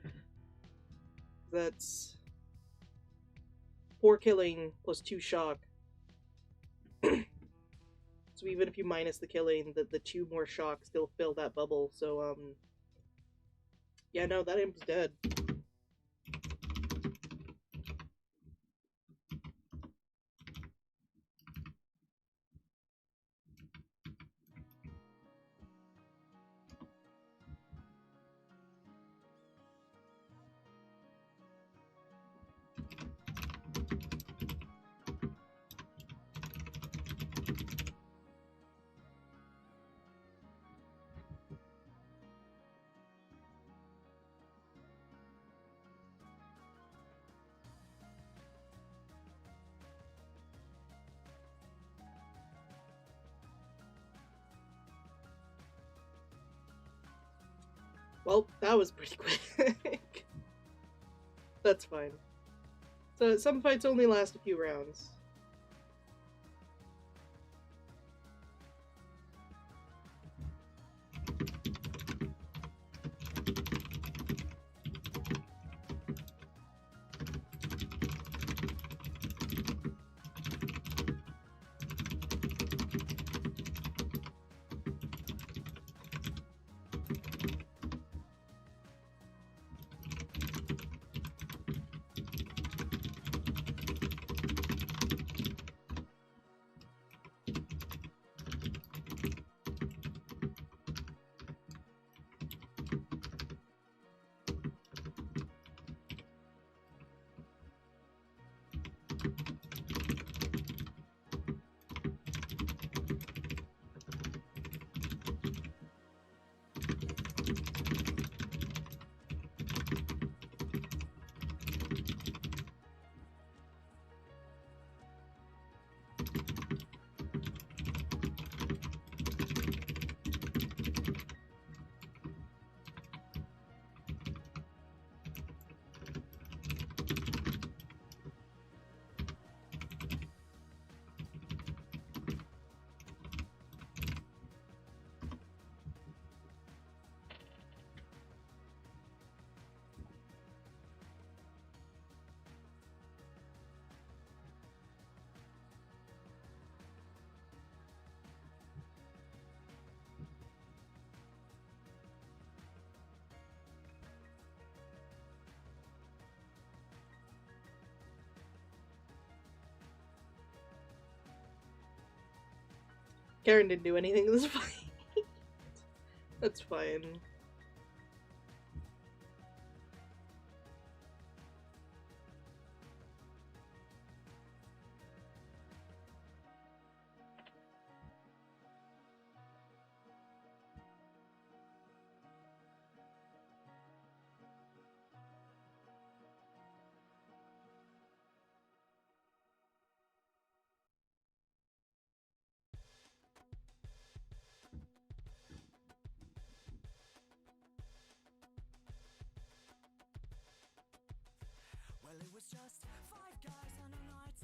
That's 4 killing plus 2 shock. So even if you minus the killing, the 2 more shock still fill that bubble. So, yeah, no, that imp's dead. Well, that was pretty quick. That's fine. So some fights only last a few rounds. Karen didn't do anything in this fight. That's fine.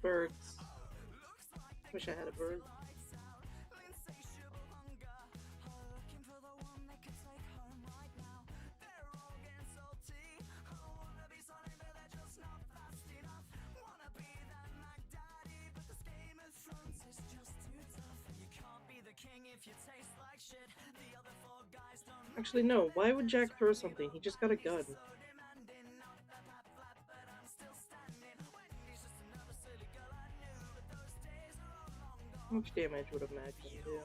Birds. Wish I had a bird. Actually, no. Why would Jack throw something? He just got a gun. How much damage would a Magnum do?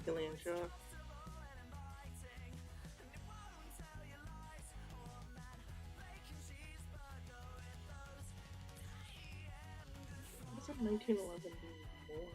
Killing shot. 1911 being more.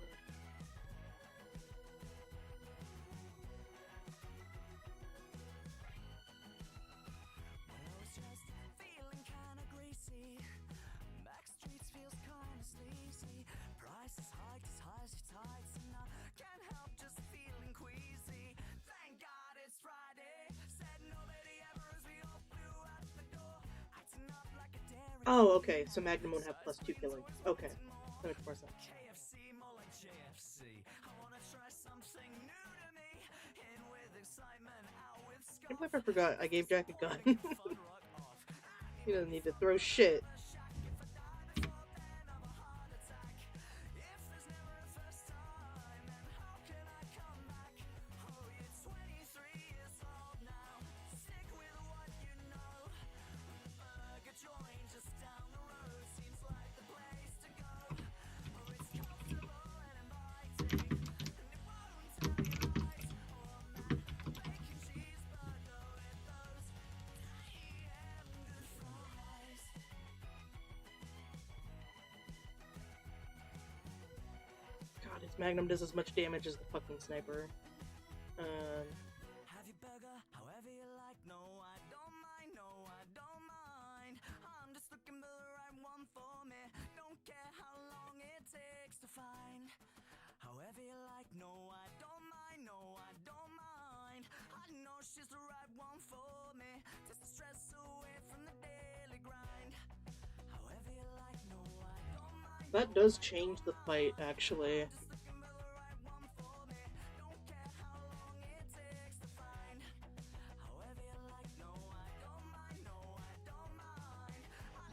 Oh, okay, so Magnum won't have +2 killing. Okay, that makes more sense. I can't believe I forgot I gave Jack a gun. He doesn't need to throw shit. God, his Magnum does as much damage as the fucking sniper. Have your burger, however you like. No, I don't mind. No, I don't mind. I'm just looking for the right one for me. Don't care how long it takes to find. However you like. No, I don't mind. No, I don't mind. I know she's the right one for me. Just the stress away from the daily grind. However you like. No, I don't mind. That does change the fight, actually.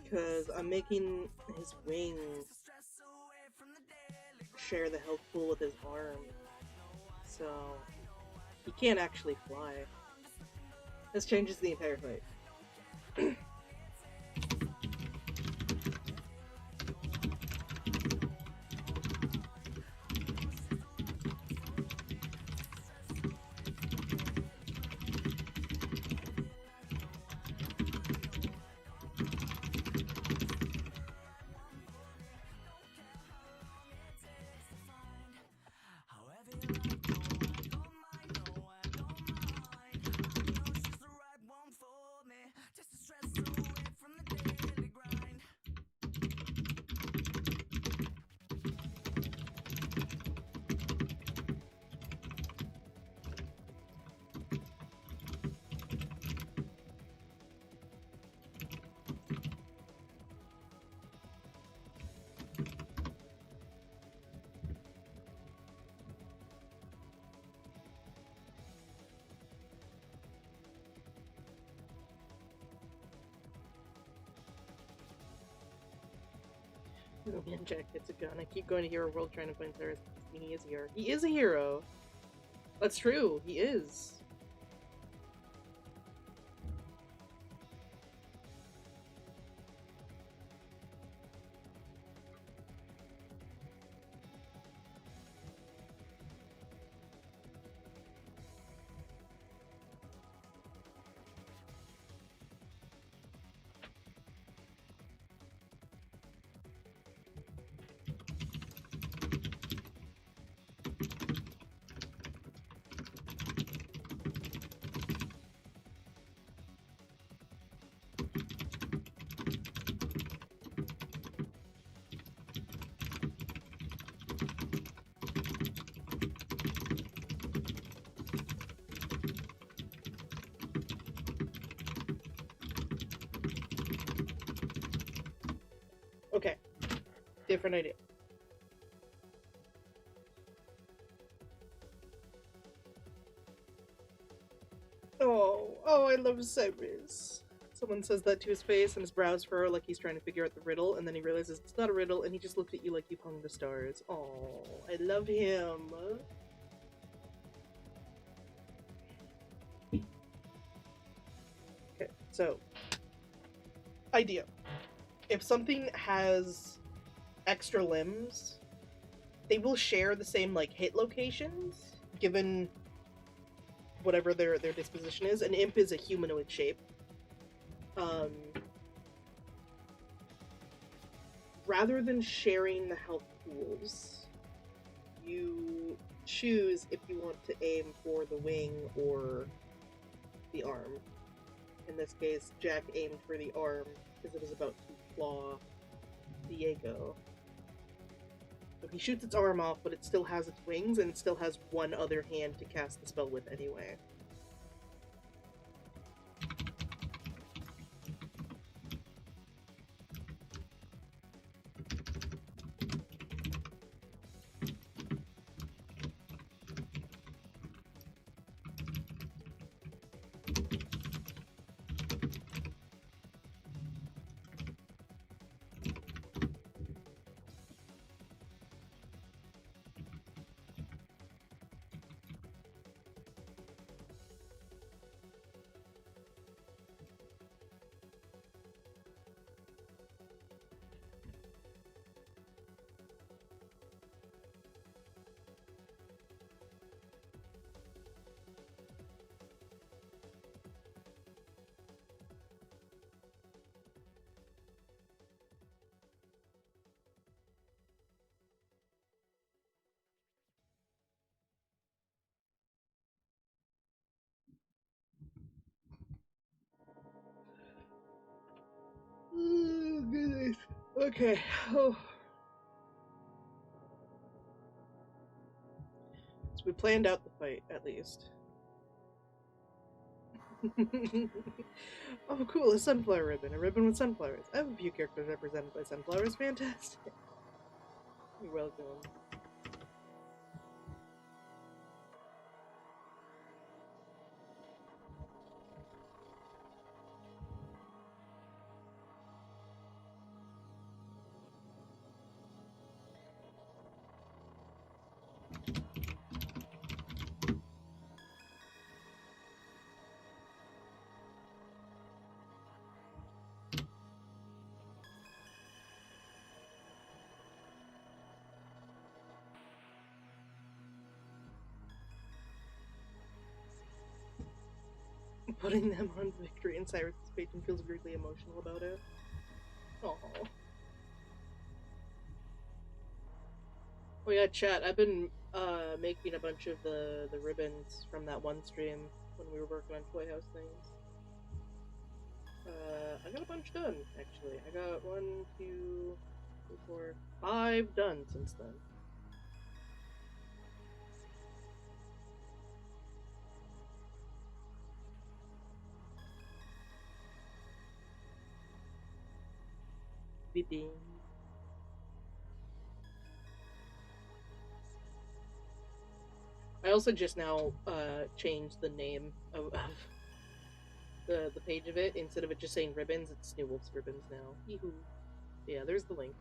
Because I'm making his wings share the health pool with his arm, so he can't actually fly. This changes the entire fight. Oh man, Jack gets a gun. I keep going to Hero World trying to find Cyrus. He is a hero. He is a hero! That's true, he is. Okay. Different idea. Oh, I love Cyrus. Someone says that to his face and his brows furrow like he's trying to figure out the riddle, and then he realizes it's not a riddle, and he just looks at you like you've hung the stars. Oh, I love him. Okay, so, idea. If something has extra limbs, they will share the same, like, hit locations, given whatever their disposition is. An imp is a humanoid shape. Rather than sharing the health tools. You choose if you want to aim for the wing or the arm. In this case, Jack aimed for the arm because it was about to claw Diego. So he shoots its arm off, but it still has its wings and it still has one other hand to cast the spell with anyway. Oh, goodness. Okay. Oh. So we planned out the fight, at least. Oh, cool, a sunflower ribbon. A ribbon with sunflowers. I have a few characters represented by sunflowers. Fantastic. You're welcome. Putting them on Victory and Cyrus's page and feels weirdly emotional about it. Aww. Oh yeah, chat. I've been making a bunch of the ribbons from that one stream when we were working on Toy House things. I got a bunch done, actually. I got 1, 2, 3, 4, 5 done since then. Beeping. I also just now changed the name of the page of it. Instead of it just saying ribbons, it's SnuWolf's ribbons now. Yee-hoo. Yeah, there's the link.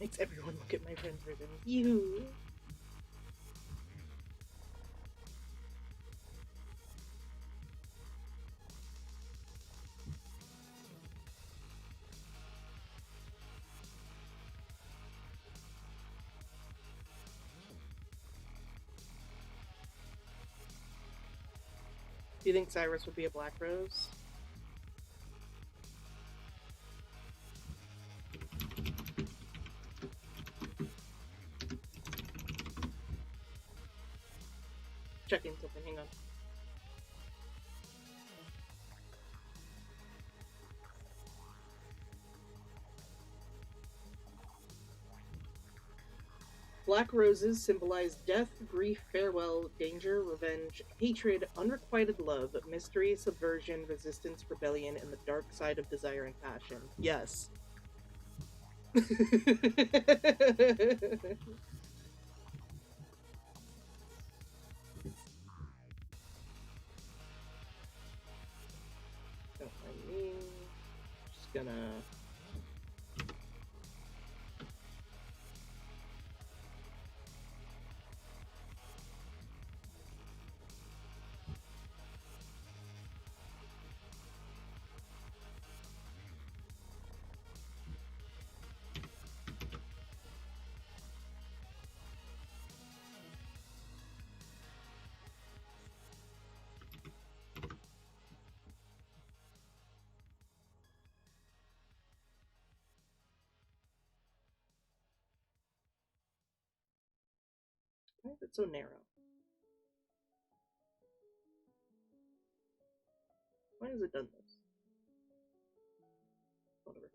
Makes everyone look at my friend's ribbon. You. Do you think Cyrus would be a black rose? Checking something, hang on. Black roses symbolize death, grief, farewell, danger, revenge, hatred, unrequited love, mystery, subversion, resistance, rebellion, and the dark side of desire and passion. Yes. Don't mind me. Just gonna... Why is it so narrow? Why has it done this? Whatever.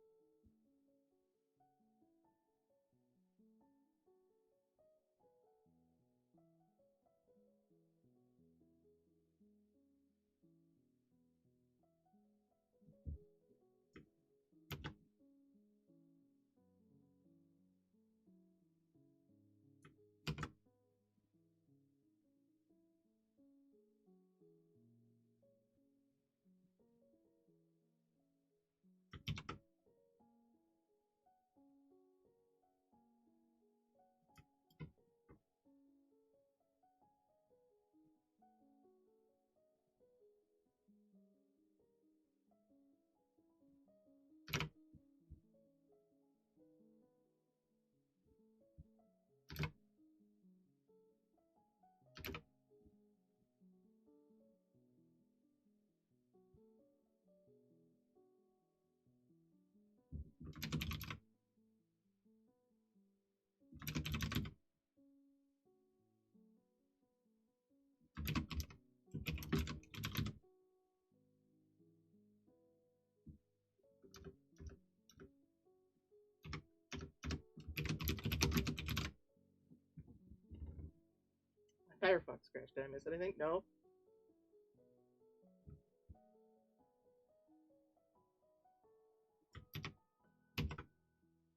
Firefox crashed. Did I miss anything? No.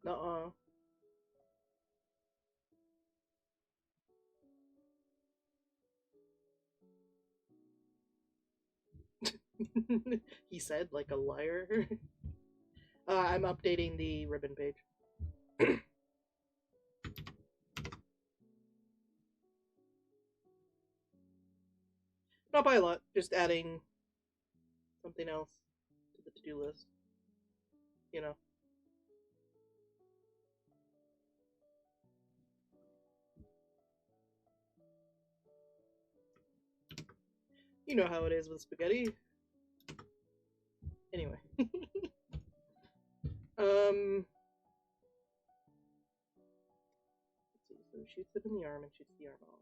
Nuh-uh. He said like a liar. I'm updating the ribbon page. Not by a lot, just adding something else to the to-do list. You know. You know how it is with spaghetti. Anyway. Let's see. So shoots it in the arm and shoots the arm off.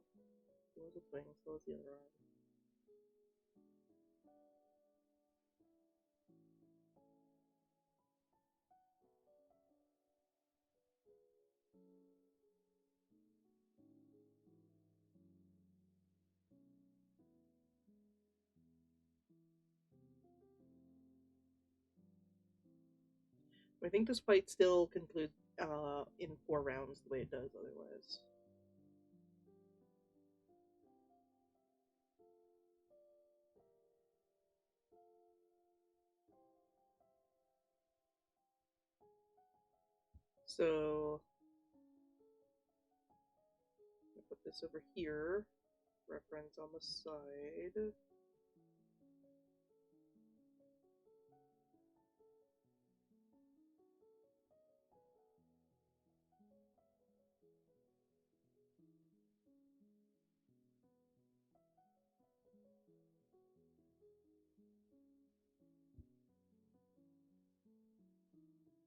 Slows its wing, slows the other arm. I think this fight still concludes in 4 rounds the way it does otherwise. So I'll put this over here. Reference on the side.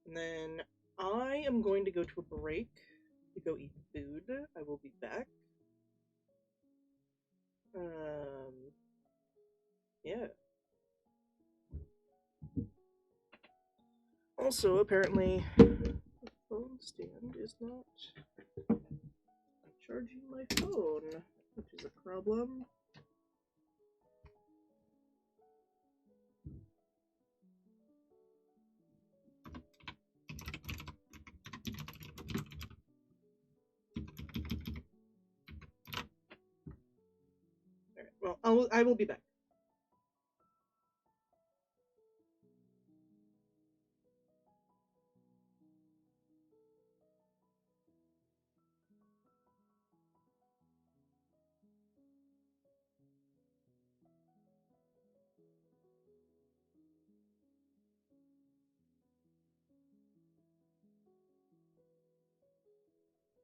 And then I am going to go to a break to go eat food. I will be back. Yeah. Also, apparently, the phone stand is not charging my phone, which is a problem. Alright, well, I will be back.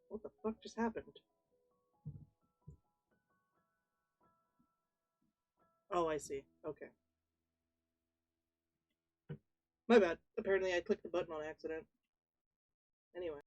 What the fuck just happened? Oh, I see. Okay. My bad. Apparently I clicked the button on accident. Anyway.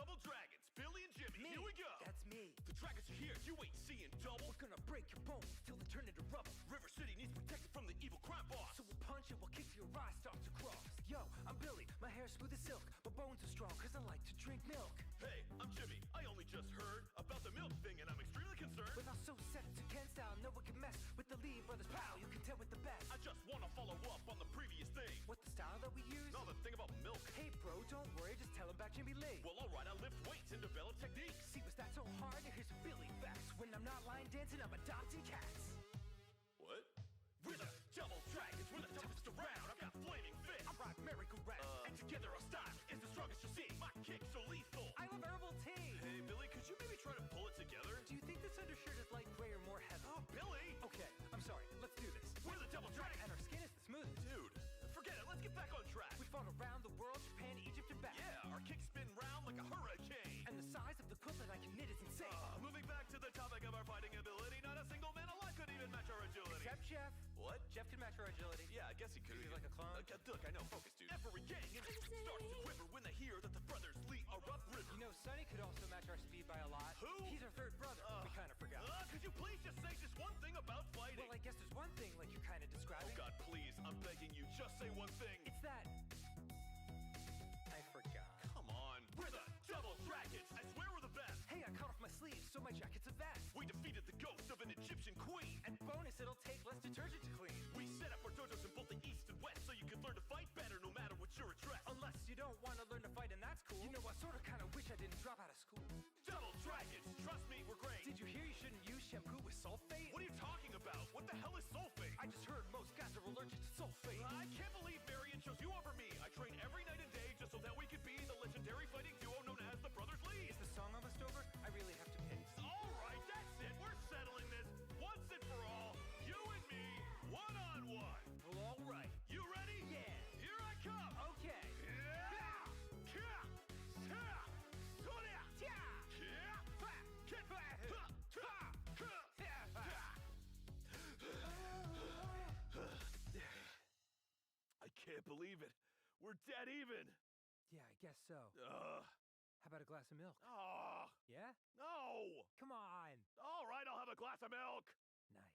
double dragons, Billy and Jimmy. Me. Here we go. That's me. The dragons are here. You ain't seeing double. We're gonna break your bones till they turn into rubble. River City needs protected from the evil crime boss. So we'll punch and we'll kick till your eye starts to cross. Yo, I'm Billy, my hair's smooth as silk. My bones are strong cause I like to drink milk. Hey, I'm Jimmy. I only just heard about the milk thing and I'm extremely concerned. With our so set to Ken style, no one can mess with the Lee brothers pal. You can tell with the best. I just wanna follow up on the previous thing. What the style that we use? No, the thing about milk. Hey bro, don't worry, just tell him about Jimmy Lee. Well, alright, I lift weights and develop techniques. See, was that so hard? Here's some Billy facts. When I'm not line dancing, I'm adopting cats. What? We're the double dragons, we're the toughest around. I've got flaming fists. I ride merry-go-round. And together our style is the strongest you'll see. My kicks are lethal. I love herbal tea. Hey, Billy, could you maybe try to pull it together? Do you think this undershirt is light gray or more heavy? Oh, Billy! Okay, I'm sorry. Let's do this. We're the double dragons! And our skin is the smoothest. Dude, forget it. Let's get back on track. We fought around the world, Japan, Egypt, and back. Yeah, our kicks spin round like a hurricane. And the size of the quilt that I can knit is insane. Moving back to the topic of our fighting ability, not a single man alive could even match our agility. Except Jeff. What? Jeff can match our agility. Yeah, I guess he could. He's like a clone. Look, I know. Focus, dude. Every gang in it starts to quiver when they hear that the brothers Lee are upriver. You know, Sonny could also match our speed by a lot. Who? He's our third brother. We kind of forgot. Could you please just say just one thing about fighting? Well, I guess there's one thing like you're kind of describing. Oh, God, please. I'm begging you. Just say one thing. It's that... I forgot. Come on. We're the double dragons. I swear we're the best. Hey, I cut off my sleeves, so my jacket's a vest. We defeated the ghost of an Egyptian queen. And bonus, it'll take less detergent to clean. We set up our dojos in both the east and west so you can learn to fight better no matter what your address. Unless you don't want to learn to fight, and that's cool. You know, I sort of kind of wish I didn't drop out of school. Double dragons. Trust me, we're great. Did you hear you shouldn't use shampoo with sulfate? What are you talking about? What the hell is sulfate? I just heard most guys are allergic to sulfate. I can't believe Marion chose you over me. I train every night and day just so that we could be the legendary fighting duo known as the Brothers Lee. Is the song almost over? I really have to piss. All right, that's it. We're settling this once and for all. You and me, one-on-one. Well, all right. You ready? Yeah. Here I come. Okay. I can't believe it. We're dead even. Yeah, I guess so. Ugh. How about a glass of milk? Oh, Yeah? no. Come on. All right, I'll have a glass of milk. Nice.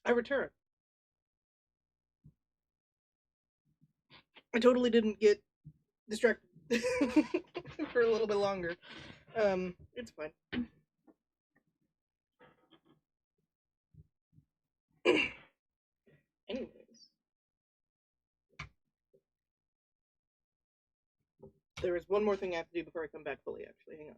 I return. I totally didn't get distracted for a little bit longer. It's fine. Anyways, there is one more thing I have to do before I come back fully, actually. Hang on.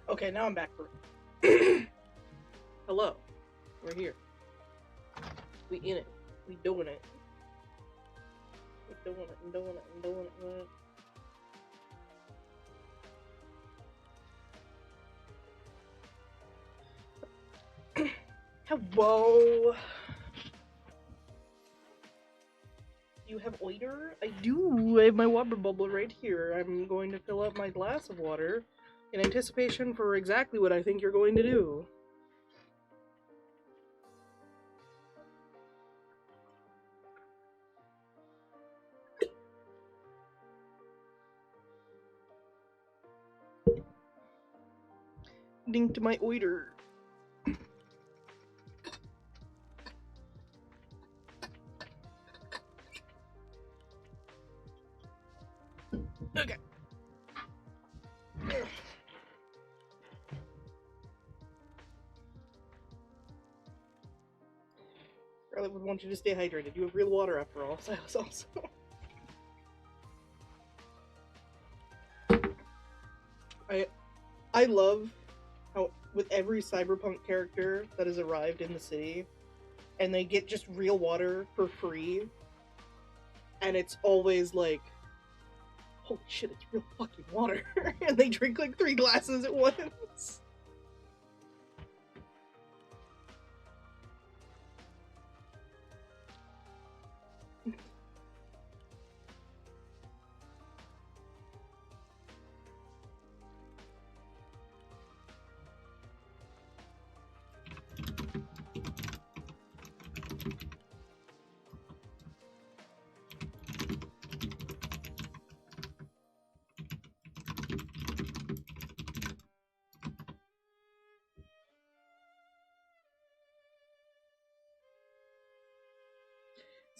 Okay, now I'm back for Hello. We're here. We in it. We doing it. We doing it. I'm doing it. I'm doing it. Hello. You have oiter? I do. I have my water bubble right here. I'm going to fill up my glass of water in anticipation for exactly what I think you're going to do. Ding to my oiter. Okay. Charlotte would want you to stay hydrated. You have real water after all. Silas also. I love how with every cyberpunk character that has arrived in the city, and they get just real water for free, and it's always like, holy shit, it's real fucking water, and they drink like 3 glasses at once.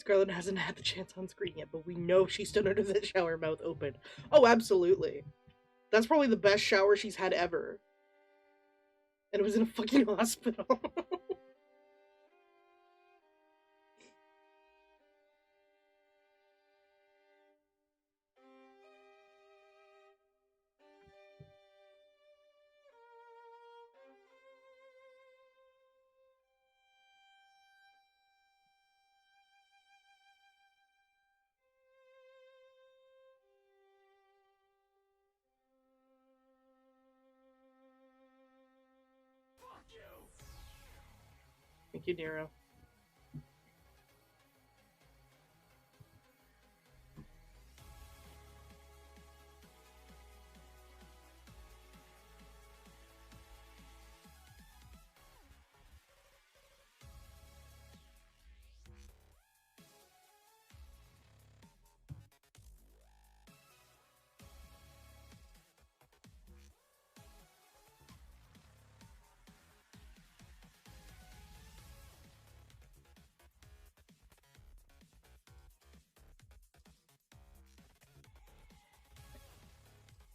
Scarlet hasn't had the chance on screen yet, but we know she stood under that shower mouth open. Oh, absolutely. That's probably the best shower she's had ever. And it was in a fucking hospital. Fuck you! Thank you, Nero.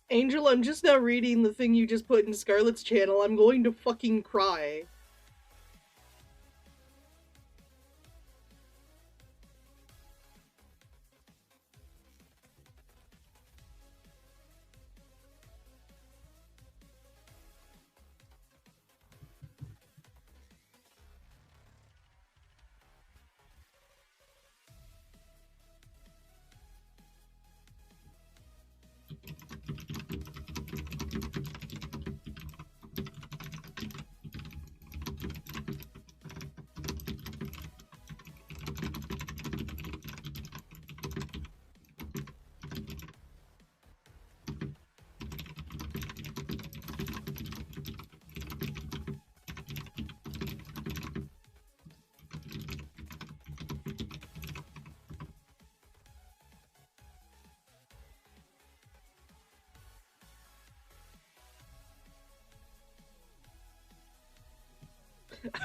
Angel, I'm just now reading the thing you just put in Scarlet's channel. I'm going to fucking cry.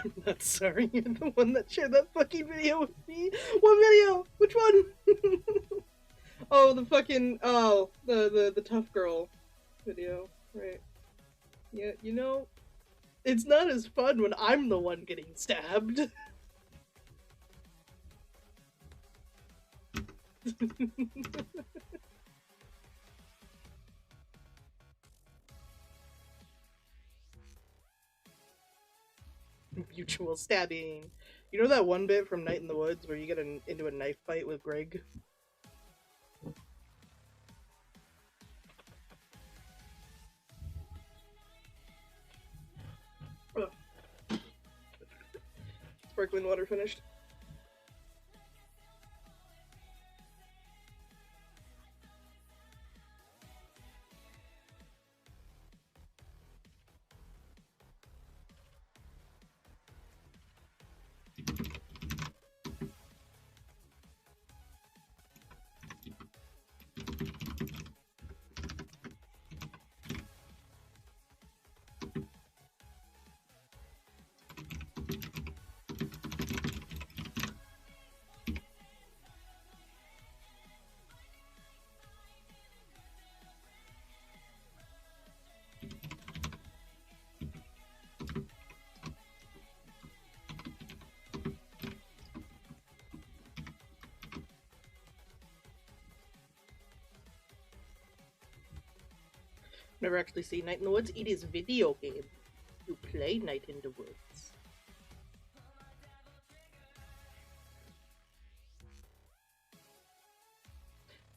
I'm not sorry, you're the one that shared that fucking video with me. What video? Which one? Oh, the fucking, oh, the tough girl video. Right. Yeah, you know, it's not as fun when I'm the one getting stabbed. Mutual stabbing. You know that one bit from Night in the Woods where you get into a knife fight with Greg? Ugh. Sparkling water finished. Never actually seen Night in the Woods. It is video game. You play Night in the Woods.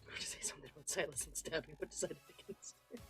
I was going to say something about Silas and stabbing, but decided against it.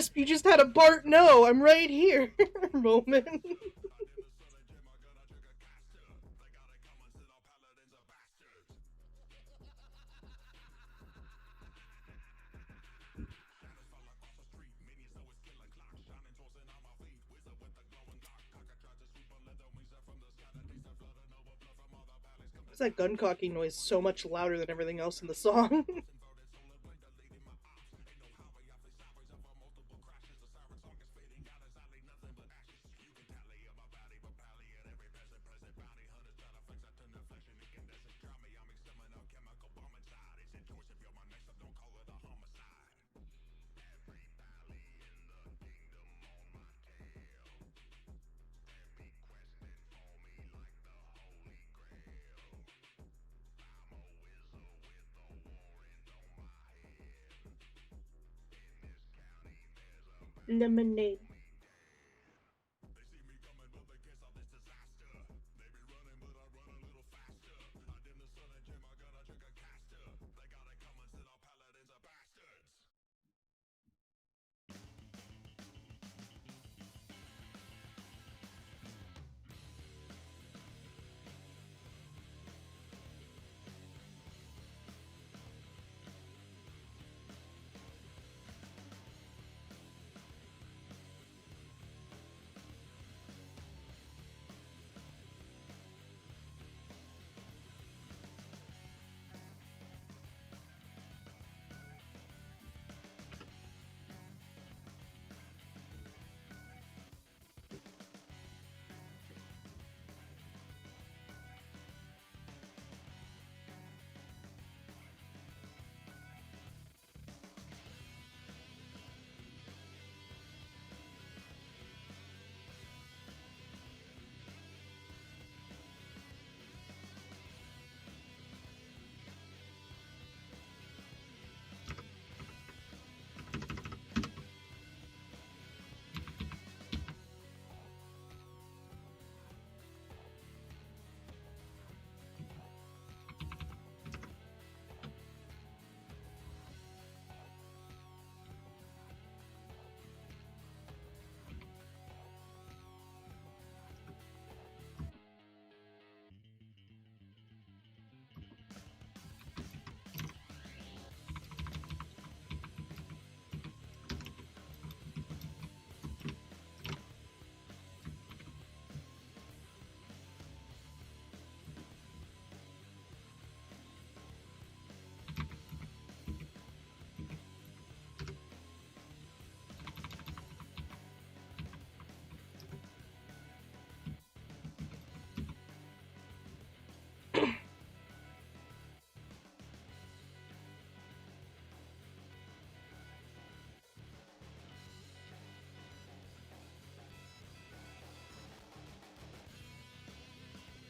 Wisp, you just had a Bart, no, I'm right here moment. What's that gun cocking noise so much louder than everything else in the song? Lemonade.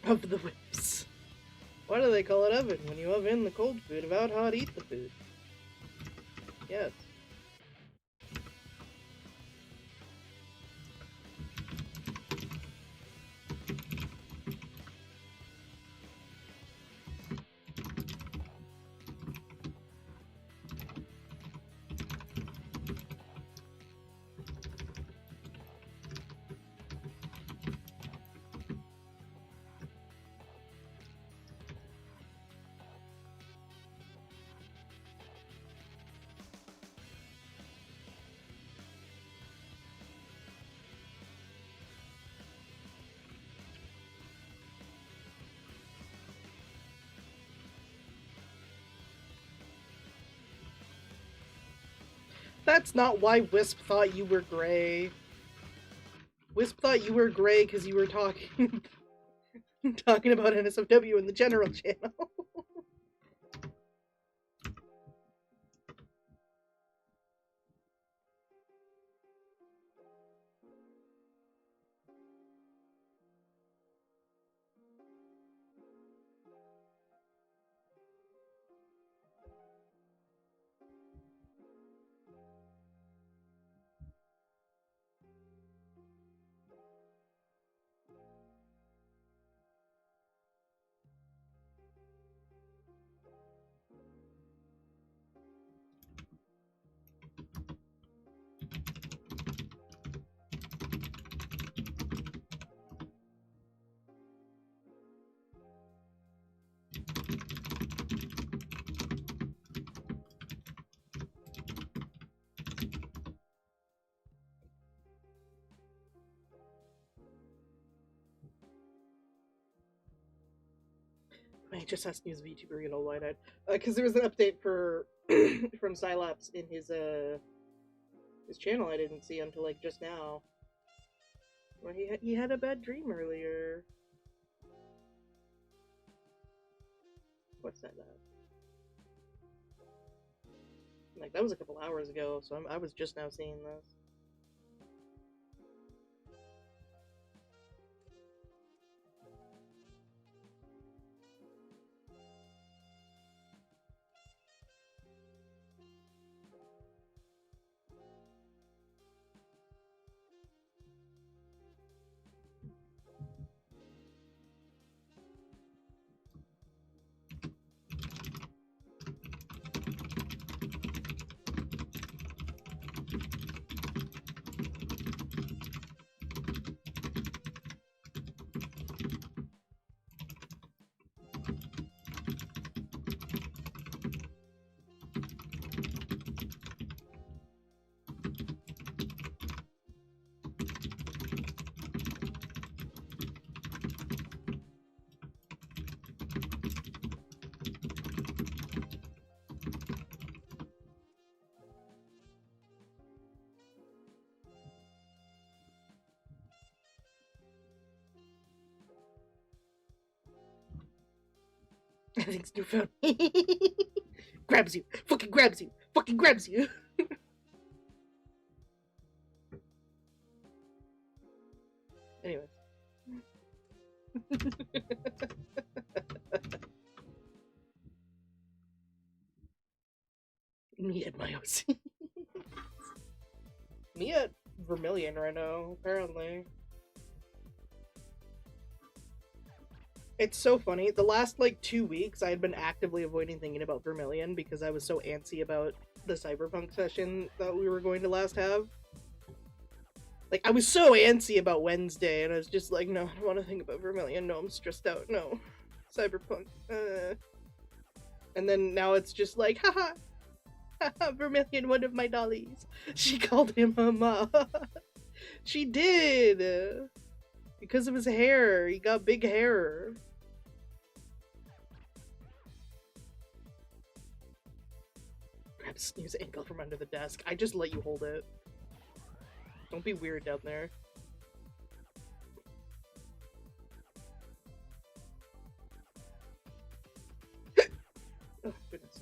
Of the whips. Why do they call it oven? When you oven the cold food, about hot eat the food. Yes. That's not why Wisp thought you were gray. Wisp thought you were gray because you were talking talking about NSFW in the general channel. He just asked me his VTuber get all wide-eyed. Because there was an update for from Cylaps in his channel I didn't see until like just now. Where he had a bad dream earlier. What's that? Like that was a couple hours ago, so I was just now seeing this. I think Snoop found grabs you, fucking grabs you, fucking grabs you. Anyways. Me at my OC. Me at Vermilion right now, apparently. It's so funny. The last, like, 2 weeks, I had been actively avoiding thinking about Vermilion because I was so antsy about the Cyberpunk session that we were going to last have. Like, I was so antsy about Wednesday, and I was just like, no, I don't want to think about Vermilion. No, I'm stressed out. No. Cyberpunk. And then now it's just like, haha. Haha, Vermilion, one of my dollies. She called him Mama. She did. Because of his hair. He got big hair. Grab Snoo's ankle from under the desk. I just let you hold it. Don't be weird down there. Oh, goodness.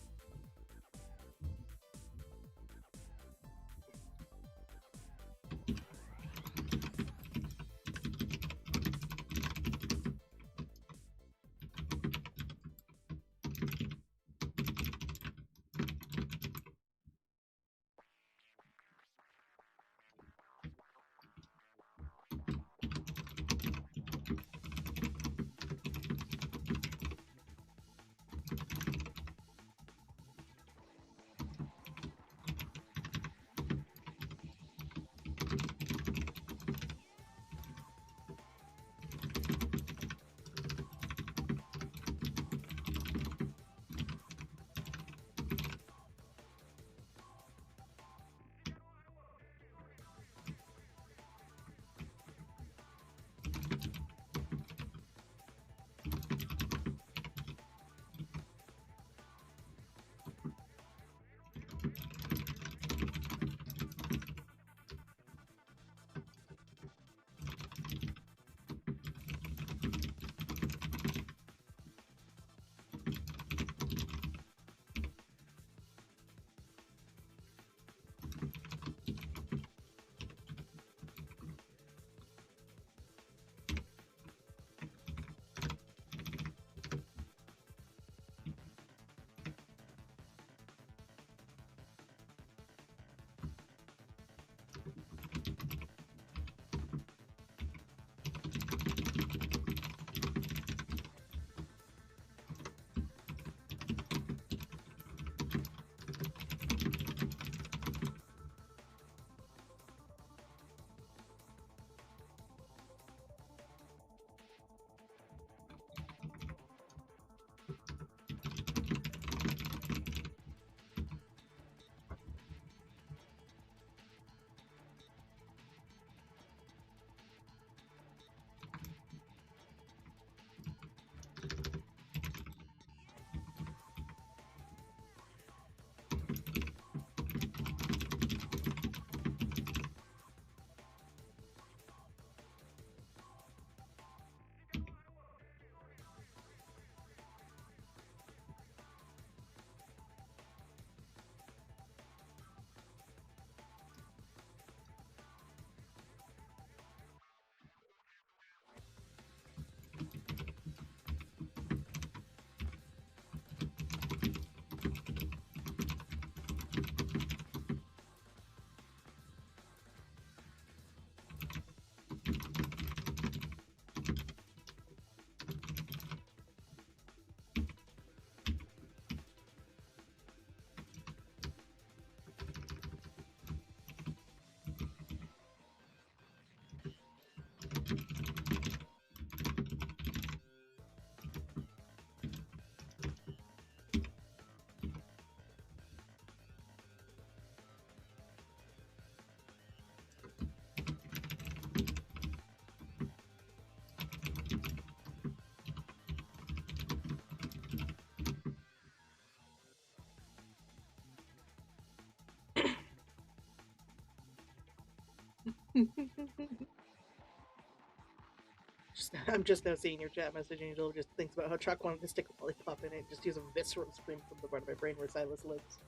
I'm just now seeing your chat message, Angel. Just thinks about how Chuck wanted to stick a lollipop in it. Just use a visceral scream from the part of my brain where Silas lives.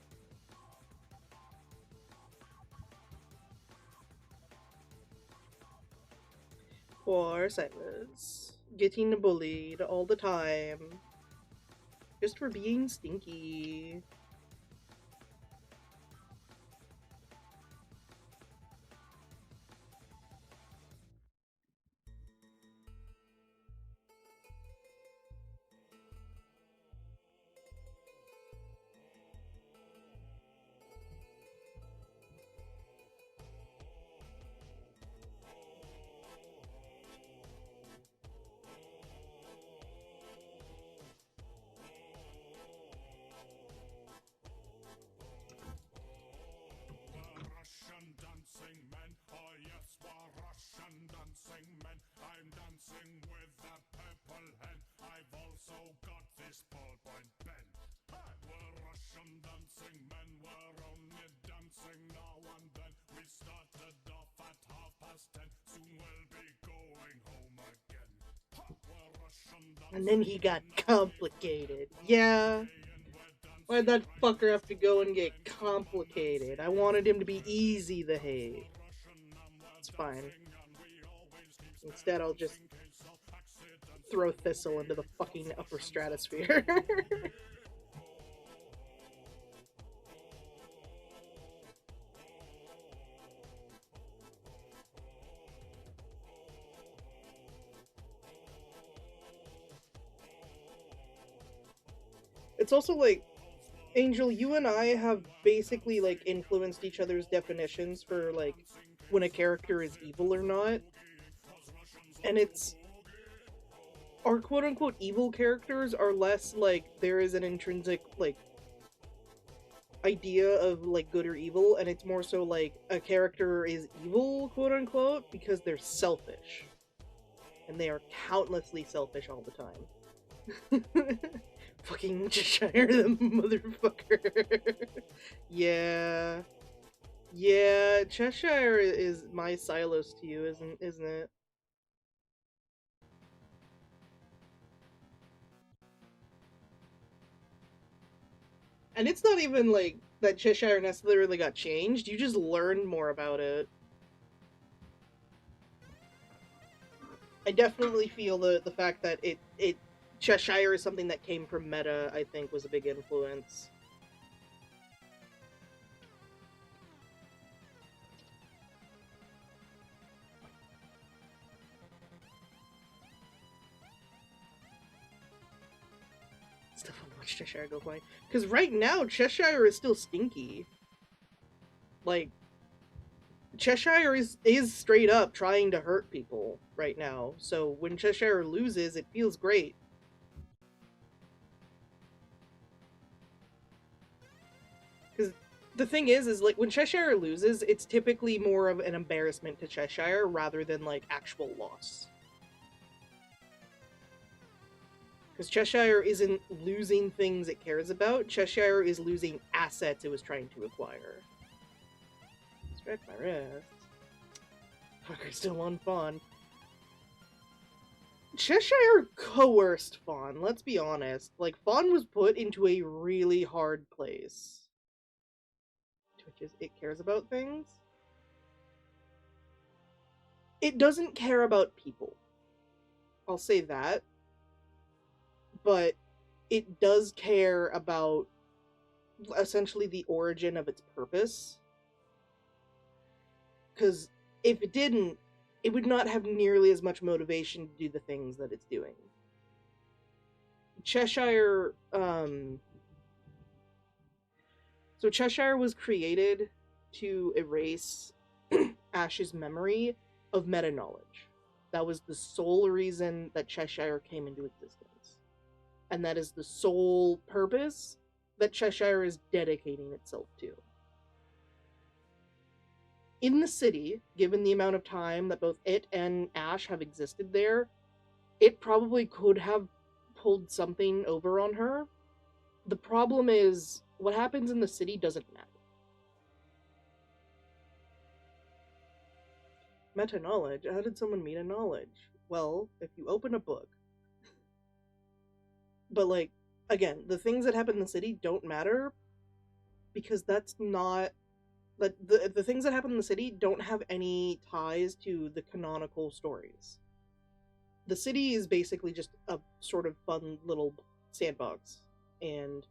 Poor Silas. Getting bullied all the time. Just for being stinky. Russian dancing men, oh yes, we're Russian dancing men. I'm dancing with that purple hen. I've also got this ballpoint pen. We're Russian dancing men, we're only dancing now and then. We started off at 10:30, soon we'll be going home again. We're Russian dancing. And then he got complicated. Yeah. Why'd that fucker have to go and get complicated? I wanted him to be easy to hate. It's fine. Instead, I'll just throw Thistle into the fucking upper stratosphere. It's also like, Angel, you and I have basically like influenced each other's definitions for like when a character is evil or not. And it's our quote unquote evil characters are less like there is an intrinsic like idea of like good or evil, and it's more so like a character is evil, quote unquote, because they're selfish. And they are countlessly selfish all the time. Fucking Cheshire the motherfucker. Yeah. Yeah, Cheshire is my Silos to you, isn't it? And it's not even like that Cheshire necessarily got changed, you just learned more about it. I definitely feel the fact that it Cheshire is something that came from meta, I think, was a big influence. Still fun to watch Cheshire go flying. Because right now, Cheshire is still stinky. Like, Cheshire is straight up trying to hurt people right now. So when Cheshire loses, it feels great. Because the thing is like when Cheshire loses, it's typically more of an embarrassment to Cheshire rather than like actual loss. Because Cheshire isn't losing things it cares about. Cheshire is losing assets it was trying to acquire. Stretch my wrist. Fucker's still on Fawn. Cheshire coerced Fawn, let's be honest. Like, Fawn was put into a really hard place. Which is, it cares about things. It doesn't care about people. I'll say that. But it does care about essentially the origin of its purpose. Because if it didn't, it would not have nearly as much motivation to do the things that it's doing. Cheshire, so Cheshire was created to erase Ash's memory of meta-knowledge. That was the sole reason that Cheshire came into existence. And that is the sole purpose that Cheshire is dedicating itself to. In the city, given the amount of time that both it and Ash have existed there, it probably could have pulled something over on her. The problem is, what happens in the city doesn't matter. Meta knowledge? How did someone meet a knowledge? Well, if you open a book. But, like, again, the things that happen in the city don't matter because that's not. The things that happen in the city don't have any ties to the canonical stories. The city is basically just a sort of fun little sandbox. And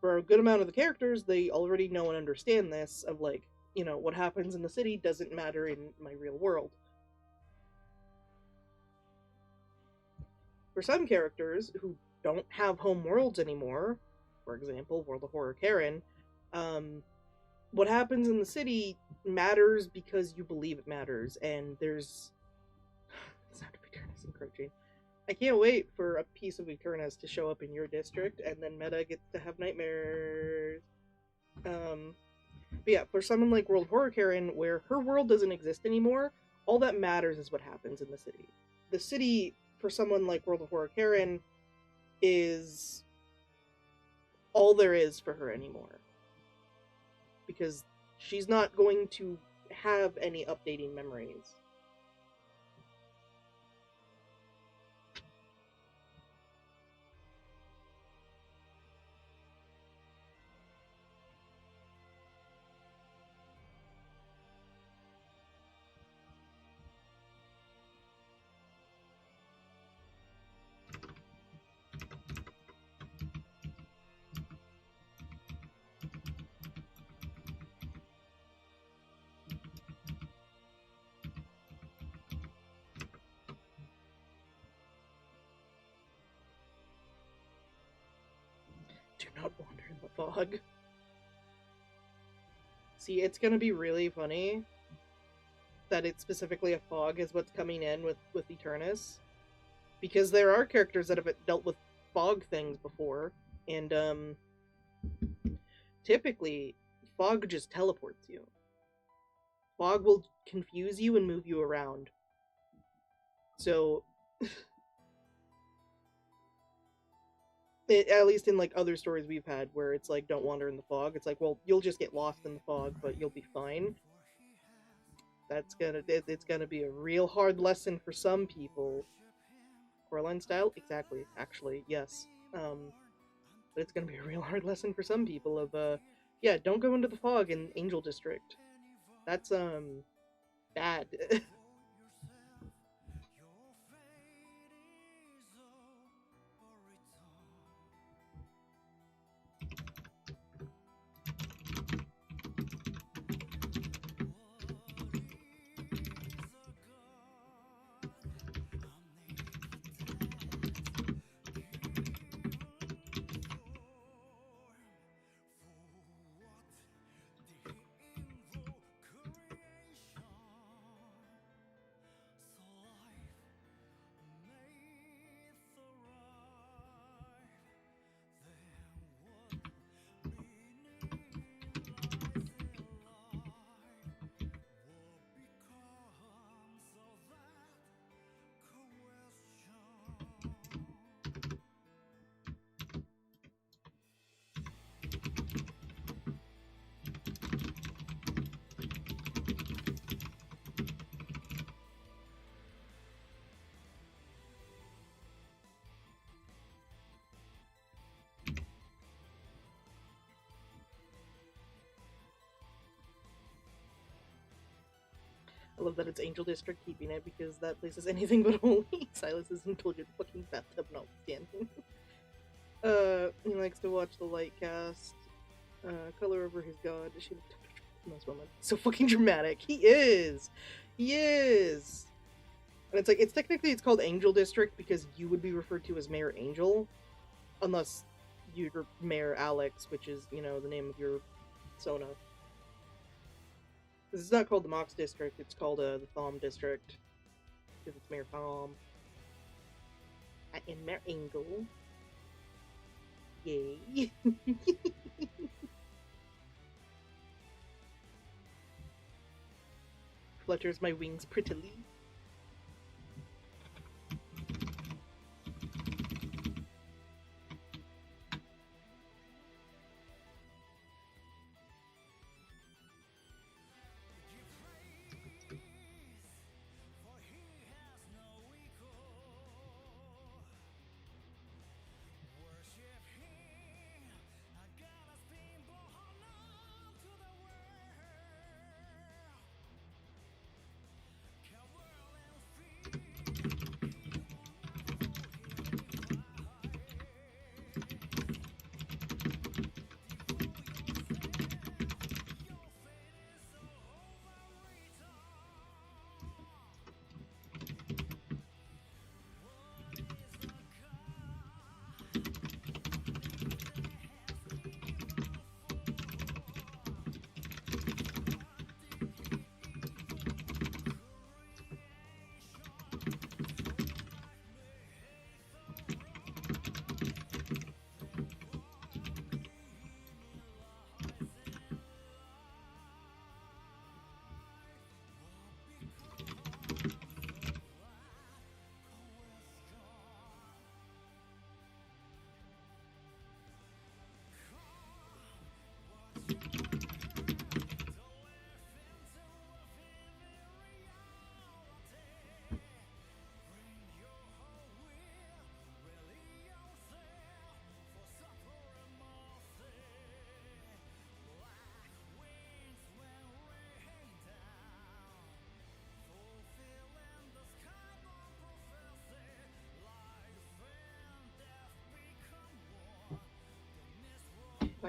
for a good amount of the characters, they already know and understand this of, like, you know, what happens in the city doesn't matter in my real world. For some characters who don't have home worlds anymore, for example, World of Horror Karen, what happens in the city matters because you believe it matters, and there's... It's not Eternus encroaching. I can't wait for a piece of Eternus to show up in your district, and then Meta gets to have nightmares. But yeah, for someone like World Horror Karen, where her world doesn't exist anymore, all that matters is what happens in the city. The city, for someone like World of Horror Karen, is all there is for her anymore. Because she's not going to have any updating memories. Do not wander in the fog. See, it's gonna be really funny that it's specifically a fog is what's coming in with Eternus. Because there are characters that have dealt with fog things before, and typically, fog just teleports you. Fog will confuse you and move you around. So... at least in, like, other stories we've had where it's like, don't wander in the fog, it's like, well, you'll just get lost in the fog, but you'll be fine. It's gonna be a real hard lesson for some people. Coraline style? Exactly, actually, yes. But it's gonna be a real hard lesson for some people of, yeah, don't go into the fog in Angel District. That's, bad. I love that it's Angel District keeping it because that place is anything but holy. Silas's indulgent fucking bathtub notwithstanding. He likes to watch the light cast. Color over his god. She most moment. So fucking dramatic. He is! He is! And it's like, it's technically, it's called Angel District because you would be referred to as Mayor Angel. Unless you're Mayor Alex, which is, you know, the name of your Sona. This is not called the Mox District, it's called the Thom District. Because it's Mayor Thom. I am Mayor Angel. Yay. Flutters my wings prettily.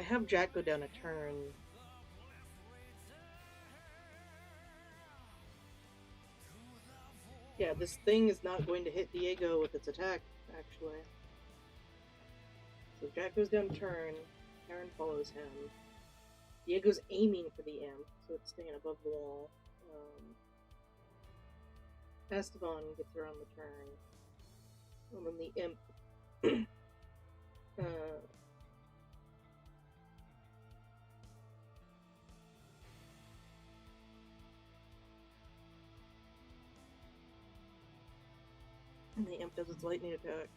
I have Jack go down a turn. Yeah, this thing is not going to hit Diego with its attack, actually. So Jack goes down a turn. Karen follows him. Diego's aiming for the imp, so it's staying above the wall. Esteban gets her on the turn. And then the imp and the imp does its lightning attack.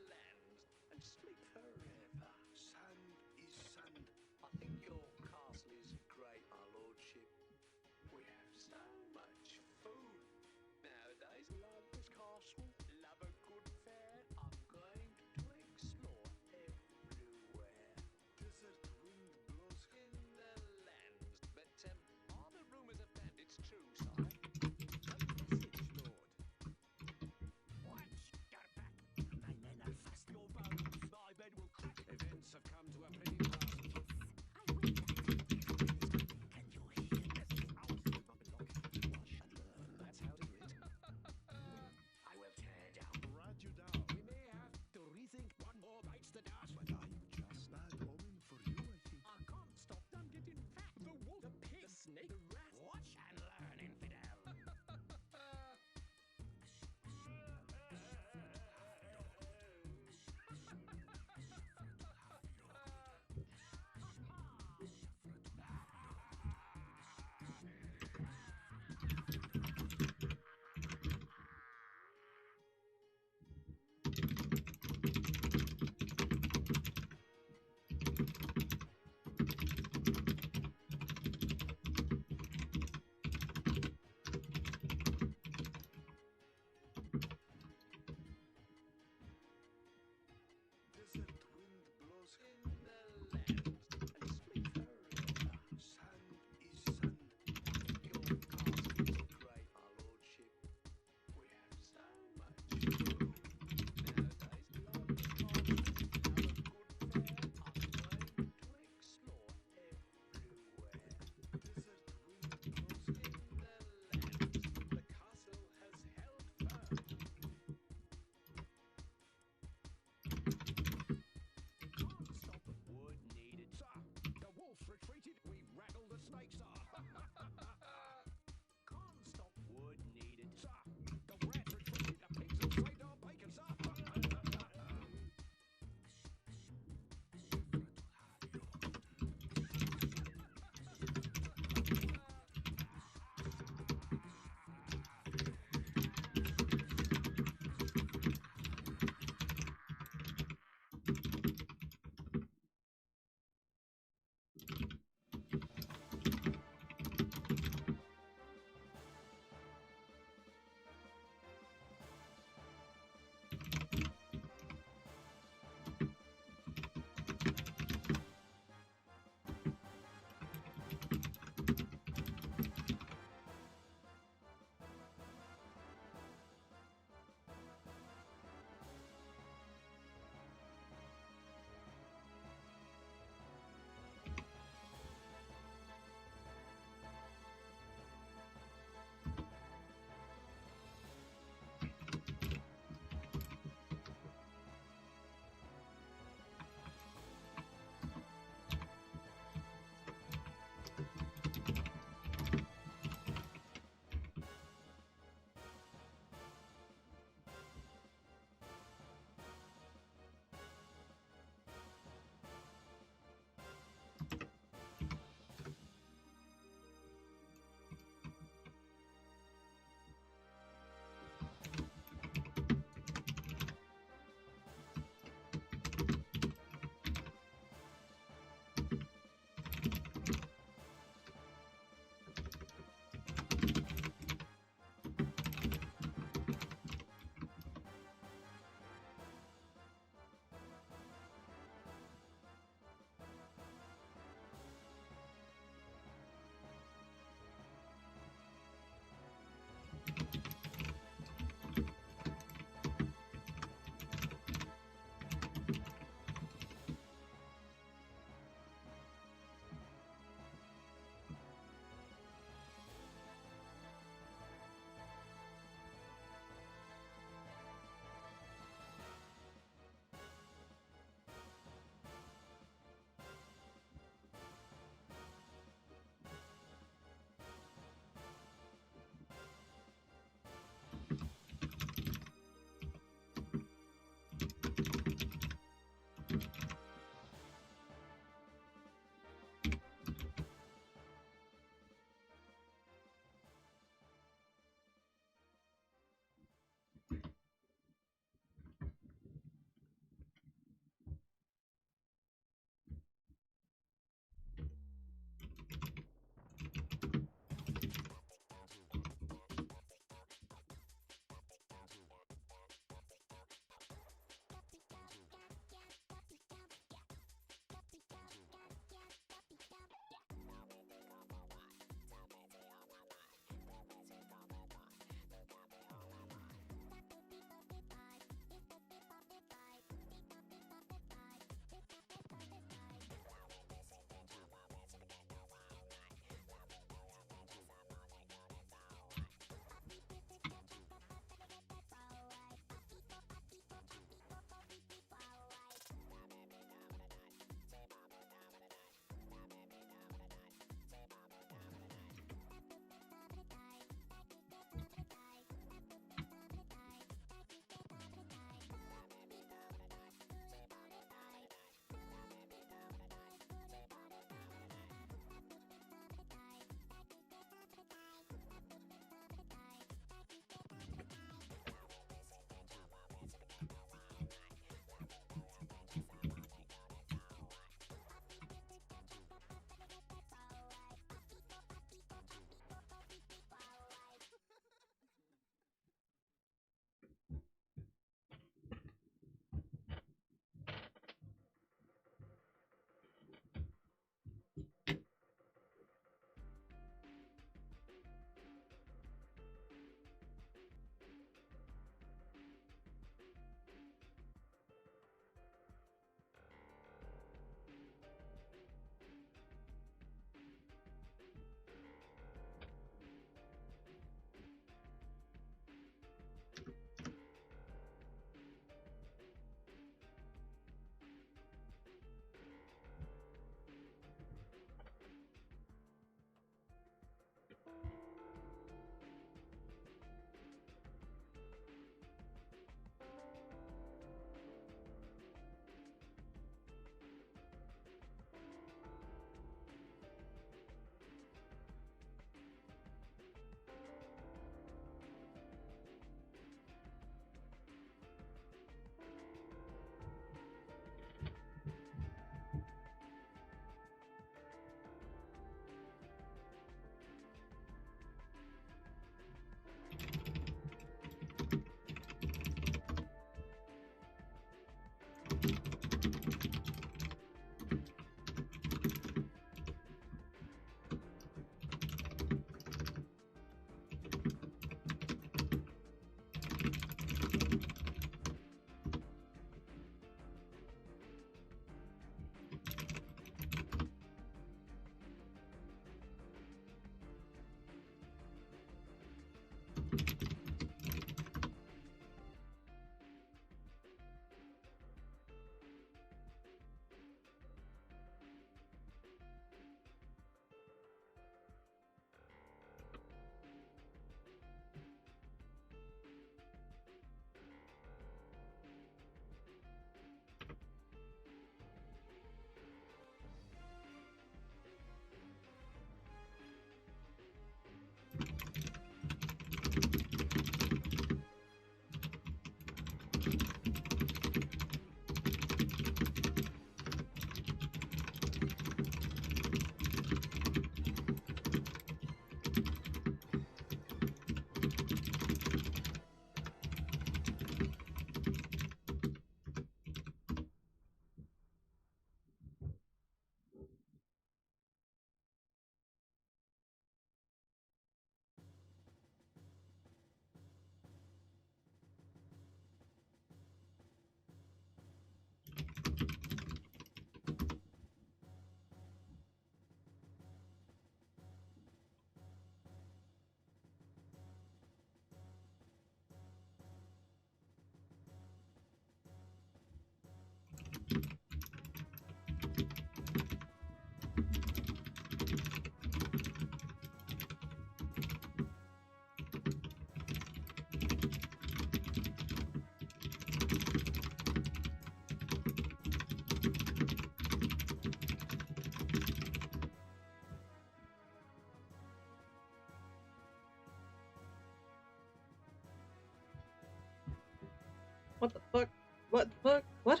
What the fuck? What the fuck? What?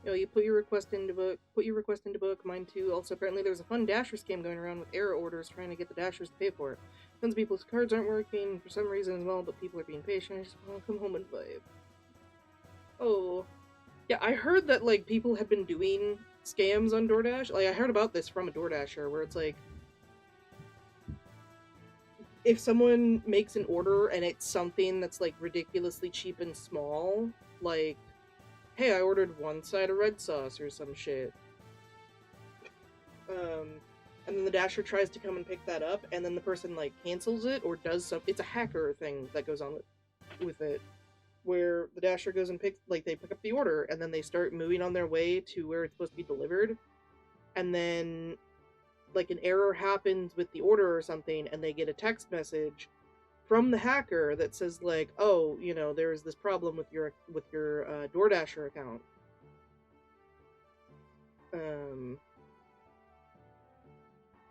Yo, you put your request into book. Put your request into book. Mine too. Also, apparently there's a fun Dasher scam going around with error orders trying to get the Dashers to pay for it. Tons of people's cards aren't working for some reason as well, but people are being patient. I just want to come home and vibe. Oh. Yeah, I heard that, like, people have been doing scams on DoorDash. Like, I heard about this from a DoorDasher where it's like, if someone makes an order and it's something that's, like, ridiculously cheap and small, like, hey, I ordered one side of red sauce or some shit. And then the Dasher tries to come and pick that up, and then the person, like, cancels it or does some... It's a hacker thing that goes on with it, where the Dasher goes and picks... Like, they pick up the order, and then they start moving on their way to where it's supposed to be delivered, and then, like, an error happens with the order or something, and they get a text message from the hacker that says, like, oh, you know, there is this problem with your DoorDasher account.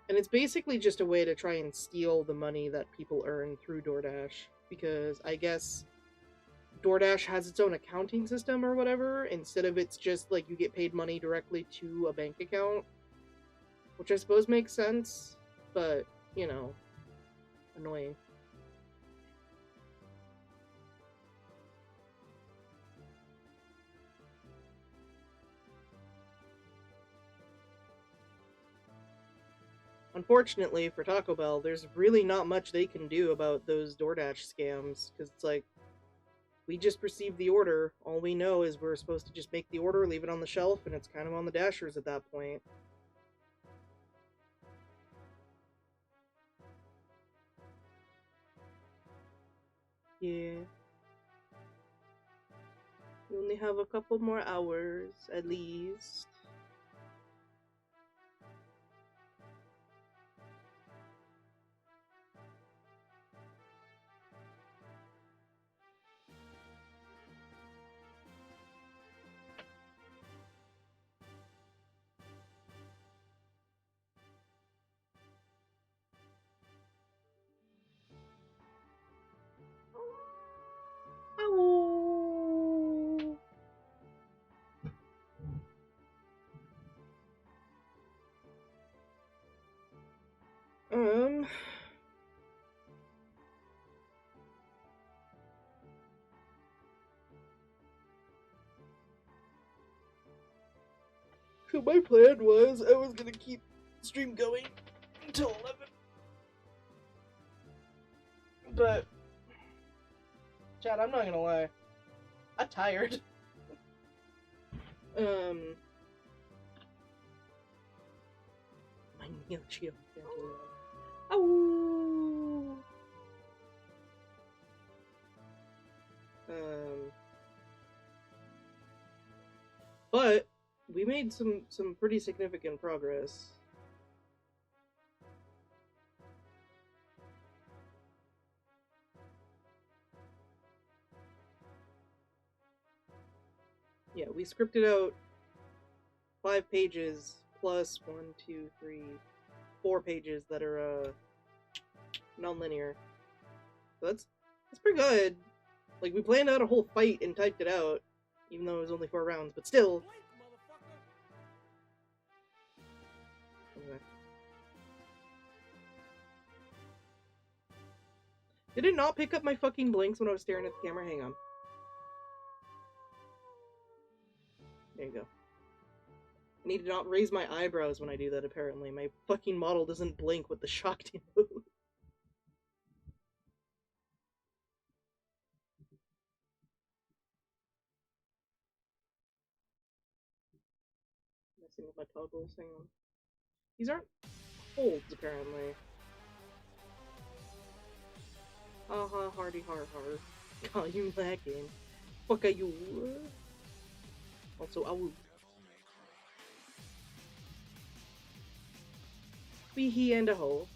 And it's basically just a way to try and steal the money that people earn through DoorDash, because I guess DoorDash has its own accounting system or whatever, instead of it's just, like, you get paid money directly to a bank account, which I suppose makes sense, but, you know, annoying. Unfortunately for Taco Bell, there's really not much they can do about those DoorDash scams, because it's like, we just received the order. All we know is we're supposed to just make the order, leave it on the shelf, and it's kind of on the Dashers at that point. Yeah. We only have a couple more hours, at least. Ow. So my plan was I was gonna keep the stream going until 11. But, Chad, I'm not gonna lie. I'm tired. My Neo Geo. Ow! made some pretty significant progress. Yeah, we scripted out 5 pages plus 1, 2, 3, 4 pages that are non-linear. So that's pretty good. Like, we planned out a whole fight and typed it out, even though it was only 4 rounds, but still. Okay. Did it not pick up my fucking blinks when I was staring at the camera? Hang on. There you go. I need to not raise my eyebrows when I do that, apparently. My fucking model doesn't blink with the shocked emote. Messing with my toggles, hang on. These aren't holds, apparently. Haha, hardy har har. Call you lacking. Fuck are you? Also, I will. Be he and a ho.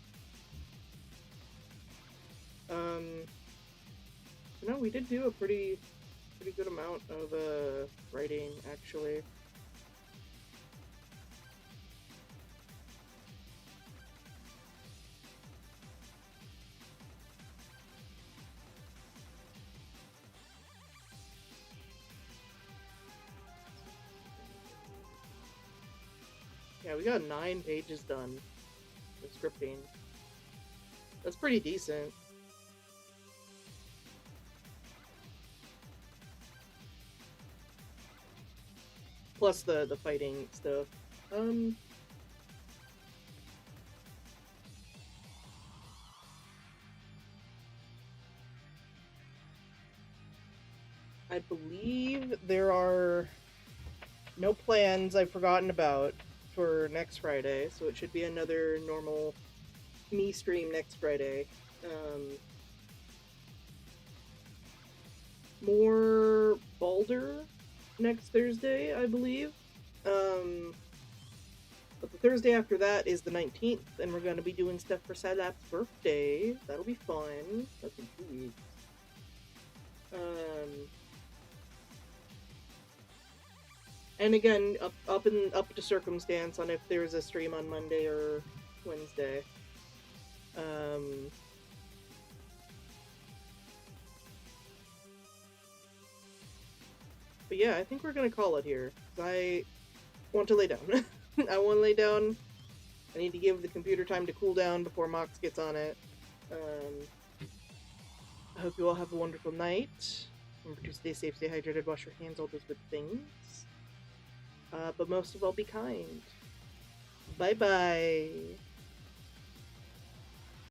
No, we did do a pretty good amount of writing, actually. Yeah, we got 9 pages done with scripting. That's pretty decent. Plus the fighting stuff. I believe there are no plans I've forgotten about for next Friday, so it should be another normal me stream next Friday. More Baldur next Thursday, I believe. But the Thursday after that is the 19th, and we're going to be doing stuff for Sadap's birthday. That'll be fun. That's in 2 weeks. And again, up to circumstance on if there's a stream on Monday or Wednesday. But yeah, I think we're gonna call it here. I want to lay down. I want to lay down. I need to give the computer time to cool down before Mox gets on it. I hope you all have a wonderful night. Remember to stay safe, stay hydrated, wash your hands, all those good things. But most of all, be kind. Bye-bye.